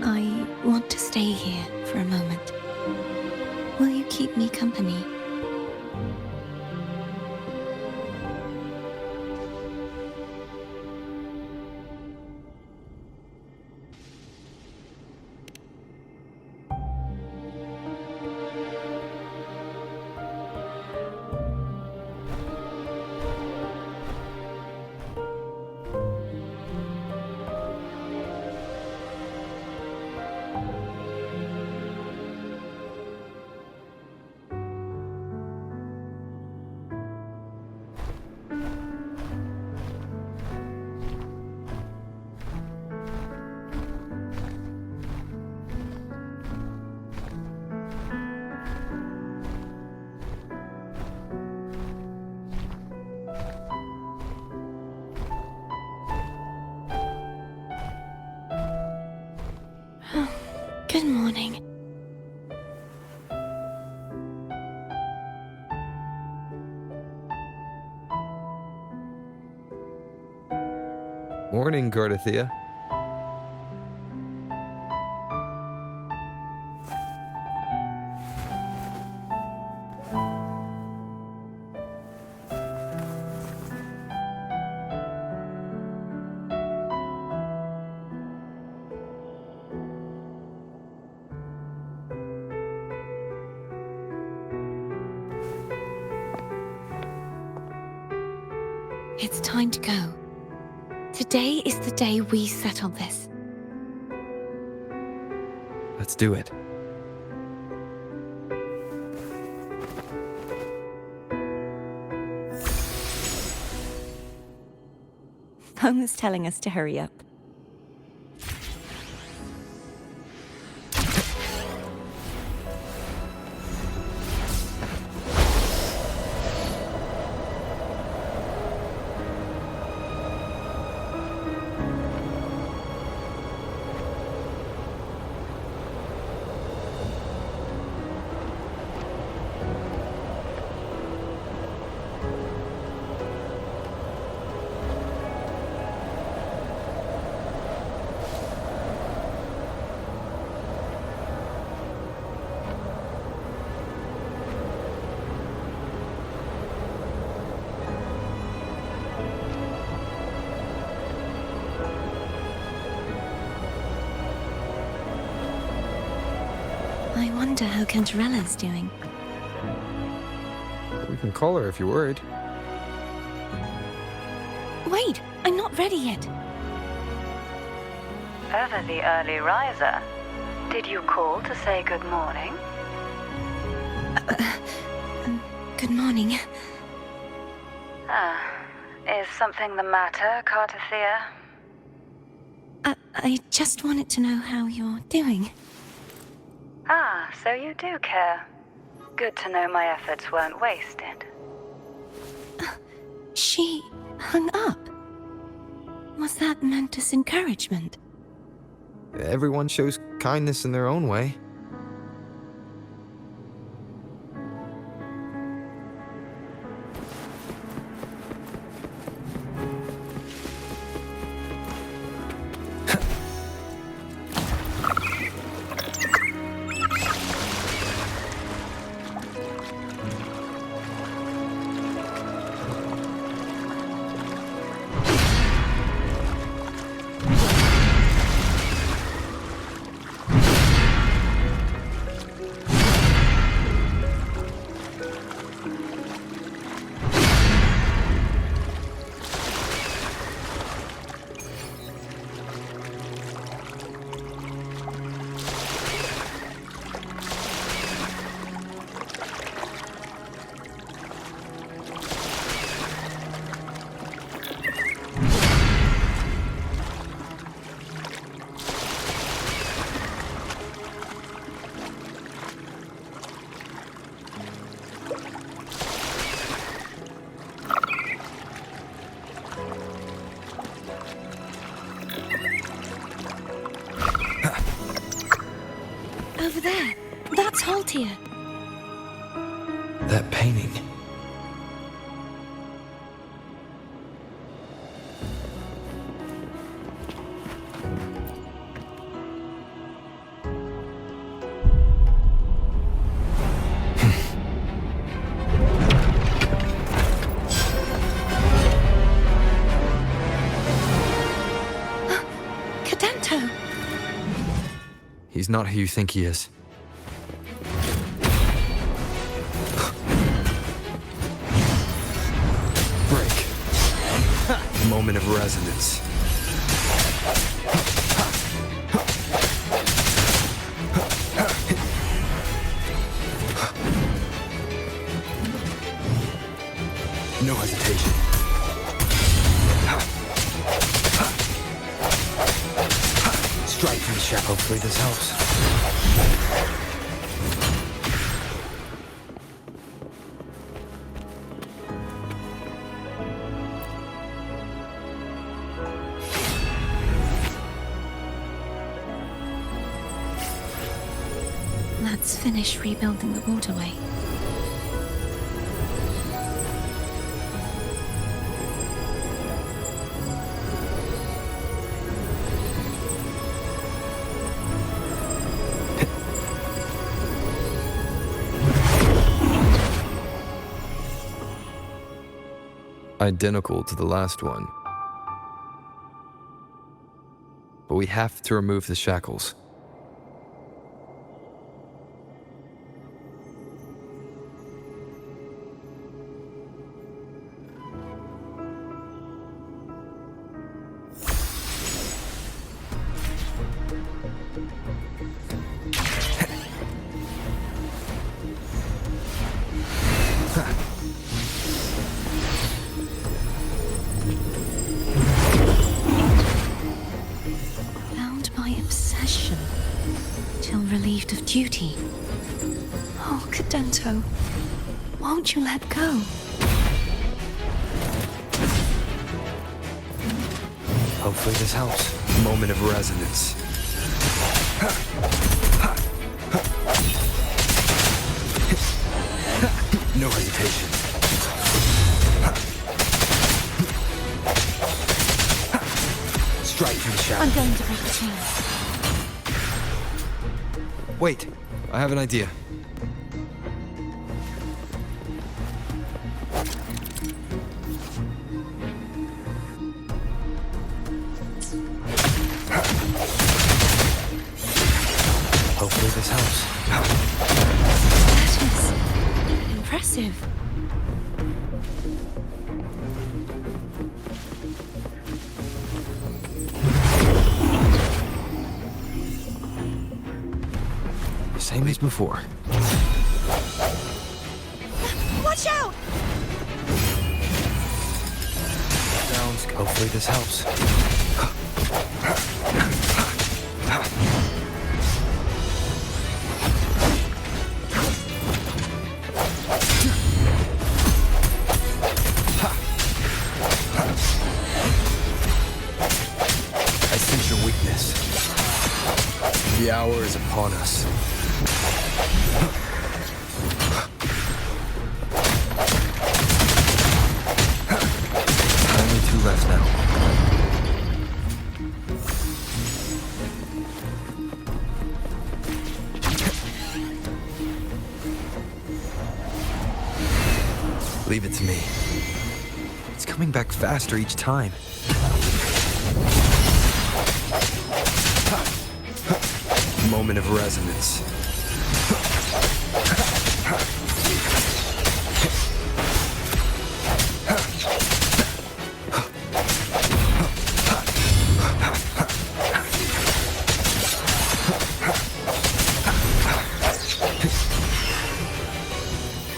I want to stay here for a moment. Will you keep me company? Good morning. Morning, Cardathea. It's time to go. Today is the day we settle this. Let's do it. Phone is telling us to hurry up. I wonder how Cantarella's doing. We can call her if you're worried. Wait, I'm not ready yet. Ever the early riser? Did you call to say good morning? Good morning. Is something the matter, Cartathea? I just wanted to know how you're doing. So you do care. Good to know my efforts weren't wasted. She hung up. Was that meant as encouragement? Everyone shows kindness in their own way. Over there. That's Haltia. That painting. Cadento! He's not who you think he is. Break. Moment of resonance. No hesitation. Strike from the shack, hopefully this helps. Let's finish rebuilding the waterway. Identical to the last one. But we have to remove the shackles. feel relieved of duty. Oh, Cadento, won't you let go? Hopefully this helps. Moment of resonance. No hesitation. Strike from the shadow. I'm going to break the chain. Wait, I have an idea. Hopefully this helps. That is impressive. Same as before. Watch out! Sounds. Hopefully this helps. I sense your weakness. The hour is upon us. Only two left now. Leave it to me. It's coming back faster each time. Moment of resonance.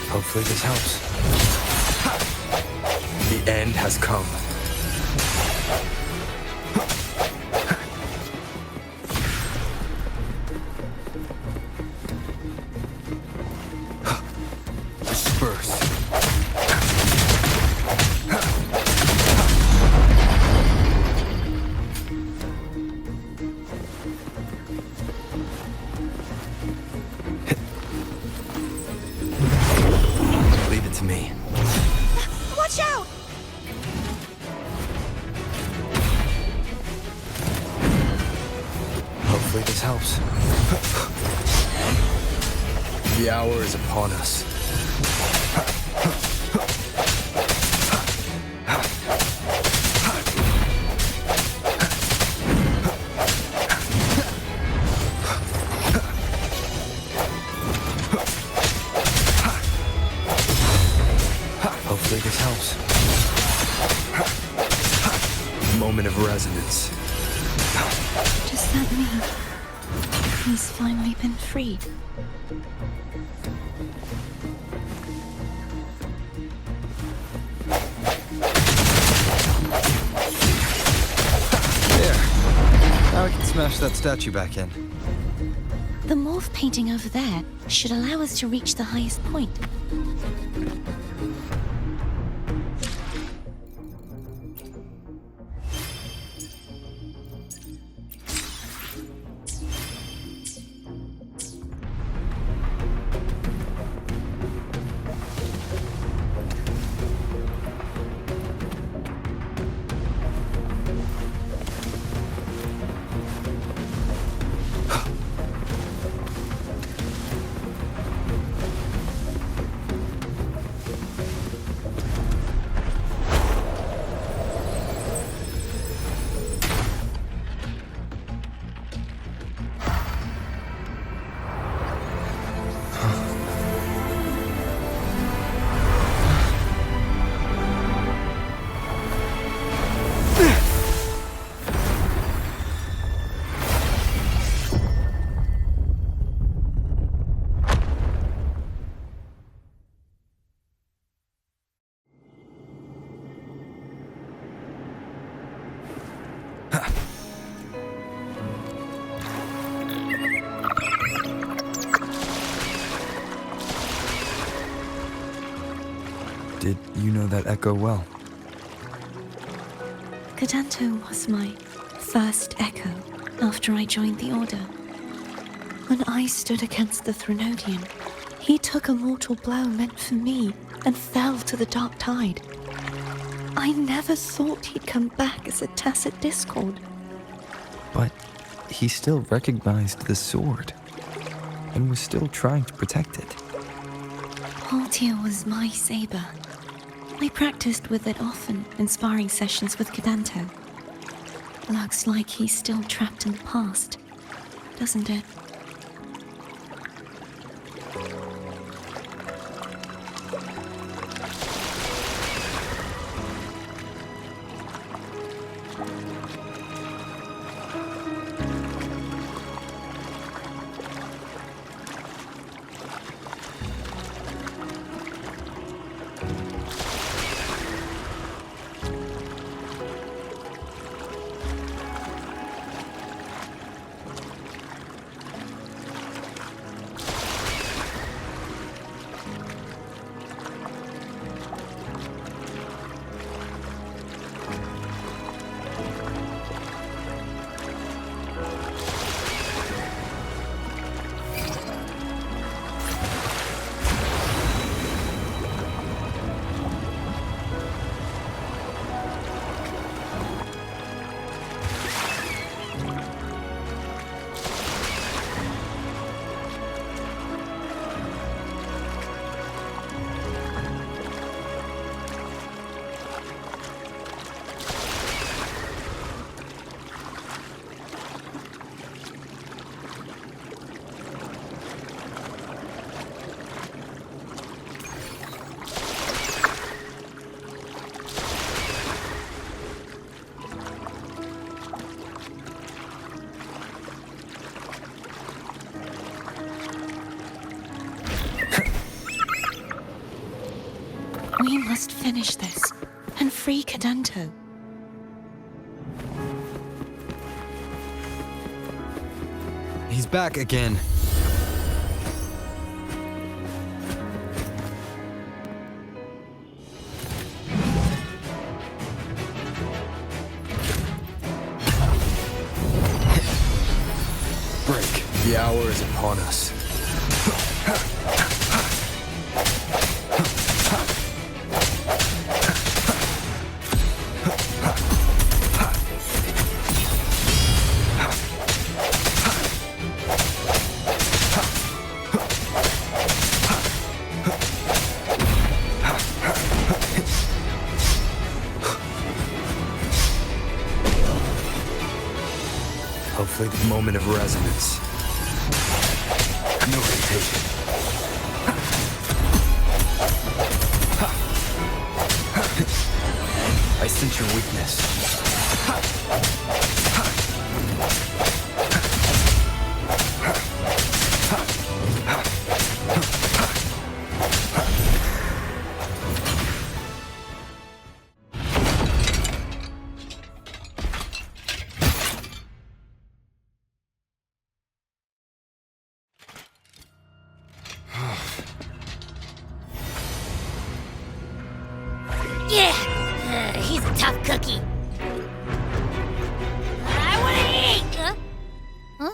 Hopefully this helps. The end has come. Disperse. Leave it to me. Watch out! Hopefully this helps. The hour is upon us. Hopefully this helps. Moment of resonance. Does that mean he's finally been freed? There. Now I can smash that statue back in. The morph painting over there should allow us to reach the highest point. Did you know that echo well? Gadento was my first echo after I joined the Order. When I stood against the Threnodian, he took a mortal blow meant for me and fell to the dark tide. I never thought he'd come back as a tacit discord. But he still recognized the sword and was still trying to protect it. Haltia was my saber. I practiced with it often in sparring sessions with Gadento. Looks like he's still trapped in the past, doesn't it? We must finish this and free Gadento. He's back again. Break. The hour is upon us. Hopefully the moment of resonance. No hesitation. I sense your weakness. Yeah! He's a tough cookie. I wanna eat! Huh?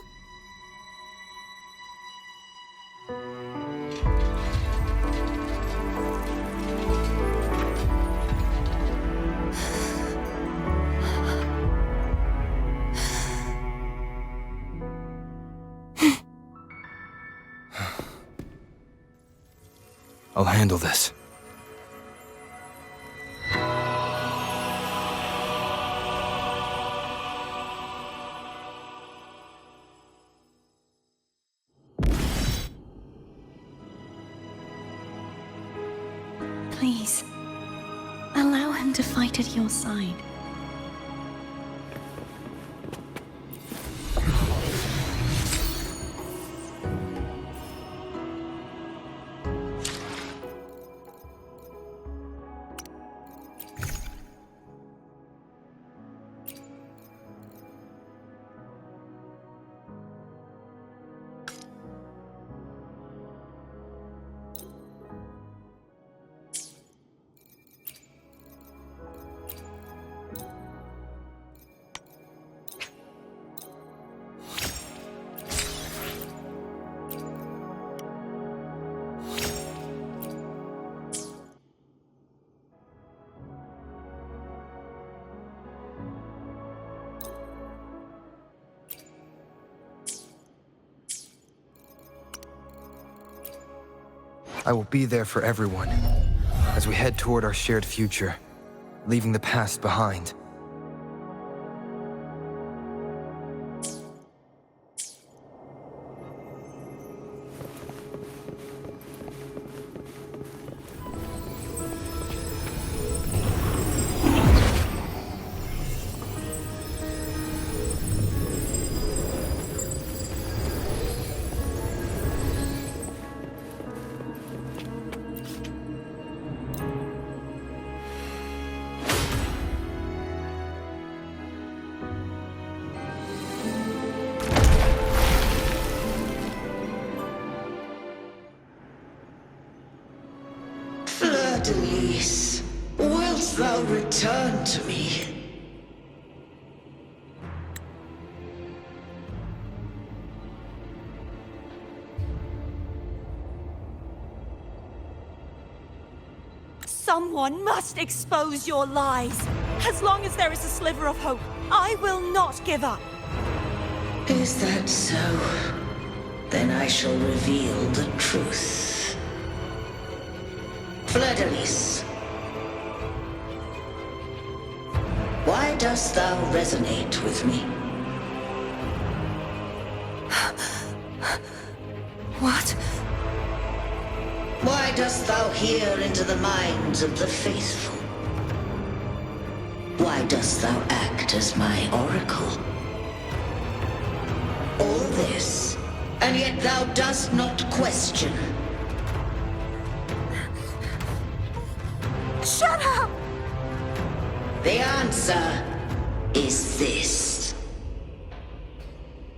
I'll handle this. Please, allow him to fight at your side. I will be there for everyone as we head toward our shared future, leaving the past behind. Denise, wilt thou return to me? Someone must expose your lies. As long as there is a sliver of hope, I will not give up. Is that so? Then I shall reveal the truth. Fleur-de-Lis, why dost thou resonate with me? What? Why dost thou hear into the minds of the faithful? Why dost thou act as my oracle? All this, and yet thou dost not question. Shut up! The answer is this.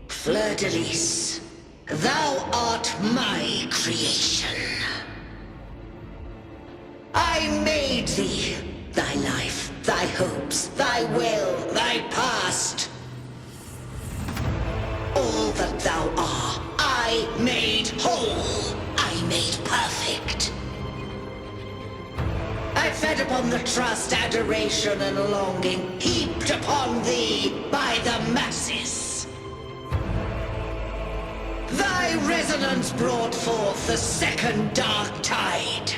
Fleur-de-Lis, thou art my creation. I made thee, thy life, thy hopes, thy will, thy past. All that thou art, I made whole, I made perfect. I fed upon the trust, adoration, and longing heaped upon thee by the masses. Thy resonance brought forth the second dark tide.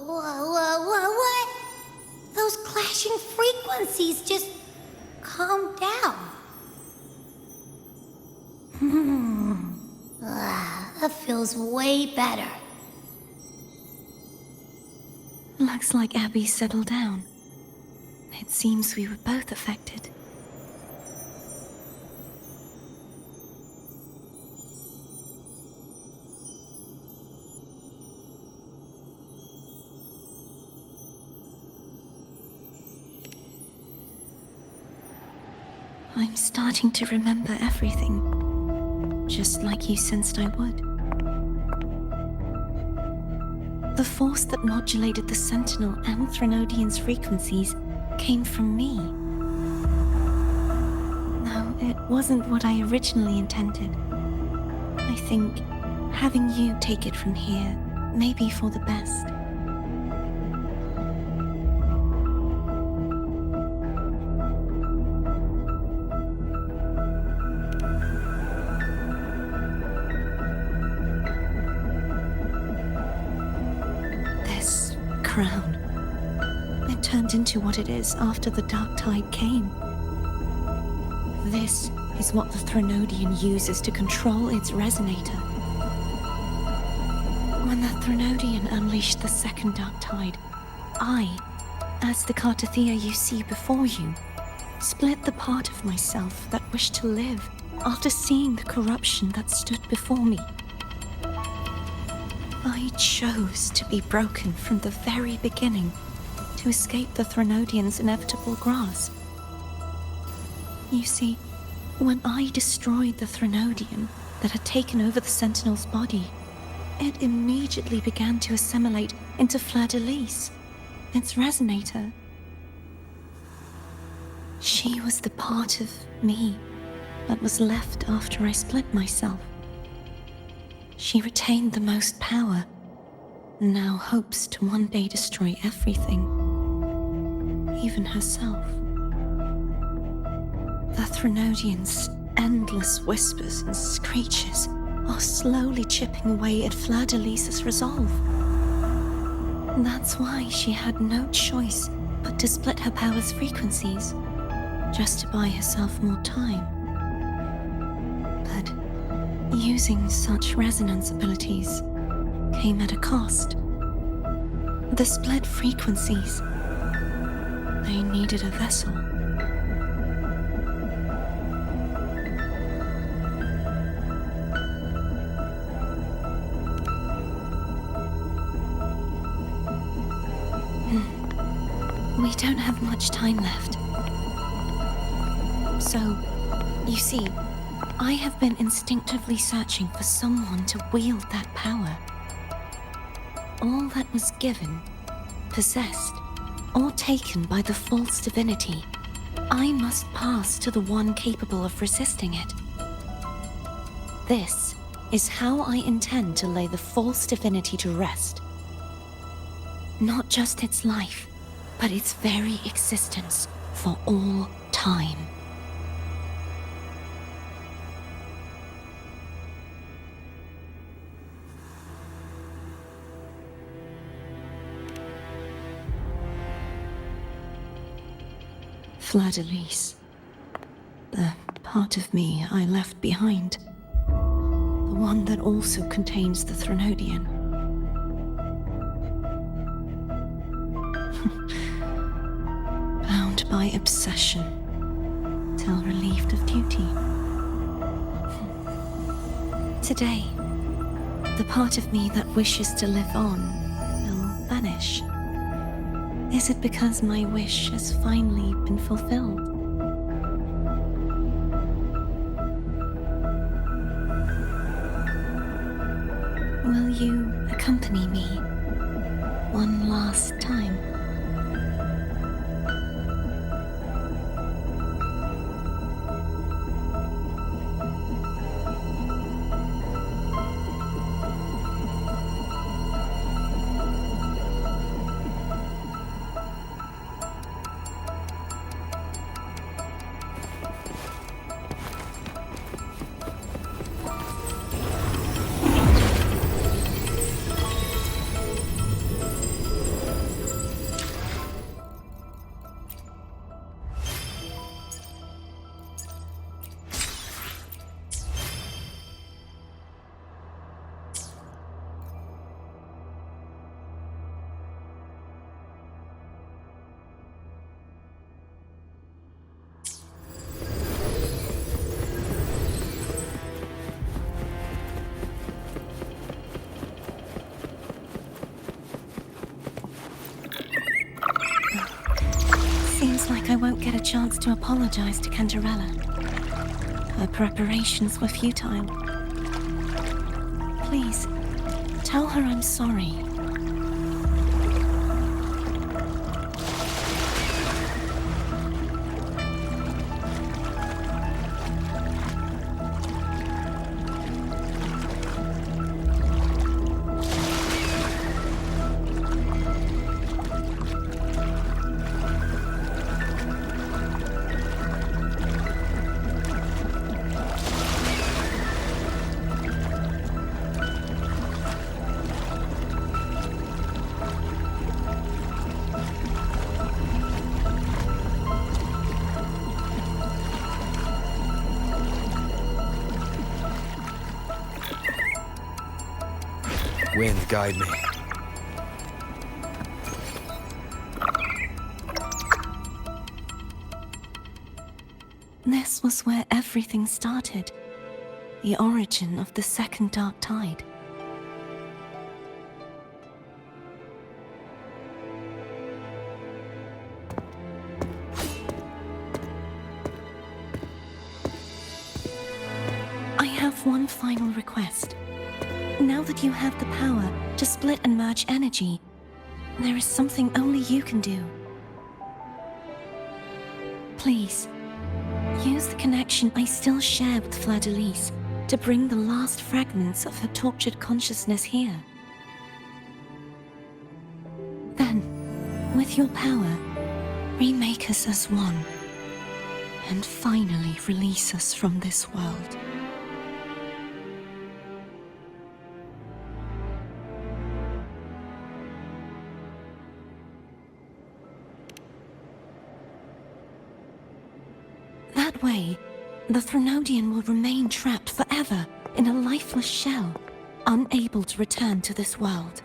What? Those clashing frequencies, just calm down. That feels way better. Looks like Abby settled down. It seems we were both affected. I'm starting to remember everything, just like you sensed I would. The force that modulated the Sentinel and Threnodian's frequencies came from me. No, it wasn't what I originally intended. I think having you take it from here may be for the best. Crown. It turned into what it is after the Dark Tide came. This is what the Threnodian uses to control its resonator. When the Threnodian unleashed the second Dark Tide, I, as the Cartothea you see before you, split the part of myself that wished to live after seeing the corruption that stood before me. I chose to be broken from the very beginning to escape the Threnodian's inevitable grasp. You see, when I destroyed the Threnodian that had taken over the Sentinel's body, it immediately began to assimilate into Fleur-de-Lis, its resonator. She was the part of me that was left after I split myself. She retained the most power, and now hopes to one day destroy everything, even herself. The Threnodians' endless whispers and screeches are slowly chipping away at Fleur-de-Lis's resolve. That's why she had no choice but to split her power's frequencies, just to buy herself more time. But using such resonance abilities came at a cost. The split frequencies, they needed a vessel. We don't have much time left. So, you see, I have been instinctively searching for someone to wield that power. All that was given, possessed, or taken by the false divinity, I must pass to the one capable of resisting it. This is how I intend to lay the false divinity to rest. Not just its life, but its very existence for all time. Fleur-de-Lis, the part of me I left behind, the one that also contains the Threnodian. Bound by obsession, till relieved of duty. Today, the part of me that wishes to live on will vanish. Is it because my wish has finally been fulfilled? Will you accompany me one last time? I won't get a chance to apologize to Cantarella. Her preparations were futile. Please, tell her I'm sorry. Wind, guide me. This was where everything started. The origin of the second dark tide. I have one final request. Now that you have the power to split and merge energy, there is something only you can do. Please, use the connection I still share with Fleur-de-Lis to bring the last fragments of her tortured consciousness here. Then, with your power, remake us as one, and finally release us from this world. That way, the Threnodian will remain trapped forever in a lifeless shell, unable to return to this world.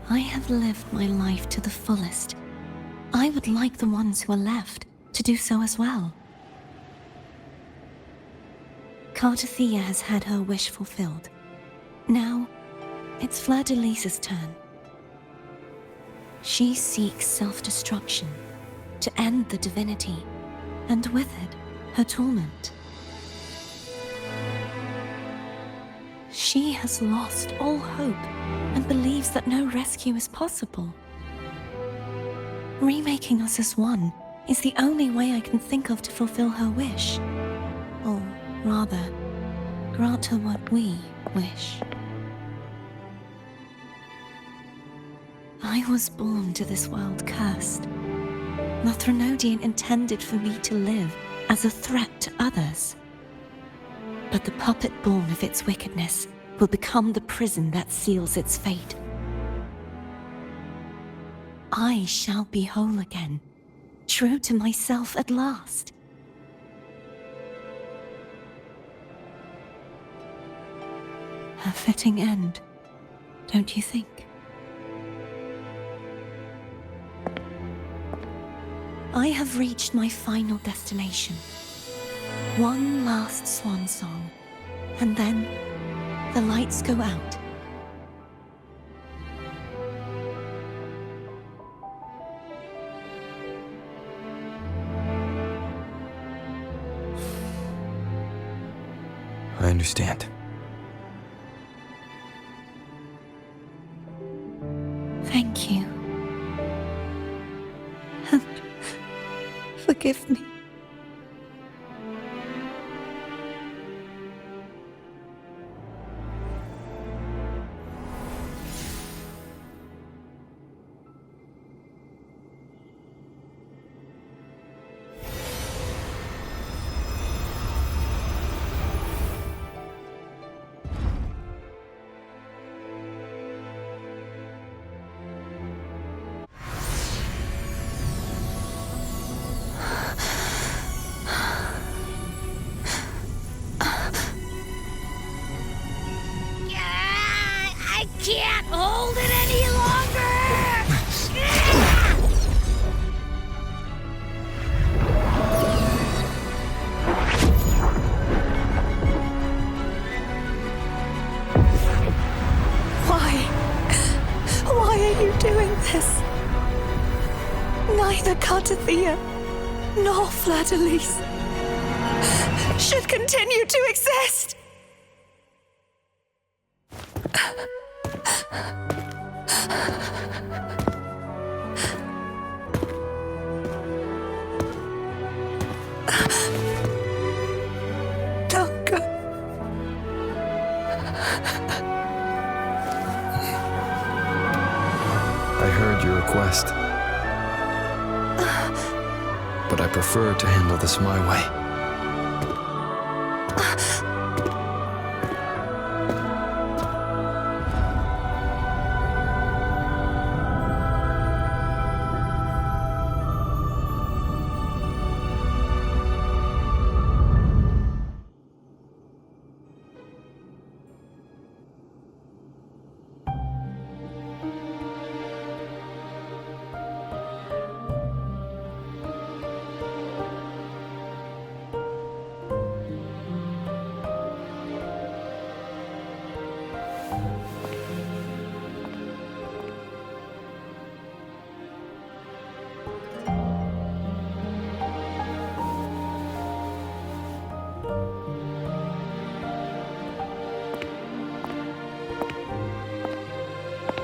I have lived my life to the fullest. I would like the ones who are left to do so as well. Cartathea has had her wish fulfilled. Now, it's Fleur-de-Lis's turn. She seeks self-destruction to end the divinity, and with it, her torment. She has lost all hope and believes that no rescue is possible. Remaking us as one is the only way I can think of to fulfill her wish. Or rather, grant her what we wish. I was born to this world cursed. The Threnodian intended for me to live as a threat to others. But the puppet born of its wickedness will become the prison that seals its fate. I shall be whole again, true to myself at last. A fitting end, don't you think? I have reached my final destination. One last swan song, and then the lights go out. I understand. Thank you. Forgive me. I can't hold it any longer! Why are you doing this? Neither Cartathea nor Fladelise should continue to exist! Don't go. I heard your request. But I prefer to handle this my way.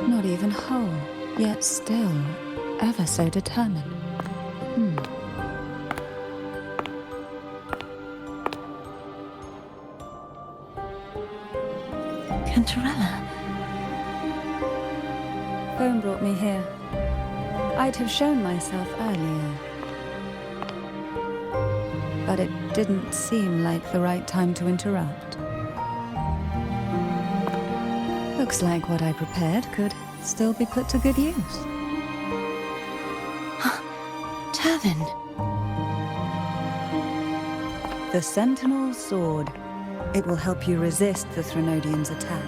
Not even whole, yet still ever so determined. Cantarella. Phone brought me here. I'd have shown myself earlier. But it didn't seem like the right time to interrupt. Looks like what I prepared could still be put to good use. Turvin. The Sentinel Sword. It will help you resist the Threnodians' attack.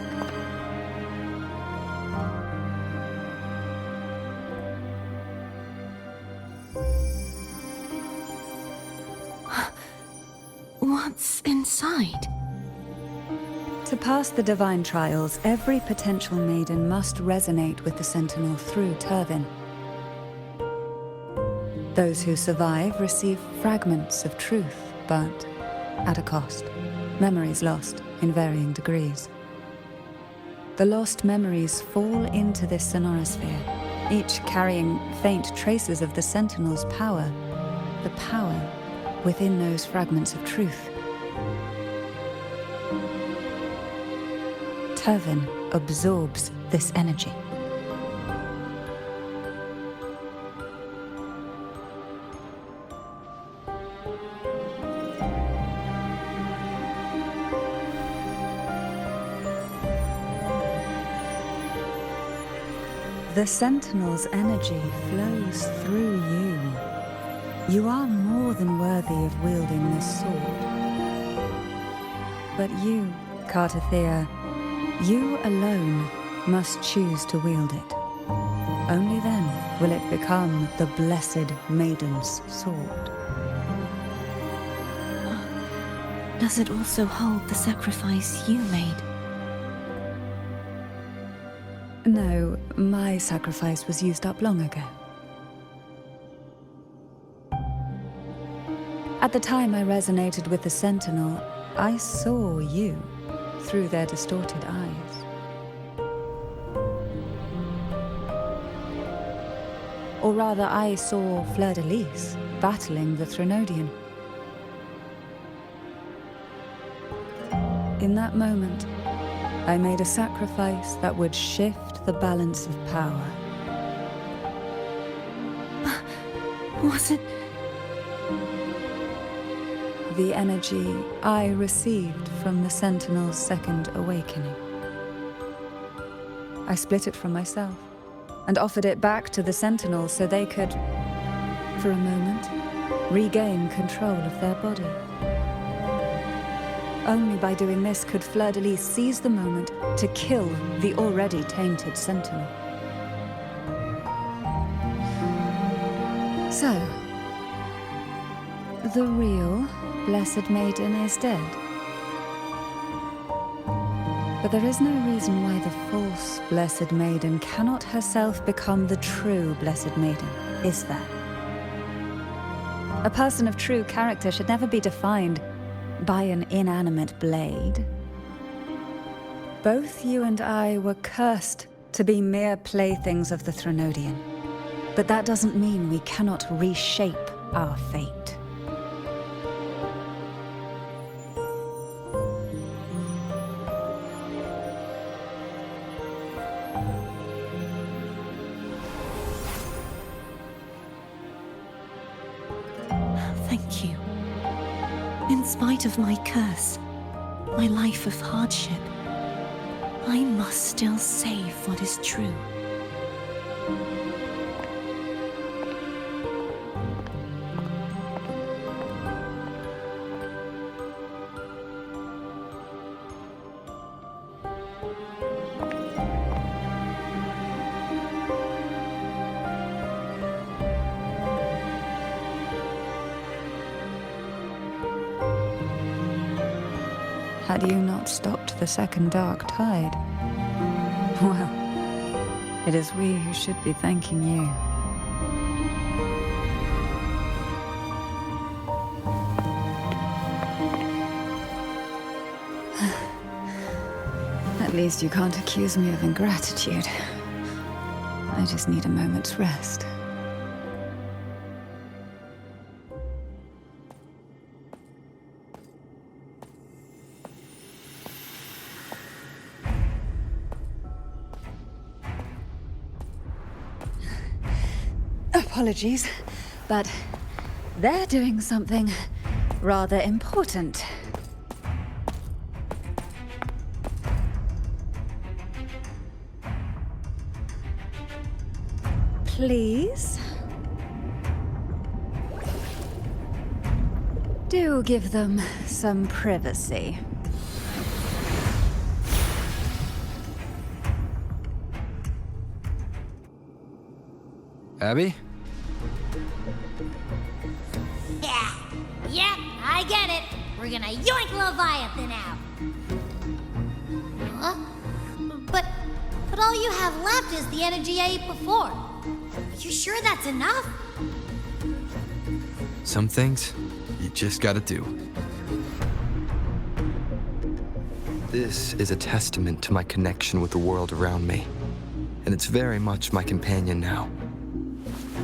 What's inside? To pass the divine trials, every potential maiden must resonate with the Sentinel through Turvin. Those who survive receive fragments of truth, but at a cost. Memories lost in varying degrees. The lost memories fall into this sonorosphere, each carrying faint traces of the Sentinel's power, the power within those fragments of truth. Turvin absorbs this energy. The Sentinel's energy flows through you. You are more than worthy of wielding this sword. But you, Cartathea, you alone must choose to wield it. Only then will it become the Blessed Maiden's sword. Does it also hold the sacrifice you made? No, my sacrifice was used up long ago. At the time I resonated with the Sentinel, I saw you through their distorted eyes. Or rather, I saw Fleur-de-Lis battling the Threnodian. In that moment, I made a sacrifice that would shift the balance of power. Was it? The energy I received from the Sentinel's second awakening. I split it from myself and offered it back to the Sentinels so they could, for a moment, regain control of their body. Only by doing this could Fleur-de-Lis seize the moment to kill the already tainted Sentinel. So, the real Blessed Maiden is dead. But there is no reason why the false Blessed Maiden cannot herself become the true Blessed Maiden, is there? A person of true character should never be defined by an inanimate blade. Both you and I were cursed to be mere playthings of the Threnodian. But that doesn't mean we cannot reshape our fate. Thank you. In spite of my curse, my life of hardship, I must still save what is true. Had you not stopped the second dark tide? Well, it is we who should be thanking you. At least you can't accuse me of ingratitude. I just need a moment's rest. Apologies, but they're doing something rather important. Please? Do give them some privacy. Abby? Yeah, I get it. We're gonna yoink Leviathan out. Huh? But all you have left is the energy I ate before. Are you sure that's enough? Some things, you just gotta do. This is a testament to my connection with the world around me, and it's very much my companion now,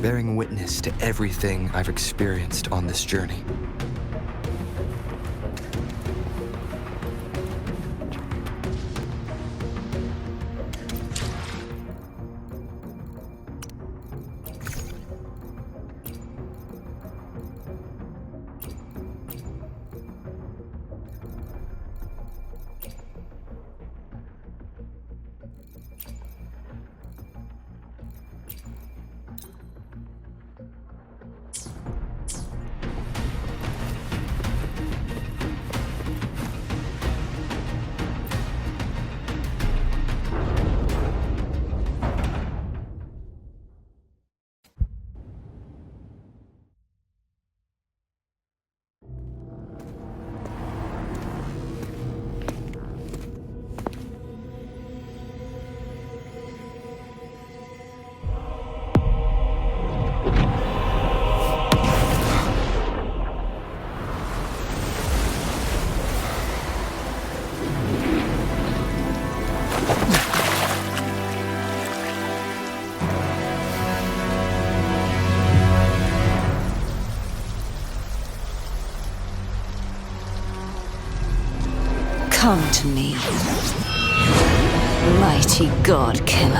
bearing witness to everything I've experienced on this journey. Come to me, mighty god killer.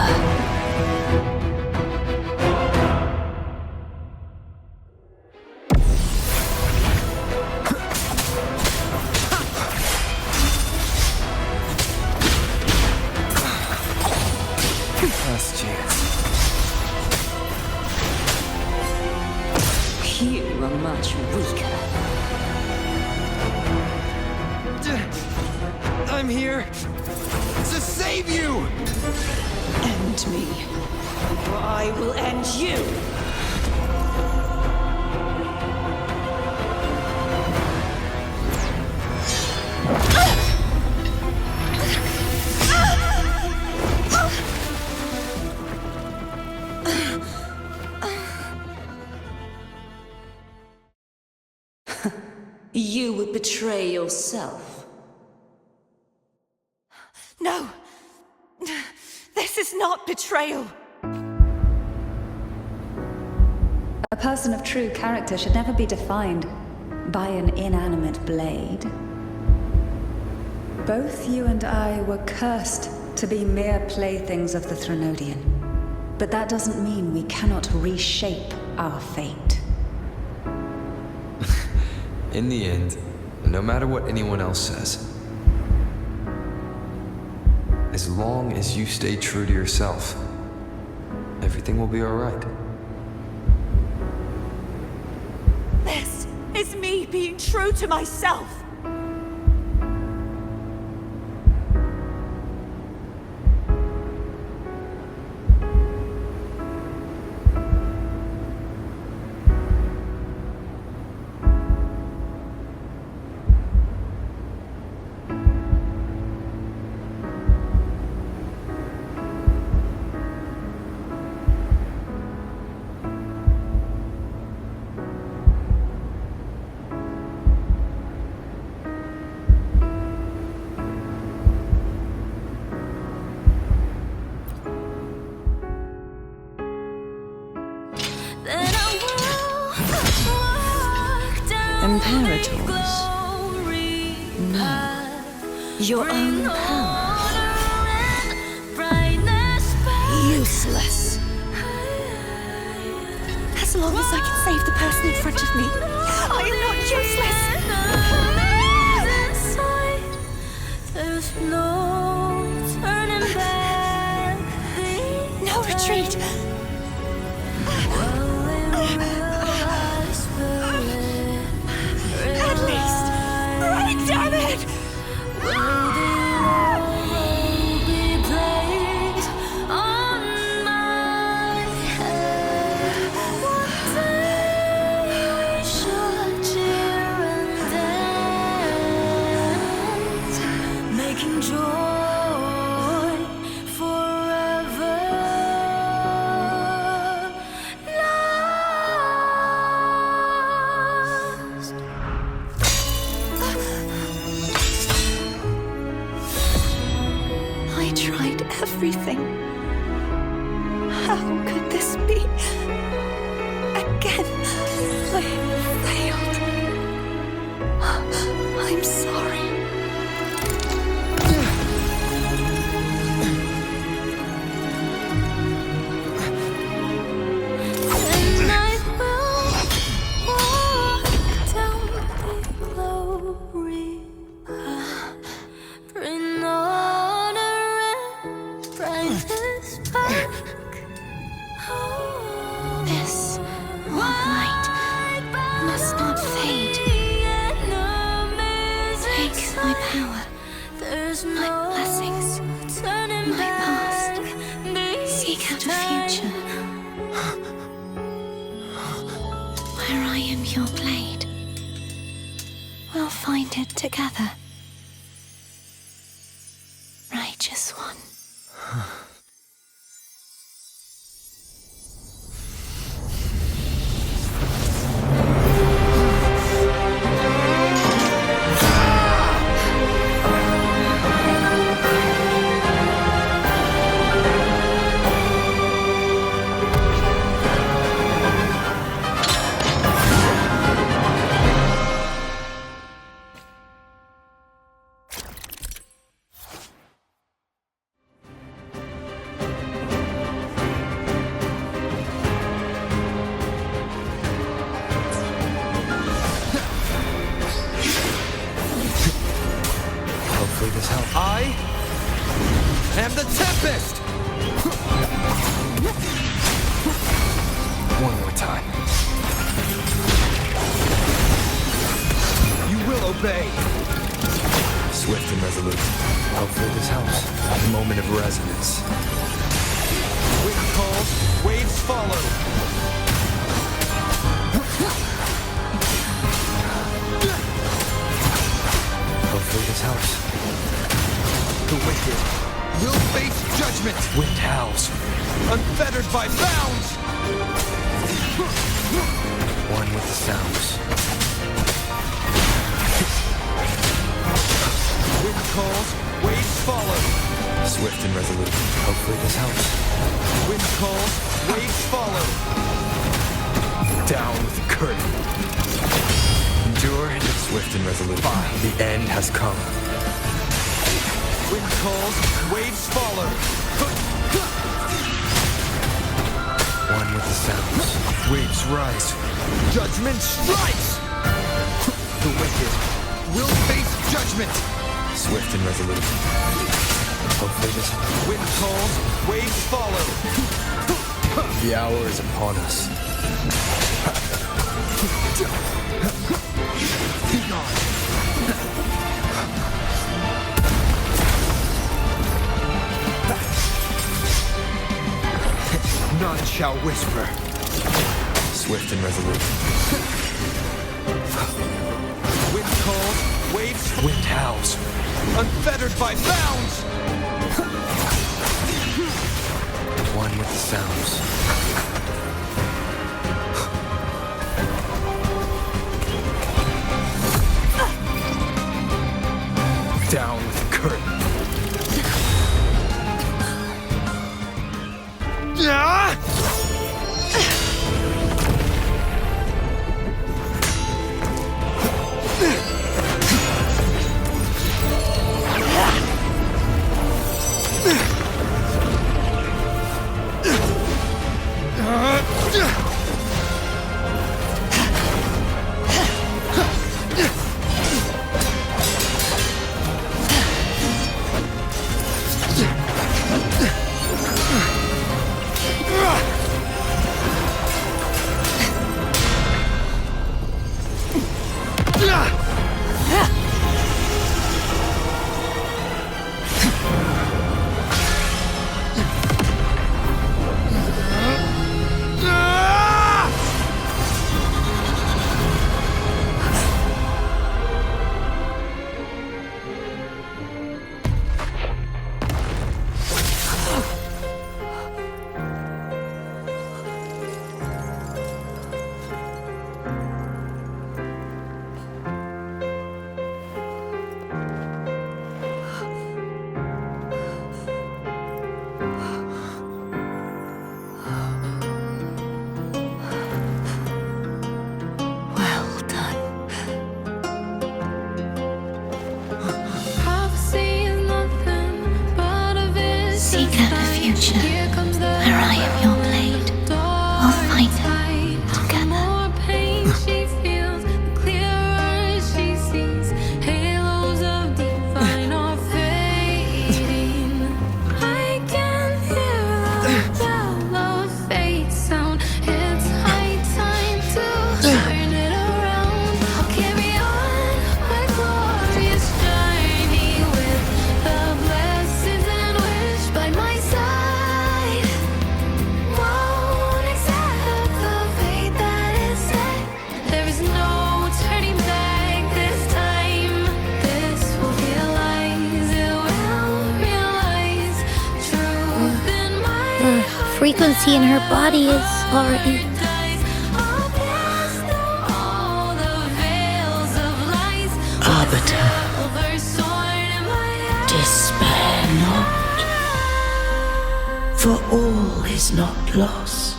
Last chance. You are much weaker. I'm here to save you! End me, or I will end you! You would betray yourself. No! This is not betrayal! A person of true character should never be defined by an inanimate blade. Both you and I were cursed to be mere playthings of the Threnodian. But that doesn't mean we cannot reshape our fate. In the end, no matter what anyone else says, as long as you stay true to yourself, everything will be alright. This is me being true to myself! Imperators? No. Your own power? Useless. As long as I can save the person in front of me, I am not useless! There's no turning back. No retreat! At least, right, damn it! Everything. How could this be? Again, I failed. I'm sorry. And I will walk down the glory path. Bring honor and brightness back. This one light must not fade. Take my power, my blessings, my past. Seek out a future where I am your blade. We'll find it together. Righteous one. obey. Swift and resolute. Hopefully this helps. A moment of resonance. Wind calls, waves follow. Hopefully this helps. The wicked will face judgment. Wind howls. Unfettered by bounds. One with the sounds. Wind calls, waves follow. Swift and resolute. Hopefully this helps. Wind calls, waves follow. Down with the curtain. Endure. Swift and resolute. The end has come. Wind calls, waves follow. One with the sounds. Waves rise. Judgment strikes. The wicked will face judgment. Swift and resolute. Hopefully this... Wind calls, waves follow. The hour is upon us. Be gone. None shall whisper. Swift and resolute. Wind calls, waves... Wind howls. Unfettered by bounds. One with the sounds. Down with the curtain. Frequency in her body is already... Arbiter, despair not, for all is not lost.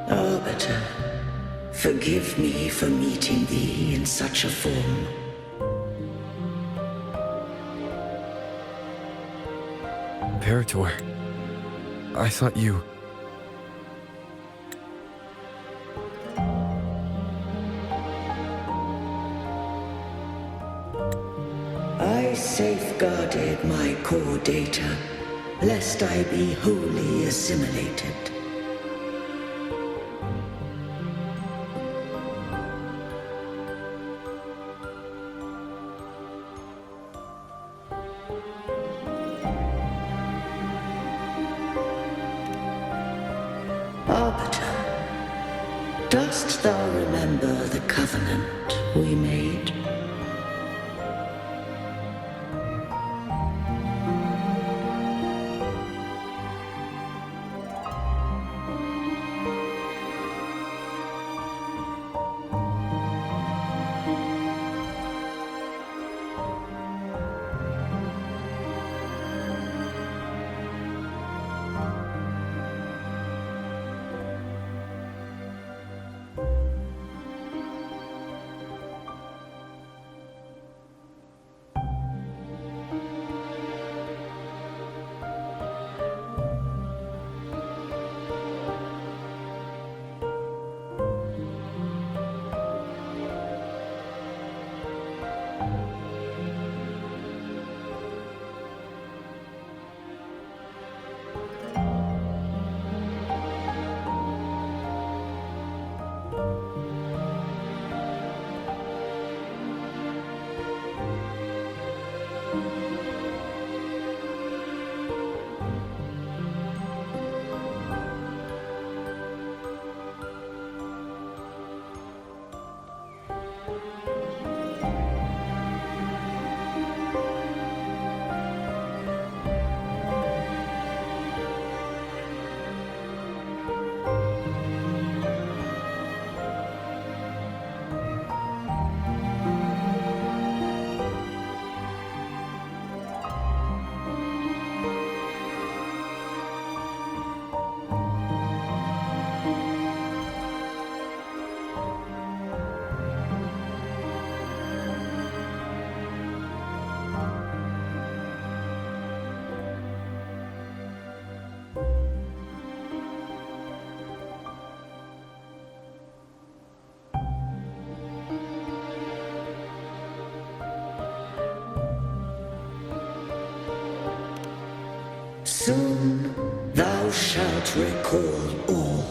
Arbiter, forgive me for meeting thee in such a form. Imperator. I thought you... I safeguarded my core data, lest I be wholly assimilated. Arbiter, dost thou remember the covenant we made? Soon thou shalt recall all.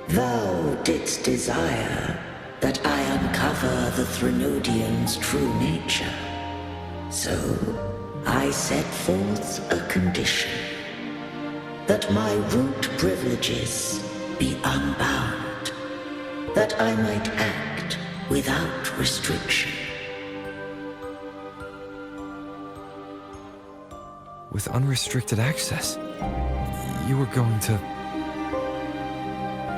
Thou didst desire that I uncover the Threnodian's true nature. So I set forth a condition, that my root privileges be unbound, that I might act without restriction. With unrestricted access, you were going to...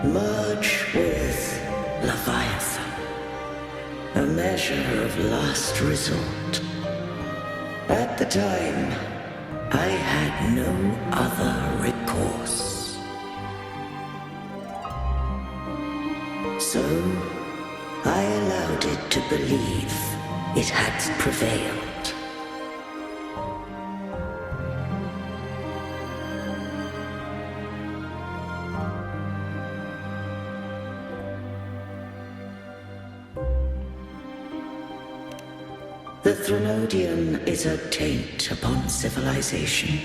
Merge with Leviathan, a measure of last resort. At the time, I had no other recourse. So, I allowed it to believe it had prevailed. The Threnodian is a taint upon civilization.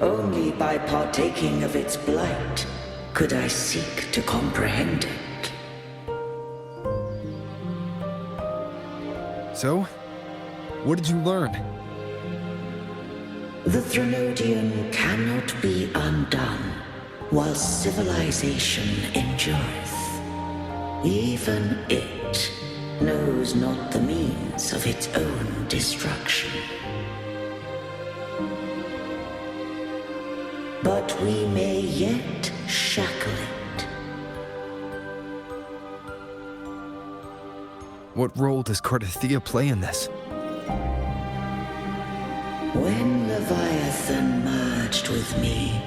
Only by partaking of its blight could I seek to comprehend it. So, what did you learn? The Threnodian cannot be undone while civilization endureth. Even it knows not the means of its own destruction. But we may yet shackle it. What role does Cardathea play in this? When Leviathan merged with me,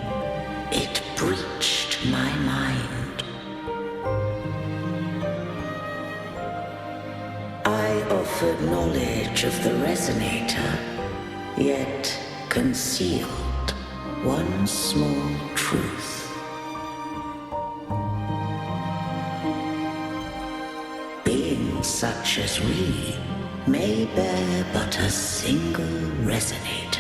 it breached my mind. I offer offered knowledge of the Resonator, yet concealed one small truth. Beings such as we may bear but a single Resonator.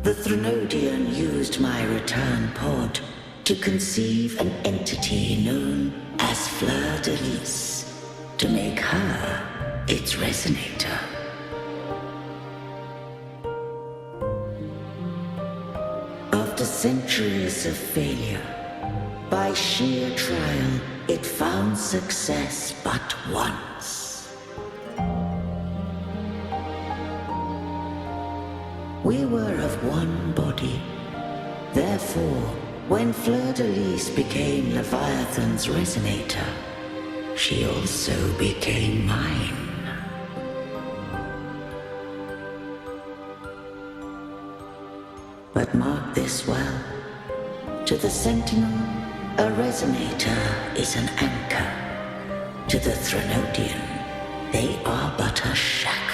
The Threnodian used my return pod to conceive an entity known as Fleur de Lis, to make her its Resonator. After centuries of failure, by sheer trial, it found success but once. We were of one body. Therefore, when Fleur de Lis became Leviathan's Resonator, she also became mine. But mark this well. To the Sentinel, a Resonator is an anchor. To the Threnodian, they are but a shackle.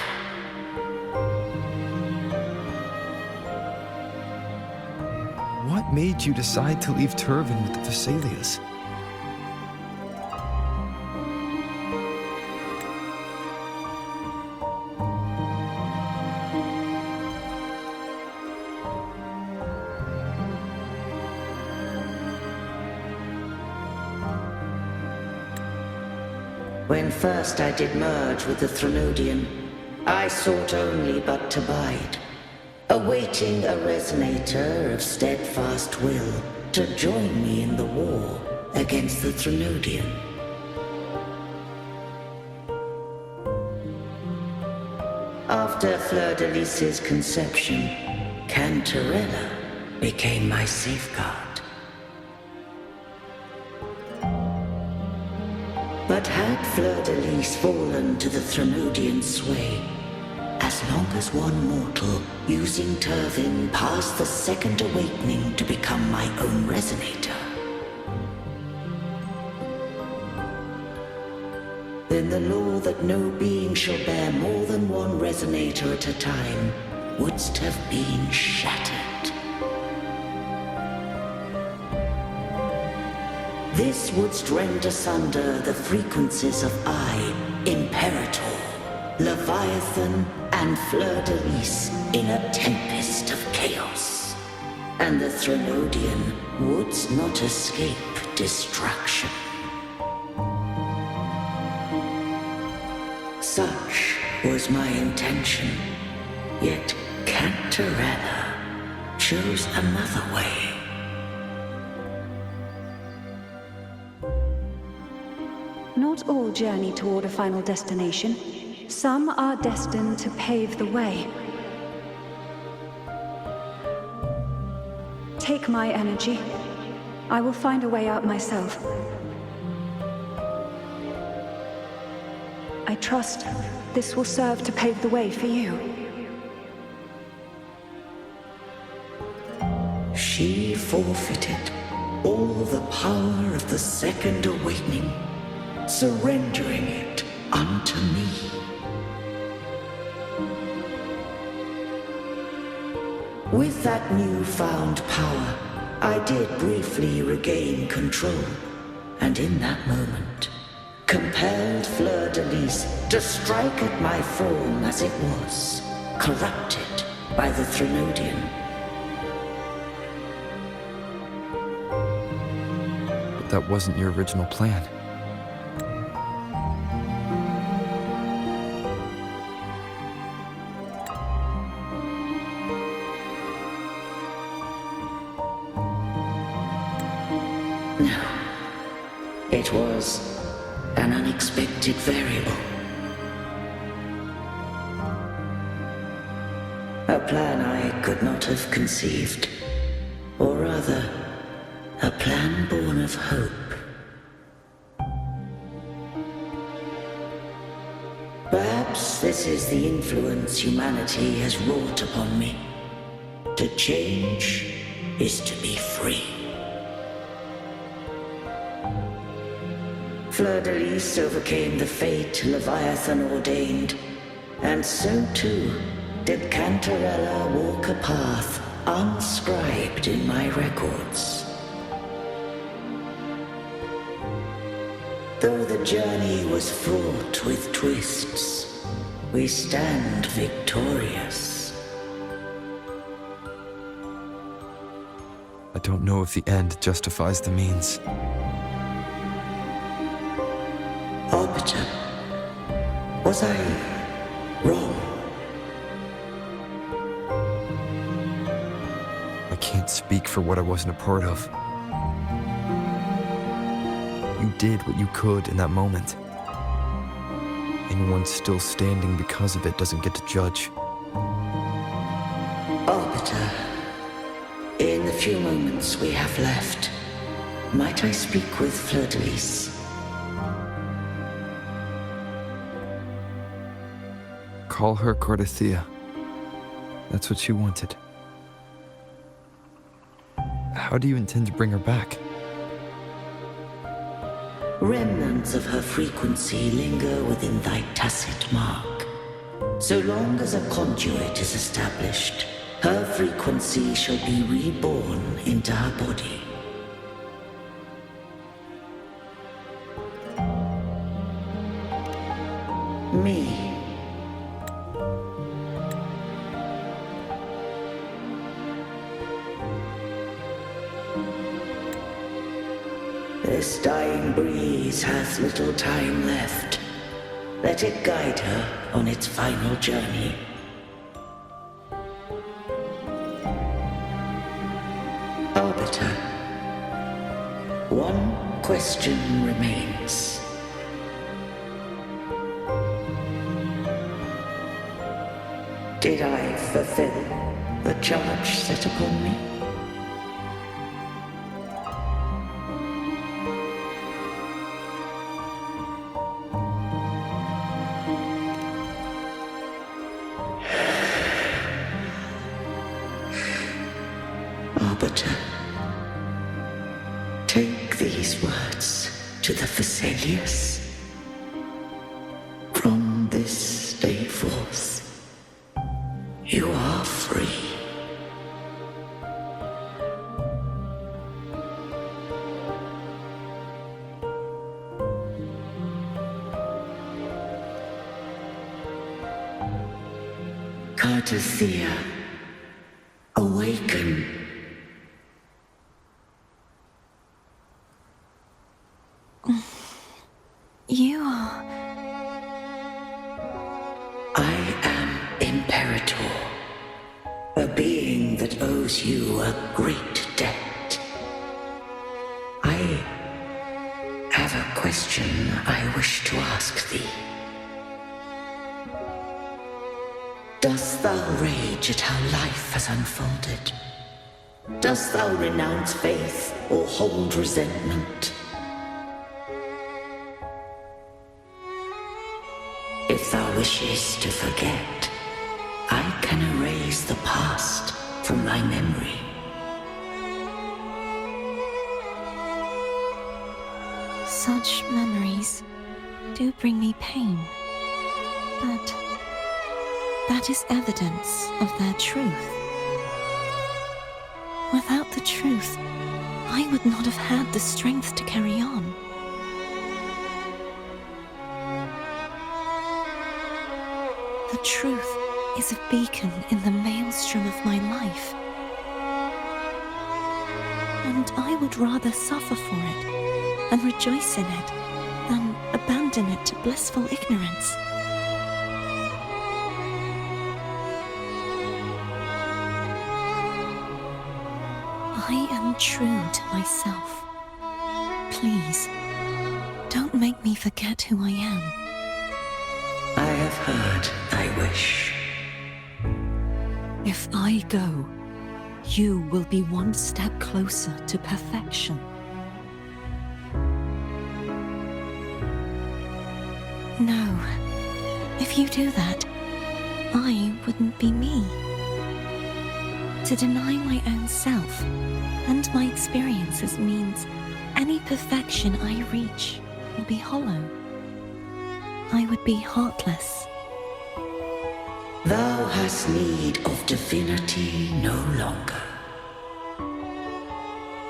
What made you decide to leave Turvan with the Thessalias? When first I did merge with the Threnodian, I sought only but to bide, awaiting a Resonator of steadfast will to join me in the war against the Threnodian. After Fleur de Lis's conception, Cantarella became my safeguard. But had Fleur de Lis fallen to the Threnodian sway, as long as one mortal using Turvin passed the second awakening to become my own Resonator, then the law that no being shall bear more than one Resonator at a time wouldst have been shattered. This wouldst rend asunder the frequencies of I, Imperator, Leviathan, and Fleur de Lis in a tempest of chaos, and the Threnodian wouldst not escape destruction. Such was my intention, yet Cantarella chose another way. Not all journey toward a final destination. Some are destined to pave the way. Take my energy. I will find a way out myself. I trust this will serve to pave the way for you. She forfeited all the power of the second awakening, surrendering it unto me. With that newfound power, I did briefly regain control, and in that moment, compelled Fleur de Lis to strike at my form as it was, corrupted by the Threnodian. But that wasn't your original plan. No. It was an unexpected variable. A plan I could not have conceived. Or rather, a plan born of hope. Perhaps this is the influence humanity has wrought upon me. To change is to be free. Fleur-de-Lis overcame the fate Leviathan ordained, and so too did Cantarella walk a path unscribed in my records. Though the journey was fraught with twists, we stand victorious. I don't know if the end justifies the means. Arbiter, was I wrong? I can't speak for what I wasn't a part of. You did what you could in that moment. Anyone still standing because of it doesn't get to judge. Arbiter, in the few moments we have left, might I speak with Fleur-de-Lis? Call her Cardathea. That's what she wanted. How do you intend to bring her back? Remnants of her frequency linger within thy tacit mark. So long as a conduit is established, her frequency shall be reborn into her body. Me. This dying breeze hath little time left. Let it guide her on its final journey. Arbiter, one question remains. Did I fulfill the charge set upon me? Arbiter, take these words to the Thessalius. From this day forth, you are free. Cardathea, awaken. You are... I am Imperator, a being that owes you a great debt. I have a question I wish to ask thee. Dost thou rage at how life has unfolded? Dost thou renounce faith or hold resentment? If thou wishes to forget, I can erase the past from thy memory. Such memories do bring me pain, but that is evidence of their truth. Without the truth, I would not have had the strength to carry on. The truth is a beacon in the maelstrom of my life. And I would rather suffer for it and rejoice in it than abandon it to blissful ignorance. I am true to myself. Please, don't make me forget who I am. I have heard thy wish. If I go, you will be one step closer to perfection. No, if you do that, I wouldn't be me. To deny my own self and my experiences means any perfection I reach will be hollow. I would be heartless. Thou hast need of divinity no longer.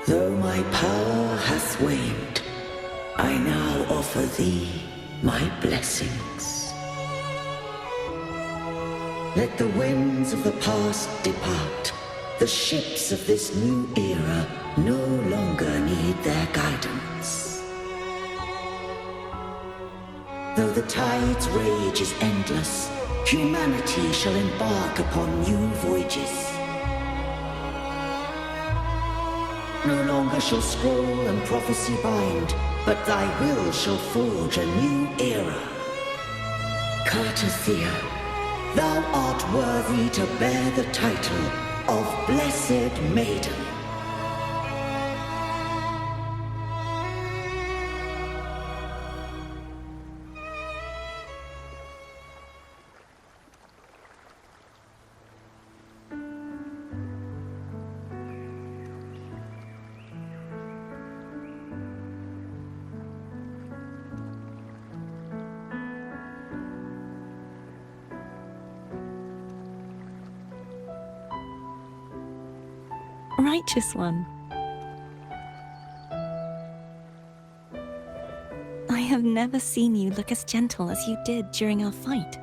Though my power hath waned, I now offer thee my blessings. Let the winds of the past depart. The ships of this new era no longer need their guidance. Though the tide's rage is endless, humanity shall embark upon new voyages. No longer shall scroll and prophecy bind, but thy will shall forge a new era. Cartathea, thou art worthy to bear the title of Blessed Maiden. Righteous one. I have never seen you look as gentle as you did during our fight.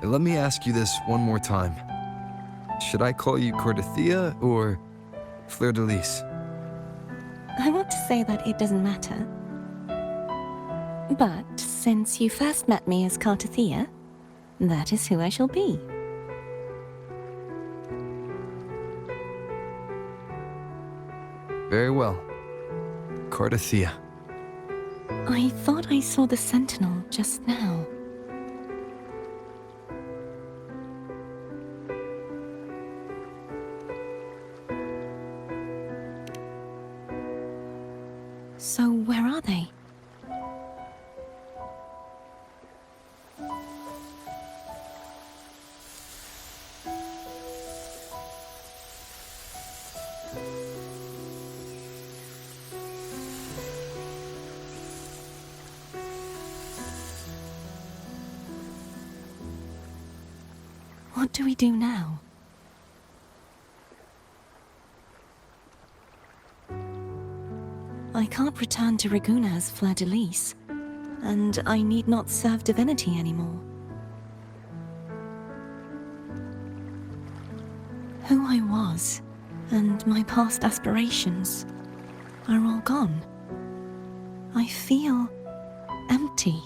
Let me ask you this one more time. Should I call you Cartathea or Fleur de Lis? I want to say that it doesn't matter. But since you first met me as Cartathea, that is who I shall be. Very well. Cartathea. I thought I saw the sentinel just now. So where are they? What do we do now? I can't return to Raguna as Fleur de Lis, and I need not serve Divinity anymore. Who I was, and my past aspirations, are all gone. I feel empty.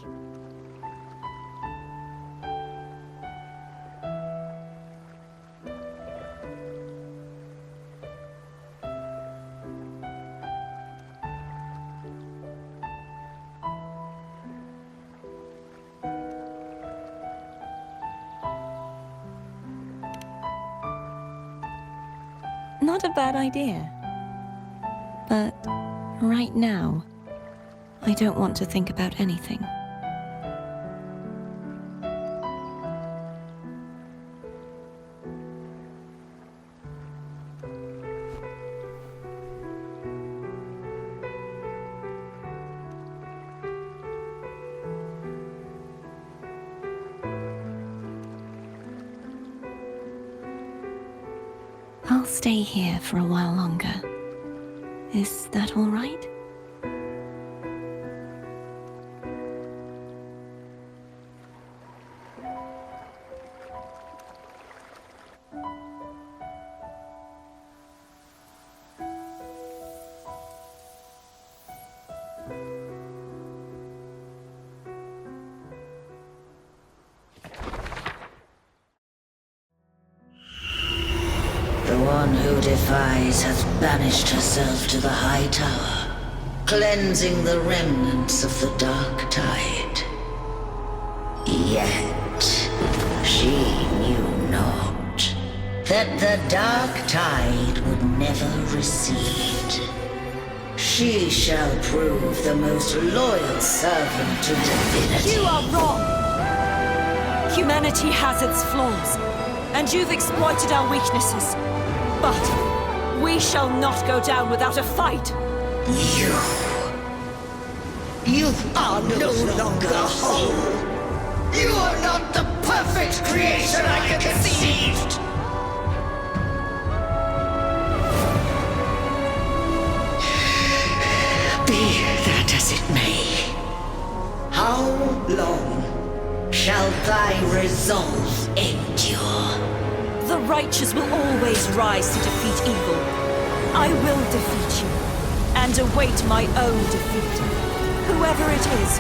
Not a bad idea. But right now, I don't want to think about anything. I'll stay here for a while longer. Is that all right? The one who defies hath banished herself to the high tower, cleansing the remnants of the dark tide. Yet she knew not that the dark tide would never recede. She shall prove the most loyal servant to Divinity. You are wrong! Humanity has its flaws, and you've exploited our weaknesses. But we shall not go down without a fight. You are no longer whole. You are not the perfect creation I conceived. Be that as it may, how long shall thy resolve endure? The righteous will always rise to defeat evil. I will defeat you, and await my own defeat. Whoever it is,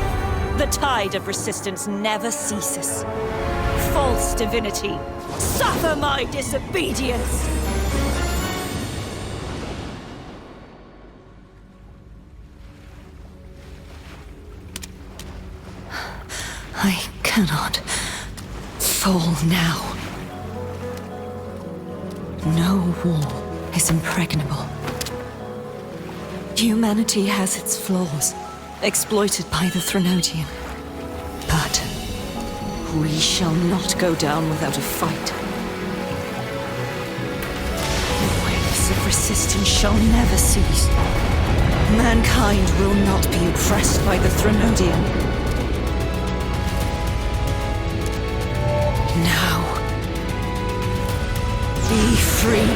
the tide of resistance never ceases. False divinity, suffer my disobedience! I cannot fall now. No wall is impregnable. Humanity has its flaws, exploited by the Threnodian. But we shall not go down without a fight. Waves of resistance shall never cease. Mankind will not be oppressed by the Threnodian. Now, be free.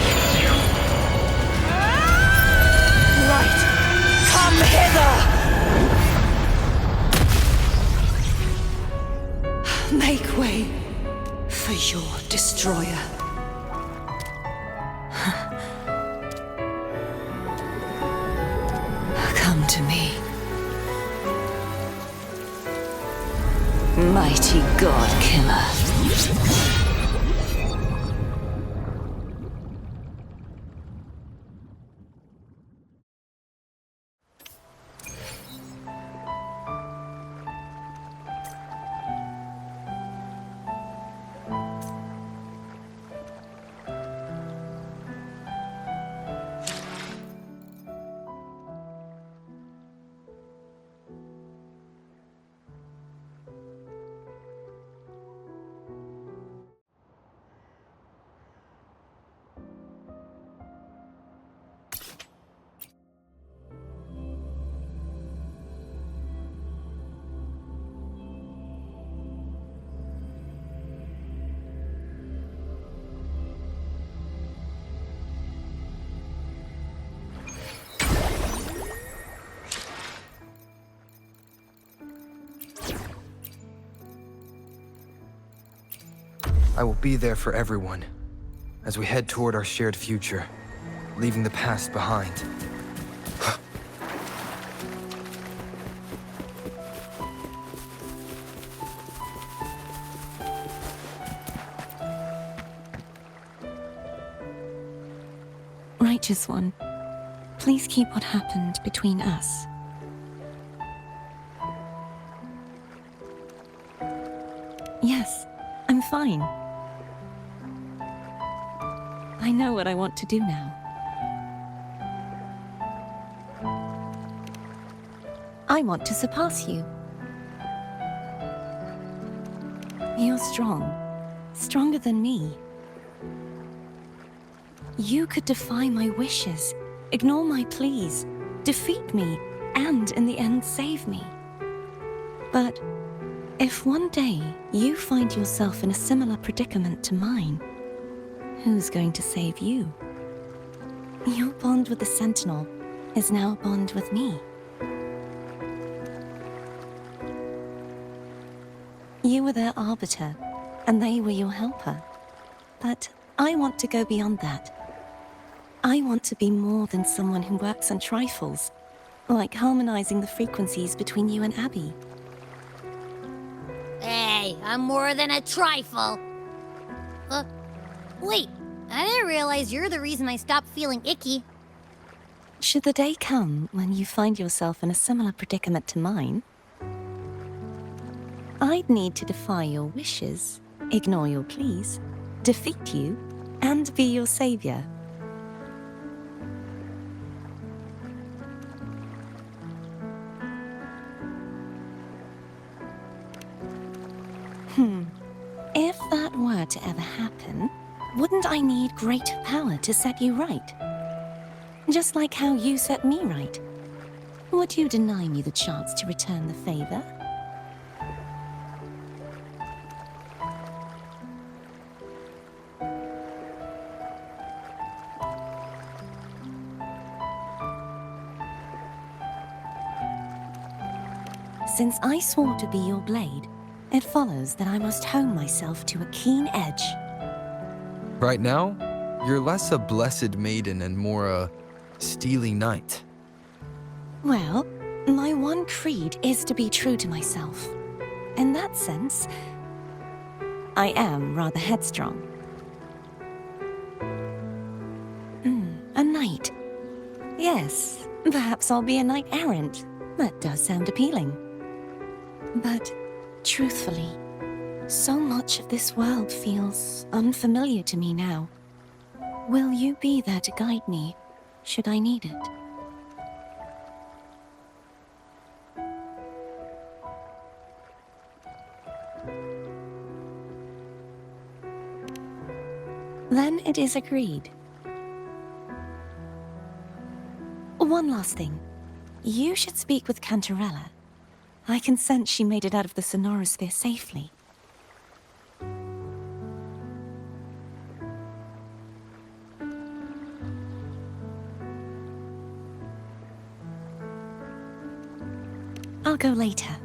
Light, come hither! Make way for your destroyer. Come to me. Mighty God Killer. I will be there for everyone, as we head toward our shared future, leaving the past behind. Righteous One, please keep what happened between us. Yes, I'm fine. I know what I want to do now. I want to surpass you. You're strong. Stronger than me. You could defy my wishes, ignore my pleas, defeat me, and in the end save me. But if one day you find yourself in a similar predicament to mine, who's going to save you? Your bond with the Sentinel is now a bond with me. You were their arbiter, and they were your helper. But I want to go beyond that. I want to be more than someone who works on trifles, like harmonizing the frequencies between you and Abby. Hey, I'm more than a trifle. Wait, I didn't realize you're the reason I stopped feeling icky. Should the day come when you find yourself in a similar predicament to mine, I'd need to defy your wishes, ignore your pleas, defeat you, and be your savior. were to ever happen, wouldn't I need greater power to set you right? Just like how you set me right. Would you deny me the chance to return the favor? Since I swore to be your blade, it follows that I must hone myself to a keen edge. Right now, you're less a blessed maiden and more a steely knight. Well, my one creed is to be true to myself. In that sense, I am rather headstrong. A knight. Yes, perhaps I'll be a knight errant. That does sound appealing. But, truthfully, so much of this world feels unfamiliar to me now. Will you be there to guide me, should I need it? Then it is agreed. One last thing. You should speak with Cantarella. I can sense she made it out of the sonorosphere safely. I'll go later.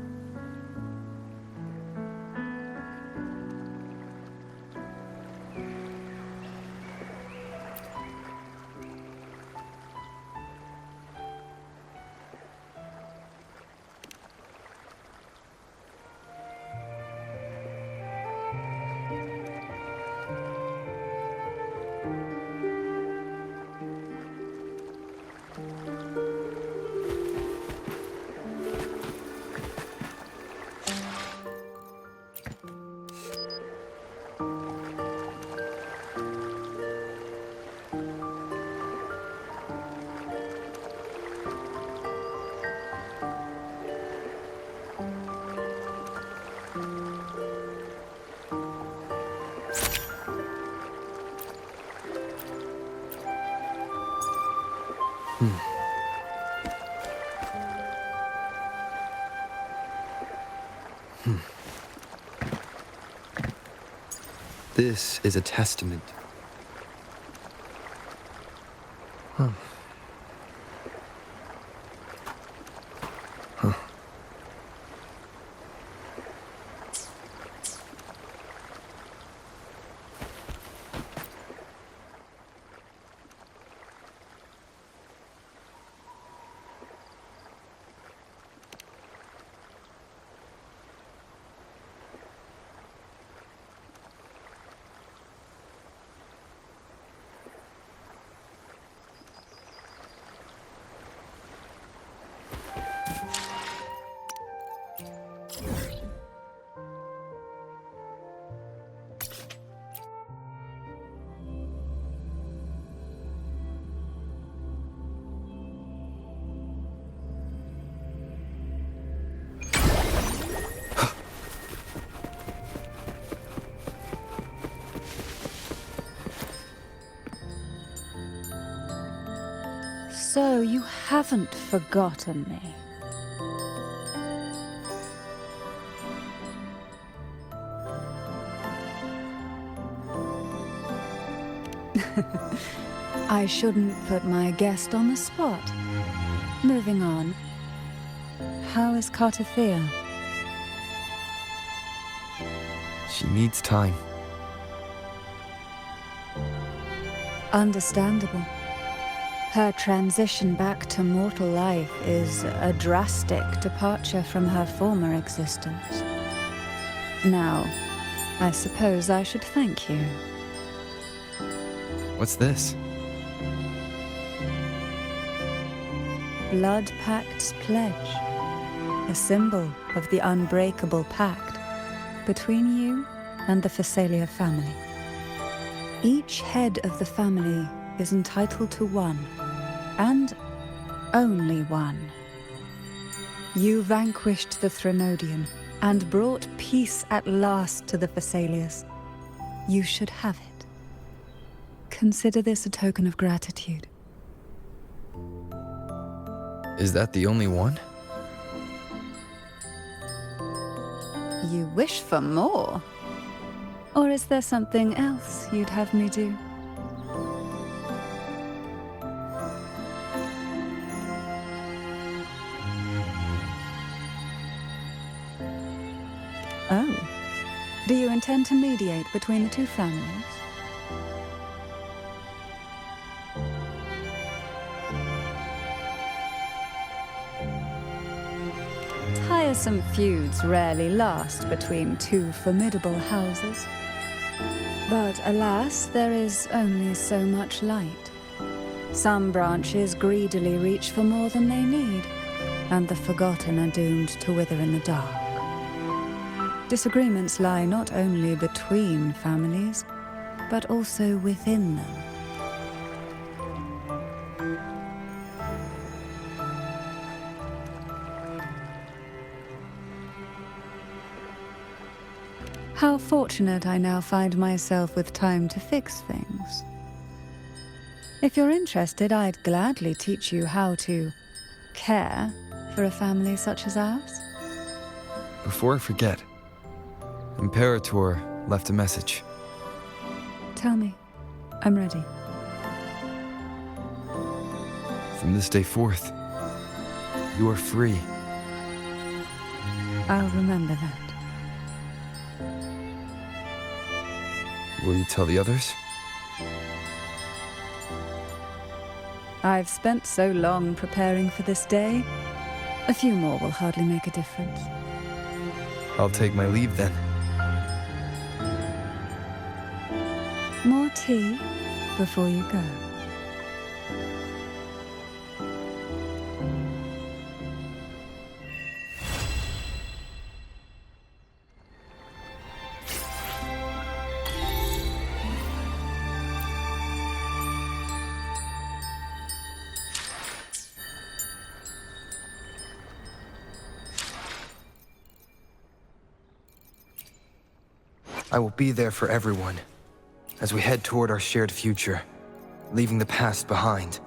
This is a testament. Huh. Huh. So you haven't forgotten me. I shouldn't put my guest on the spot. Moving on. How is Cartathea? She needs time. Understandable. Her transition back to mortal life is a drastic departure from her former existence. Now, I suppose I should thank you. What's this? Blood Pact's pledge. A symbol of the unbreakable pact between you and the Phasalia family. Each head of the family is entitled to one, and only one. You vanquished the Threnodian and brought peace at last to the Phasalias. you should have it. Consider this a token of gratitude. Is that the only one? You wish for more? Or is there something else you'd have me do? Oh. Do you intend to mediate between the two families? Tiresome feuds rarely last between two formidable houses. But alas, there is only so much light. Some branches greedily reach for more than they need, and the forgotten are doomed to wither in the dark. Disagreements lie not only between families, but also within them. How fortunate I now find myself with time to fix things. If you're interested, I'd gladly teach you how to care for a family such as ours. Before I forget, Imperator left a message. Tell me. I'm ready. From this day forth, you are free. I'll remember that. Will you tell the others? I've spent so long preparing for this day. A few more will hardly make a difference. I'll take my leave then. More tea before you go. I will be there for everyone as we head toward our shared future, leaving the past behind.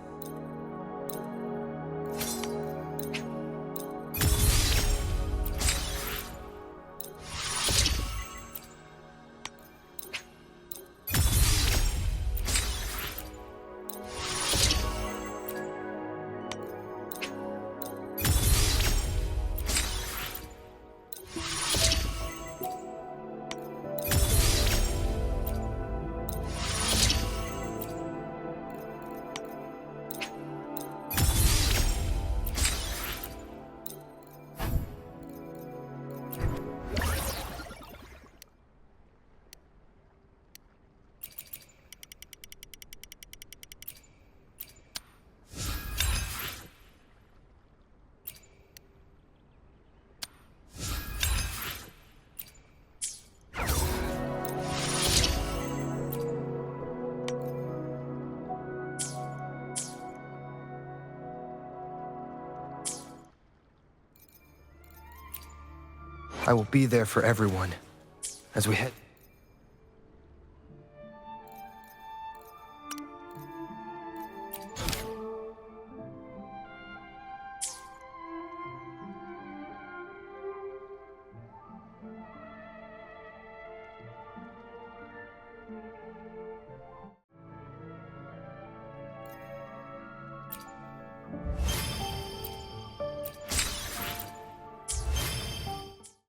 I will be there for everyone as we head...